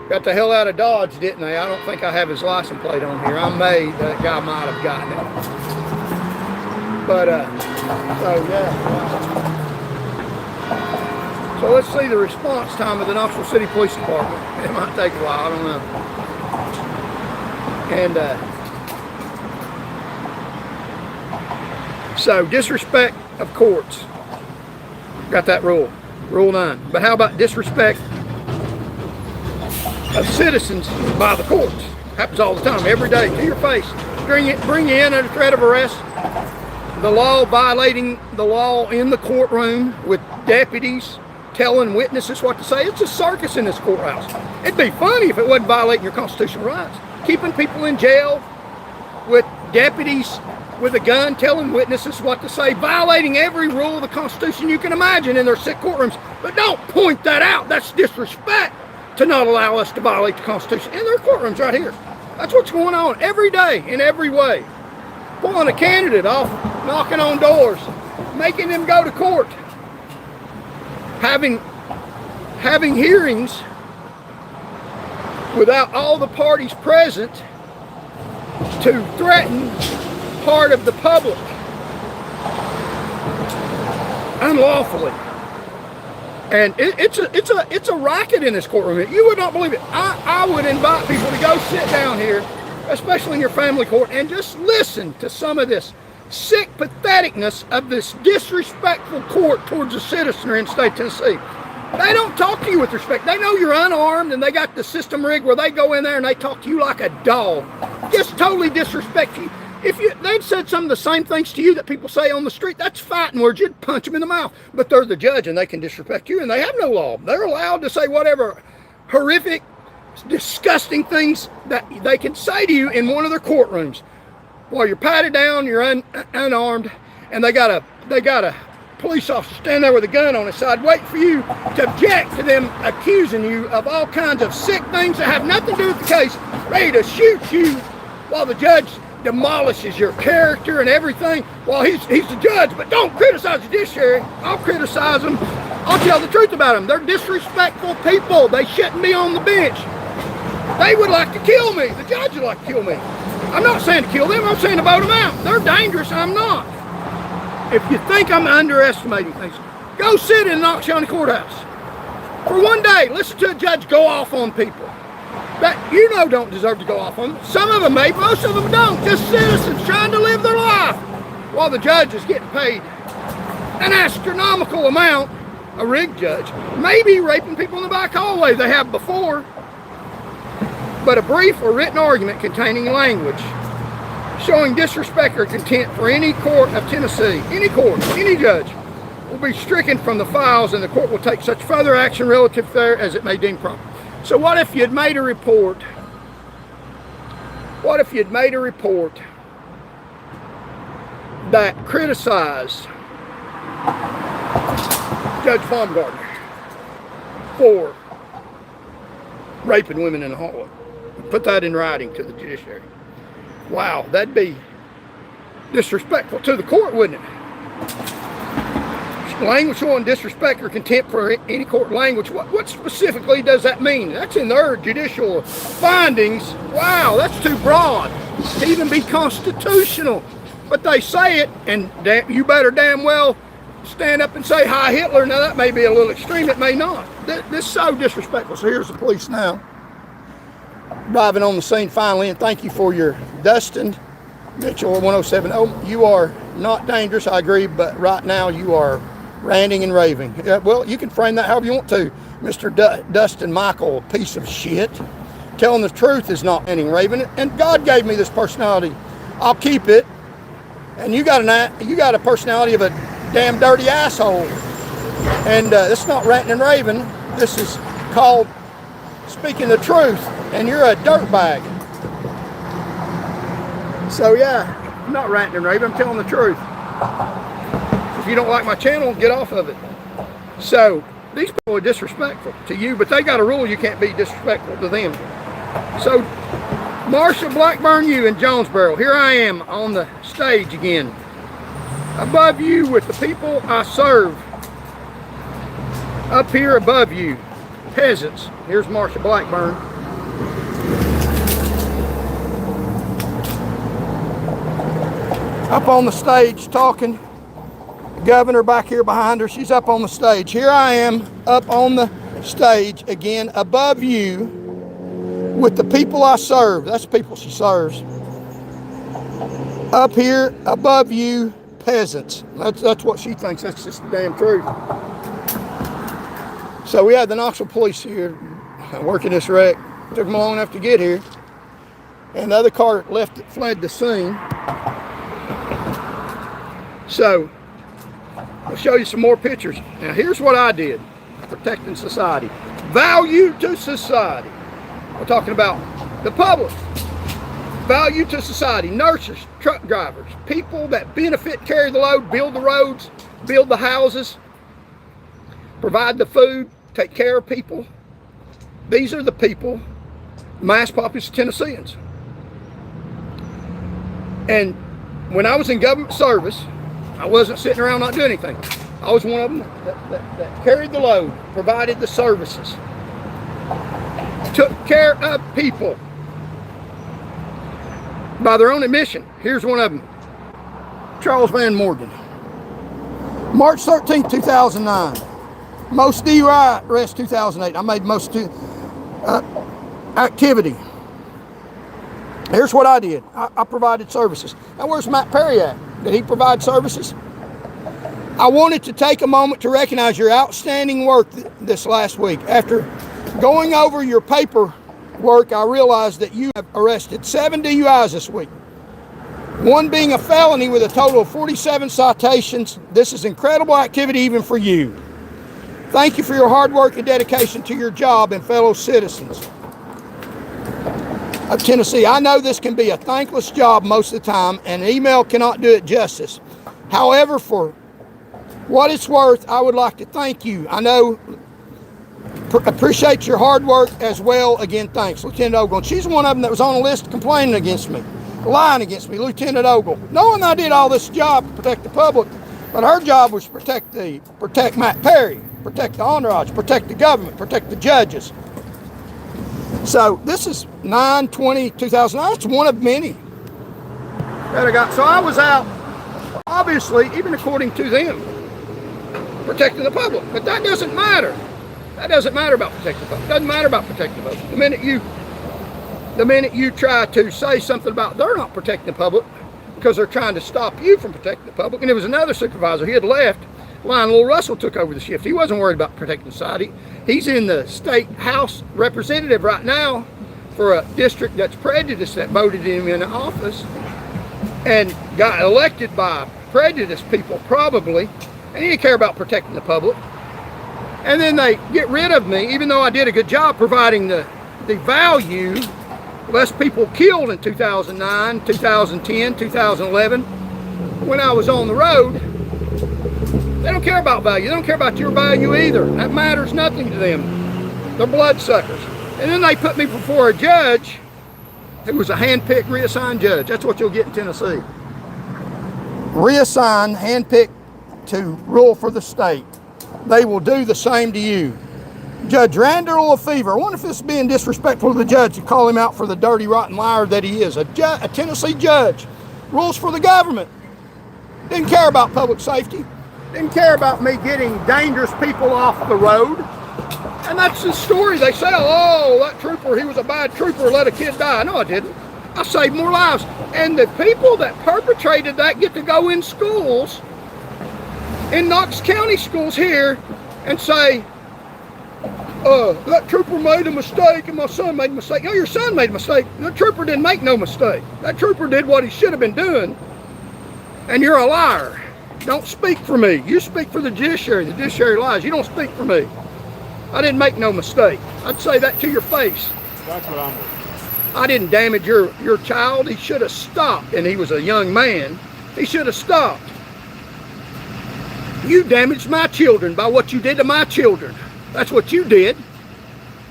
got the hell out of Dodge, didn't they? I don't think I have his license plate on here. I'm made. That guy might have gotten it. But, so yeah. So let's see the response time of the Knoxville City Police Department. It might take a while, I don't know. And so disrespect of courts. Got that rule. Rule 9. But how about disrespect of citizens by the courts? Happens all the time, every day, to your face. Bring you in under threat of arrest. The law, violating the law in the courtroom with deputies telling witnesses what to say. It's a circus in this courthouse. It'd be funny if it wasn't violating your constitutional rights. Keeping people in jail with deputies with a gun telling witnesses what to say, violating every rule of the Constitution you can imagine in their sick courtrooms. But don't point that out. That's disrespect to not allow us to violate the Constitution in their courtrooms right here. That's what's going on every day in every way. Pulling a candidate off, knocking on doors, making them go to court, having hearings without all the parties present to threaten part of the public unlawfully. And it's a racket in this courtroom. You would not believe it. I would invite people to go sit down here, especially in your family court, and just listen to some of this sick patheticness of this disrespectful court towards the citizenry in the state of Tennessee. They don't talk to you with respect. They know you're unarmed, and they got the system rigged where they go in there and they talk to you like a dog. Just totally disrespect you. If they'd said some of the same things to you that people say on the street, that's fighting words. You'd punch them in the mouth. But they're the judge and they can disrespect you, and they have no law. They're allowed to say whatever horrific, disgusting things that they can say to you in one of their courtrooms while you're patted down, you're unarmed, and they got a police officer stand there with a gun on his side waiting for you to object to them accusing you of all kinds of sick things that have nothing to do with the case, ready to shoot you while the judge demolishes your character and everything while he's the judge. But don't criticize the judiciary. I'll criticize them. I'll tell the truth about them. They're disrespectful people. They shouldn't be on the bench. They would like to kill me. The judge would like to kill me. I'm not saying to kill them. I'm saying to vote them out. They're dangerous. I'm not. If you think I'm underestimating things, go sit in Knox County Courthouse for one day. Listen to a judge go off on people that you know don't deserve to go off on them. Some of them may, most of them don't. Just citizens trying to live their life while the judge is getting paid an astronomical amount. A rigged judge, maybe raping people in the back hallway. They have before. But a brief or written argument containing language showing disrespect or contempt for any court of Tennessee, any court, any judge, will be stricken from the files, and the court will take such further action relative there as it may deem proper. So what if you'd made a report? What if you'd made a report that criticized Judge Baumgartner for raping women in the hallway? Put that in writing to the judiciary. Wow, that'd be disrespectful to the court, wouldn't it? Language showing disrespect or contempt for any court language. What specifically does that mean? That's in their judicial findings. Wow, that's too broad to even be constitutional. But they say it, and you better damn well stand up and say, "Hi, Hitler." Now, that may be a little extreme. It may not. This is so disrespectful. So here's the police now, arriving on the scene finally, and thank you for your Dustin Mitchell 1070. You are not dangerous, I agree, but right now you are ranting and raving. Well, you can frame that however you want to, Mr. Dustin Michael, a piece of shit. Telling the truth is not ranting and raving, and God gave me this personality. I'll keep it. And you got a personality of a damn dirty asshole. And this is not ranting and raving. This is called speaking the truth, and you're a dirtbag. So yeah, I'm not ranting and raving, I'm telling the truth. If you don't like my channel, get off of it. So these people are disrespectful to you, but they got a rule: you can't be disrespectful to them. So Marsha Blackburn, you in Jonesboro, here I am on the stage again, above you with the people I serve. Up here above you, peasants. Here's Marsha Blackburn. Up on the stage talking. The governor back here behind her, she's up on the stage. Here I am up on the stage again above you with the people I serve. That's the people she serves. Up here above you, peasants. That's what she thinks. That's just the damn truth. So we had the Knoxville police here working this wreck. Took them long enough to get here. And the other car fled the scene. So I'll show you some more pictures. Now here's what I did. Protecting society. Value to society. We're talking about the public. Value to society. Nurses, truck drivers, people that benefit, carry the load, build the roads, build the houses, provide the food, take care of people. These are the people, mass population of Tennesseans. And when I was in government service, I wasn't sitting around not doing anything. I was one of them that carried the load, provided the services, took care of people by their own admission. Here's one of them. Charles Van Morgan. March 13th, 2009. Most DUI arrests 2008. I made most activity. Here's what I did. I provided services. Now where's Matt Perry at? Did he provide services? I wanted to take a moment to recognize your outstanding work this last week. After going over your paperwork, I realized that you have arrested 7 DUIs this week. one being a felony with a total of 47 citations. This is incredible activity even for you. Thank you for your hard work and dedication to your job and fellow citizens of Tennessee. I know this can be a thankless job most of the time, and email cannot do it justice. However, for what it's worth, I would like to thank you. I know, appreciate your hard work as well. Again, thanks, Lieutenant Ogle. And she's one of them that was on the list complaining against me, lying against me, Lieutenant Ogle. Knowing I did all this job to protect the public, but her job was to protect Matt Perry, protect the entourage, protect the government, protect the judges. So this is 9/20/2009. It's one of many that I got. So I was out, obviously, even according to them, protecting the public. But that doesn't matter. That doesn't matter about protecting the public. It doesn't matter about protecting the public. The minute you try to say something about they're not protecting the public because they're trying to stop you from protecting the public. And there was another supervisor. He had left. Lionel Russell took over the shift. He wasn't worried about protecting society. He's in the state house representative right now for a district that's prejudiced that voted him in office and got elected by prejudiced people probably. And he didn't care about protecting the public. And then they get rid of me, even though I did a good job providing the value. Less people killed in 2009, 2010, 2011 when I was on the road. They don't care about value. They don't care about your value either. That matters nothing to them. They're bloodsuckers. And then they put me before a judge who was a hand-picked, reassigned judge. That's what you'll get in Tennessee. Reassigned, hand-picked to rule for the state. They will do the same to you. Judge Randall Lefevre. I wonder if this is being disrespectful to the judge to call him out for the dirty, rotten liar that he is. A Tennessee judge. Rules for the government. Didn't care about public safety. Didn't care about me getting dangerous people off the road. And that's the story. They say, oh, that trooper, he was a bad trooper, let a kid die. No, I didn't. I saved more lives. And the people that perpetrated that get to go in schools, in Knox County schools here, and say, that trooper made a mistake and my son made a mistake. No, your son made a mistake. The trooper didn't make no mistake. That trooper did what he should have been doing. And you're a liar. Don't speak for me. You speak for the judiciary. The judiciary lies. You don't speak for me. I didn't make no mistake. I'd say that to your face. That's what I'm. I didn't damage your child. He should have stopped. And he was a young man. He should have stopped. You damaged my children by what you did to my children. That's what you did.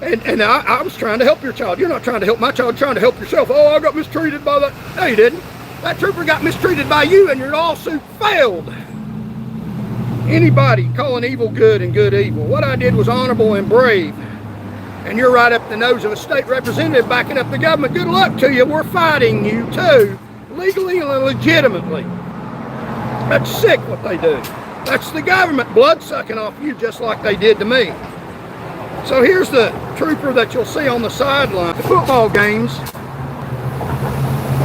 And I was trying to help your child. You're not trying to help my child. You're trying to help yourself. Oh, I got mistreated by that. No, you didn't. That trooper got mistreated by you and your lawsuit failed. Anybody calling evil good and good evil. What I did was honorable and brave. And you're right up the nose of a state representative backing up the government. Good luck to you. We're fighting you too, legally and legitimately. That's sick what they do. That's the government blood sucking off you just like they did to me. So here's the trooper that you'll see on the sideline. The football games,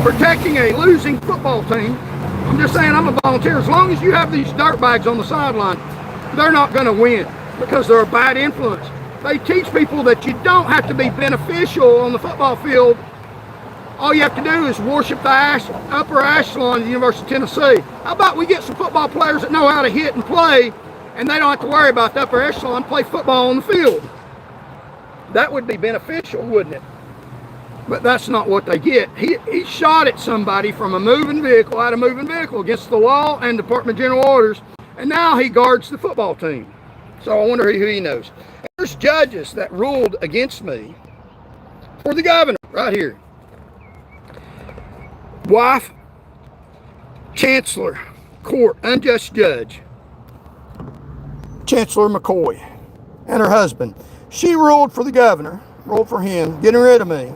protecting a losing football team. I'm just saying I'm a volunteer. As long as you have these dirtbags on the sideline, they're not going to win because they're a bad influence. They teach people that you don't have to be beneficial on the football field. All you have to do is worship the upper echelon of the University of Tennessee. How about we get some football players that know how to hit and play, and they don't have to worry about the upper echelon, play football on the field. That would be beneficial, wouldn't it? But that's not what they get. He shot at somebody from a moving vehicle, out of a moving vehicle, against the law and Department of General Orders, and now he guards the football team. So I wonder who he knows. And there's judges that ruled against me for the governor, right here. Wife, Chancellor, Court, unjust judge, Chancellor McCoy, and her husband. She ruled for the governor, ruled for him, getting rid of me.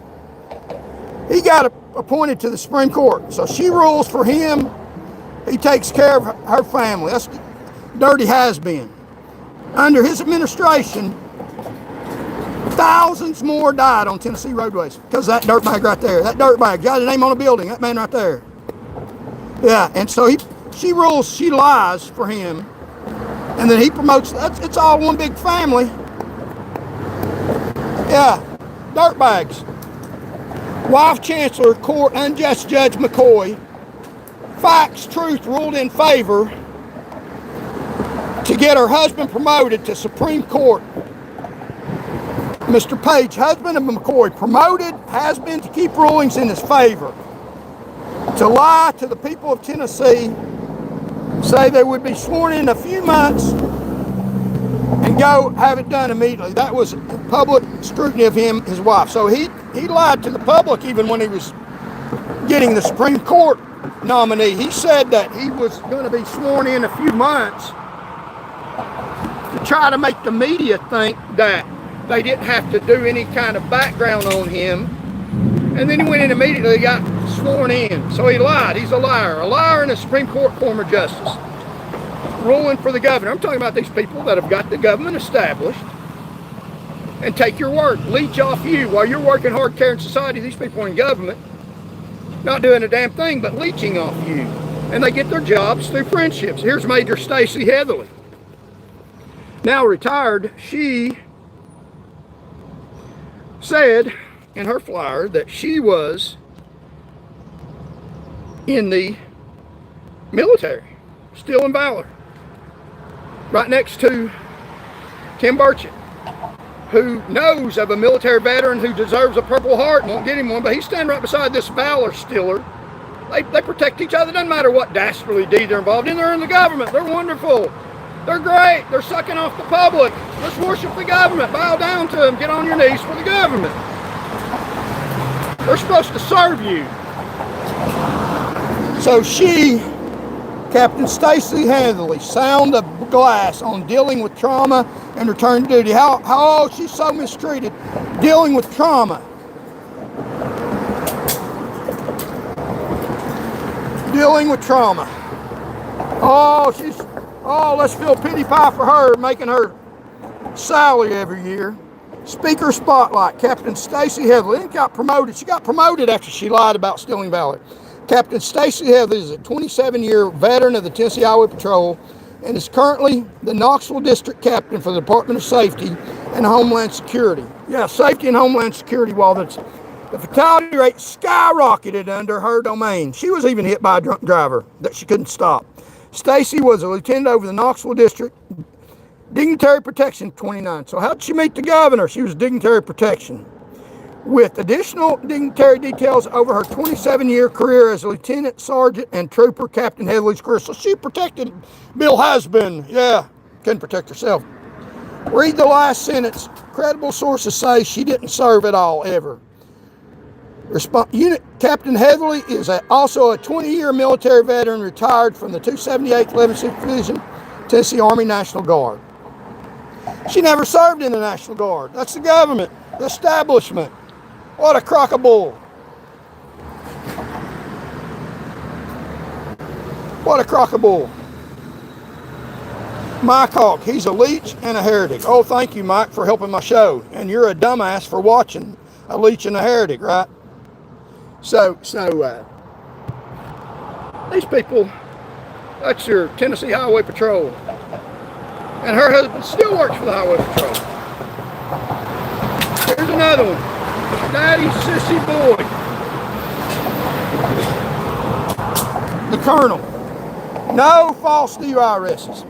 He got appointed to the Supreme Court, so she rules for him. He takes care of her family. That's dirty has-been. Under his administration, thousands more died on Tennessee roadways because of that dirtbag right there. That dirtbag got a name on a building, that man right there. Yeah, and so she rules, she lies for him, and then he promotes, it's all one big family. Yeah, dirtbags. Wife, Chancellor, Court, unjust Judge McCoy, Facts Truth ruled in favor to get her husband promoted to Supreme Court. Mr. Page, husband of McCoy, promoted, has been to keep rulings in his favor. To lie to the people of Tennessee, say they would be sworn in a few months and go have it done immediately. That was public scrutiny of him, his wife. So he lied to the public even when he was getting the Supreme Court nominee. He said that he was going to be sworn in a few months to try to make the media think that they didn't have to do any kind of background on him. And then he went in immediately, got sworn in. So he lied. He's a liar and a Supreme Court former justice. Ruling for the governor. I'm talking about these people that have got the government established and take your work, leech off you while you're working hard caring society. These people are in government, not doing a damn thing but leeching off you. And they get their jobs through friendships. Here's Major Stacey Heatherly. Now retired, she said in her flyer that she was in the military, still in Valor, right next to Tim Burchett, who knows of a military veteran who deserves a Purple Heart and won't get him one, but he's standing right beside this Valor stiller. They protect each other. Doesn't matter what dastardly deed they're involved in. They're in the government. They're wonderful. They're great. They're sucking off the public. Let's worship the government. Bow down to them. Get on your knees for the government. They're supposed to serve you. So she, Captain Stacey Heatherly, sound the glass on dealing with trauma and return to duty. How she's so mistreated, dealing with trauma. Dealing with trauma. Let's feel pity pie for her, making her salary every year. Speaker Spotlight, Captain Stacey Heatherly. She got promoted after she lied about stealing Valor. Captain Stacey Heatherly is a 27-year veteran of the Tennessee Highway Patrol and is currently the Knoxville District Captain for the Department of Safety and Homeland Security. Yeah, Safety and Homeland Security, while the fatality rate skyrocketed under her domain. She was even hit by a drunk driver that she couldn't stop. Stacey was a lieutenant over the Knoxville District, Dignitary Protection 29. So how did she meet the governor? She was Dignitary Protection. With additional dignitary details over her 27-year career as a lieutenant, sergeant, and trooper, Captain Heatherly's career. So she protected Bill Husband. Yeah, couldn't protect herself. Read the last sentence. Credible sources say she didn't serve at all, ever. Unit Captain Heatherly is also a 20-year military veteran, retired from the 278th 11th Division, Tennessee Army National Guard. She never served in the National Guard. That's the government, the establishment. What a crock of bull. What a crock of bull. Mike Hawk, he's a leech and a heretic. Oh, thank you, Mike, for helping my show. And you're a dumbass for watching a leech and a heretic, right? So these people, that's your Tennessee Highway Patrol. And her husband still works for the Highway Patrol. Here's another one. Daddy Sissy Boy. The Colonel. No false DUI arrests.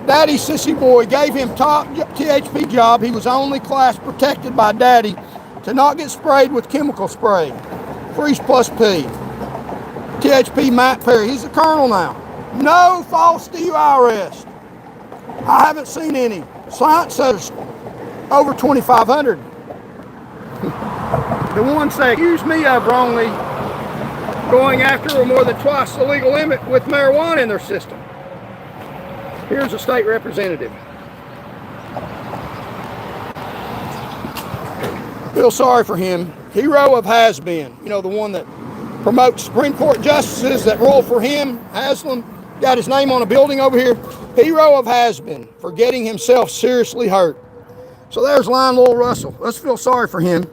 Daddy Sissy Boy gave him top THP job. He was only class protected by Daddy to not get sprayed with chemical spray. Freeze plus P. THP Matt Perry. He's the Colonel now. No false DUI arrest. I haven't seen any. Science says over 2,500. The ones they accuse me of wrongly going after are more than twice the legal limit with marijuana in their system. Here's a state representative. Feel sorry for him. Hero of has-been. You know, the one that promotes Supreme Court justices that rule for him. Haslam got his name on a building over here. Hero of has-been for getting himself seriously hurt. So there's Lionel Russell. Let's feel sorry for him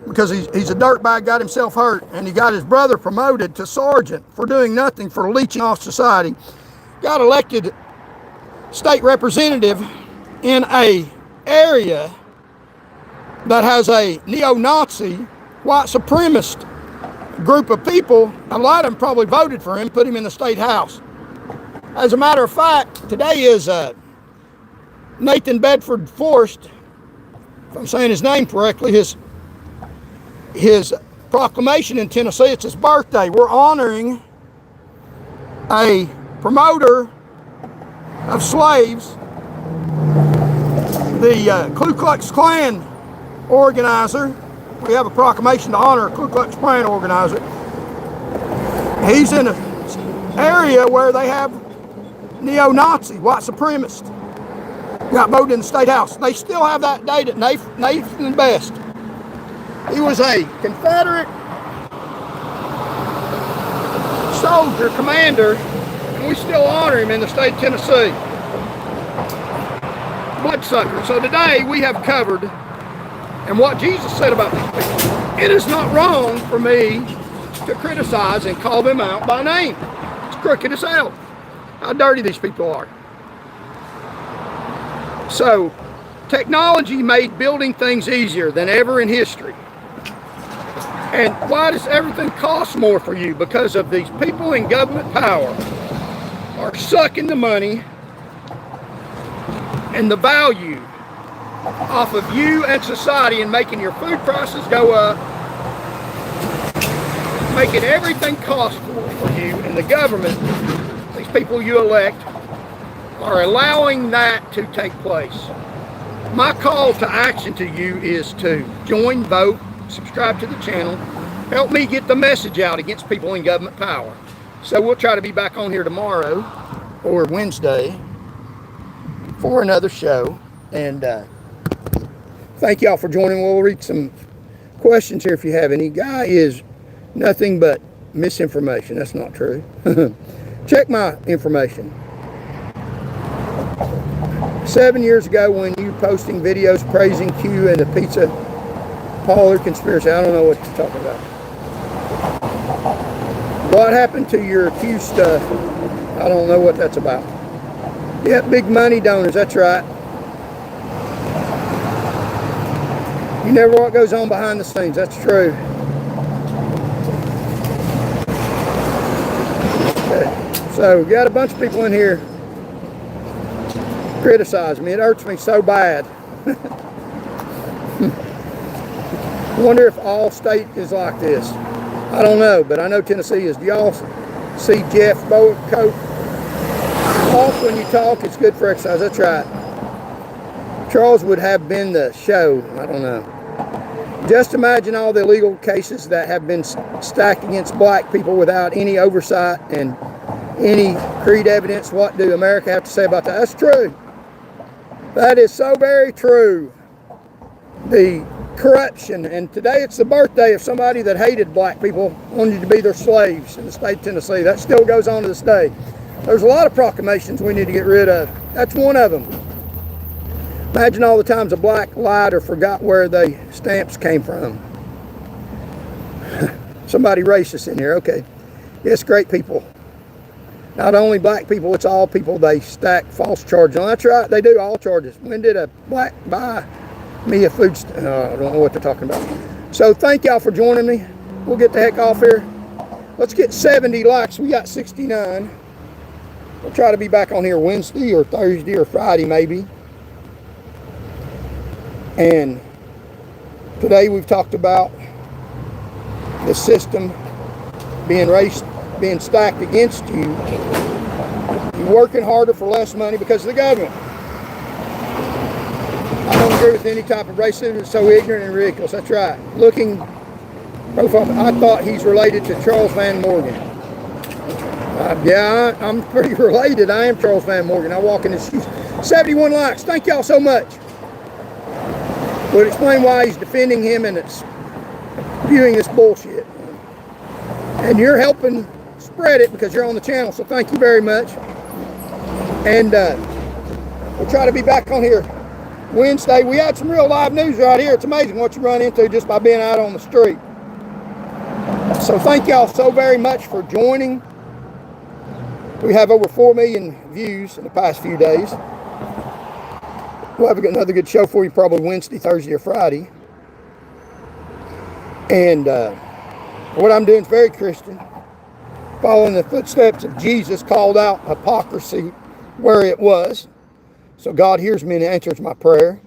because he's a dirtbag, got himself hurt, and he got his brother promoted to sergeant for doing nothing, for leeching off society. Got elected state representative in a area that has a neo-Nazi, white supremacist group of people, a lot of them probably voted for him, put him in the state house. As a matter of fact, today is Nathan Bedford Forrest, if I'm saying his name correctly, his proclamation in Tennessee. It's his birthday. We're honoring a promoter of slaves, the Ku Klux Klan organizer. We have a proclamation to honor a Ku Klux Klan organizer. He's in an area where they have neo-Nazi, white supremacists. Got voted in the state house. They still have that date at Nathan Best. He was a Confederate soldier, commander, and we still honor him in the state of Tennessee. Bloodsucker. So today we have covered, and what Jesus said about these people. It is not wrong for me to criticize and call them out by name. It's crooked as hell how dirty these people are. So, technology made building things easier than ever in history. And why does everything cost more for you? Because of these people in government power are sucking the money and the value off of you and society and making your food prices go up, making everything cost more for you, and the government, these people you elect, are allowing that to take place. My call to action to you is to join, vote, subscribe to the channel, help me get the message out against people in government power. So we'll try to be back on here tomorrow or Wednesday for another show. And thank y'all for joining. We'll read some questions here if you have any. Guy is nothing but misinformation. That's not true. Check my information. 7 years ago, when you posting videos praising Q and the pizza parlor conspiracy, I don't know what you're talking about. What happened to your Q stuff? I don't know what that's about. Yeah, big money donors, that's right. You never know what goes on behind the scenes, that's true. Okay. So, got a bunch of people in here criticize me. It hurts me so bad. I wonder if all state is like this. I don't know, but I know Tennessee is. Do y'all see Jeff Boatcoat off when you talk? It's good for exercise. That's right. Charles would have been the show. I don't know. Just imagine all the illegal cases that have been stacked against black people without any oversight and any concrete evidence. What do America have to say about that? That's true. That is so very true. The corruption, and today it's the birthday of somebody that hated black people, wanted to be their slaves in the state of Tennessee. That still goes on to this day. There's a lot of proclamations we need to get rid of. That's one of them. Imagine all the times a black lied or forgot where the stamps came from. Somebody racist in here. Okay. Yes, great people. Not only black people, it's all people they stack false charges on. That's right, they do all charges. When did a black buy me a food I don't know what they're talking about. So thank y'all for joining me. We'll get the heck off here. Let's get 70 likes. We got 69. We'll try to be back on here Wednesday or Thursday or Friday maybe. And today we've talked about the system being stacked against you. You're working harder for less money because of the government. I don't agree with any type of racism. It's so ignorant and ridiculous. That's right. Looking profile, I thought he's related to Charles Van Morgan. Yeah, I'm pretty related. I am Charles Van Morgan. I walk in his shoes. 71 likes. Thank y'all so much. We'll explain why he's defending him and it's viewing this bullshit. And you're helping spread it because you're on the channel, so thank you very much. And we'll try to be back on here Wednesday. We had some real live news right here. It's amazing what you run into just by being out on the street. So thank y'all so very much for joining. We have over 4 million views in the past few days. We'll have another good show for you probably Wednesday, Thursday, or Friday. And What I'm doing is very Christian. Following the footsteps of Jesus, called out hypocrisy where it was. So God hears me and answers my prayer.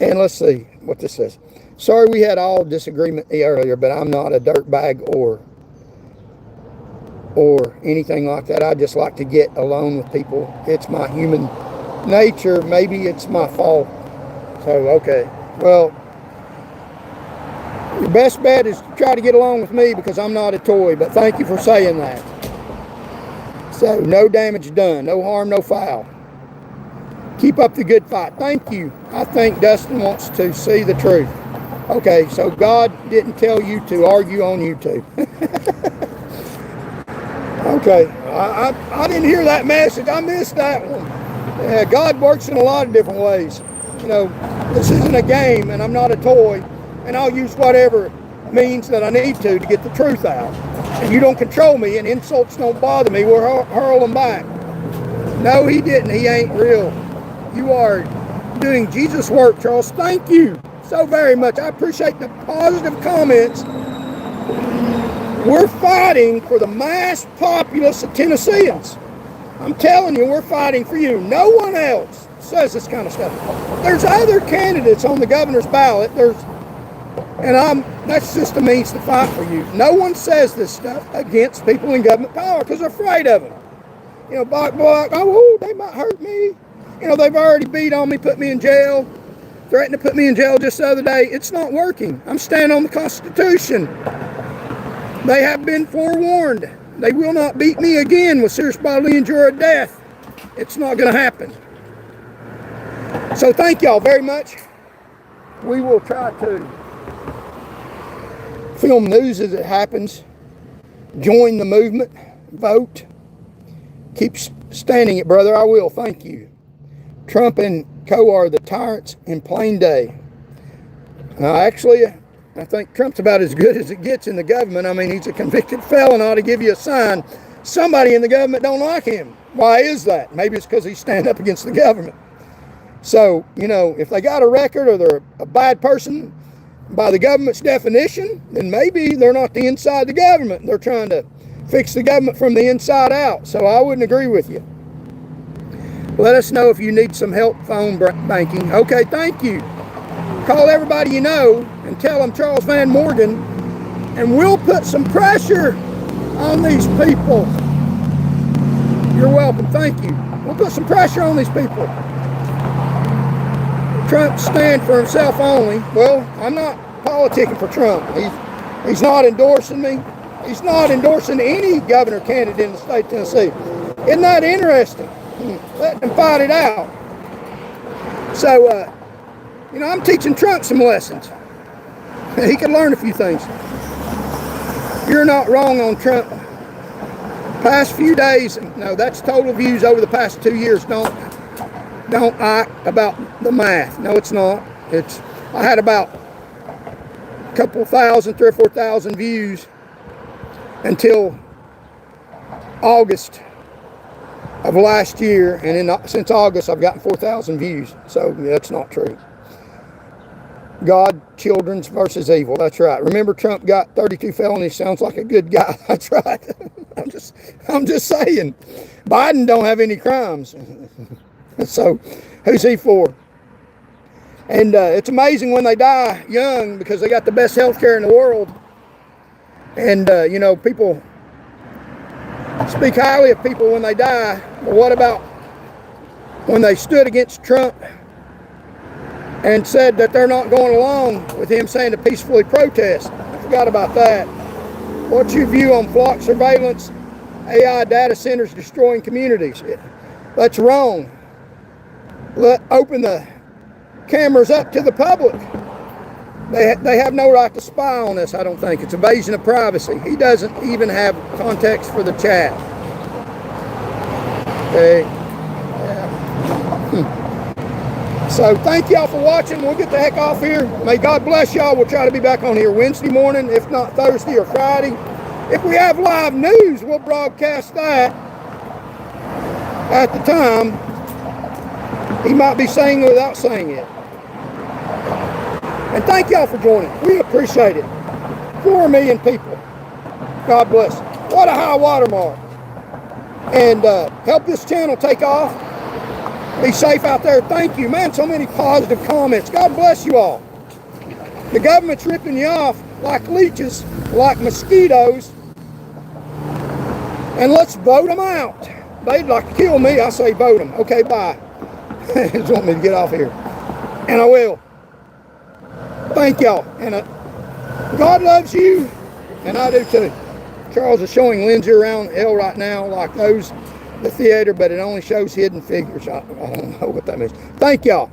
And let's see what this says. Sorry we had all disagreement earlier, but I'm not a dirtbag or anything like that. I just like to get alone with people. It's my human nature. Maybe it's my fault. So, okay. Well, your best bet is to try to get along with me because I'm not a toy, but thank you for saying that. So, no damage done, no harm, no foul. Keep up the good fight. Thank you. I think Dustin wants to see the truth. Okay, so God didn't tell you to argue on YouTube. Okay, I didn't hear that message. I missed that one. Yeah, God works in a lot of different ways. You know, this isn't a game, and I'm not a toy, and I'll use whatever means that I need to get the truth out. And you don't control me, and insults don't bother me. We'll hurl them back. No, he didn't. He ain't real. You are doing Jesus' work, Charles. Thank you so very much. I appreciate the positive comments. We're fighting for the mass populace of Tennesseans. I'm telling you, we're fighting for you. No one else says this kind of stuff. There's other candidates on the governor's ballot. That's just a means to fight for you. No one says this stuff against people in government power because they're afraid of them. You know, oh, they might hurt me. You know, they've already beat on me, put me in jail, threatened to put me in jail just the other day. It's not working. I'm standing on the Constitution. They have been forewarned. They will not beat me again with serious bodily injury or death. It's not going to happen. So thank y'all very much. We will try to film news as it happens. Join the movement. Vote. Keep standing it, brother. I will. Thank you. Trump and co are the tyrants in plain day. Actually, I think Trump's about as good as it gets in the government. I mean, he's a convicted felon. I ought to give you a sign. Somebody in the government don't like him. Why is that? Maybe it's because he's standing up against the government. So, you know, if they got a record or they're a bad person by the government's definition, then maybe they're not the inside of the government. They're trying to fix the government from the inside out. So I wouldn't agree with you. Let us know if you need some help phone banking. Okay, thank you. Call everybody you know and tell them Charles Van Morgan, and we'll put some pressure on these people. You're welcome. Thank you. We'll put some pressure on these people. Trump stand for himself only. Well, I'm not politicking for Trump. He's not endorsing me. He's not endorsing any governor candidate in the state of Tennessee. Isn't that interesting? Let them fight it out. So, you know, I'm teaching Trump some lessons. He can learn a few things. You're not wrong on Trump. Past few days, no, that's total views over the past 2 years. Don't act about the math. No, it's not. I had about a couple thousand, 3,000 or 4,000 views until August of last year, and since August I've gotten 4,000 views. So that's not true. God, children's versus evil. That's right. Remember, Trump got 32 felonies. Sounds like a good guy. That's right. I'm just saying. Biden don't have any crimes. So who's he for? And it's amazing when they die young because they got the best health care in the world. And, you know, people speak highly of people when they die. But what about when they stood against Trump and said that they're not going along with him saying to peacefully protest? I forgot about that. What's your view on flock surveillance, AI data centers destroying communities? That's wrong. Open the cameras up to the public. They have no right to spy on us, I don't think. It's invasion of privacy. He doesn't even have context for the chat. Okay. Yeah. So thank y'all for watching. We'll get the heck off here. May God bless y'all. We'll try to be back on here Wednesday morning, if not Thursday or Friday. If we have live news, we'll broadcast that at the time. He might be saying it without saying it. And thank y'all for joining. We appreciate it. 4 million people. God bless. What a high watermark. And help this channel take off. Be safe out there. Thank you. Man, so many positive comments. God bless you all. The government's ripping you off like leeches, like mosquitoes. And let's vote them out. They'd like to kill me. I say vote them. Okay, bye. Just want me to get off here. And I will. Thank y'all. And God loves you. And I do too. Charles is showing Lindsay around hell right now like those, the theater, but it only shows Hidden Figures. I don't know what that means. Thank y'all.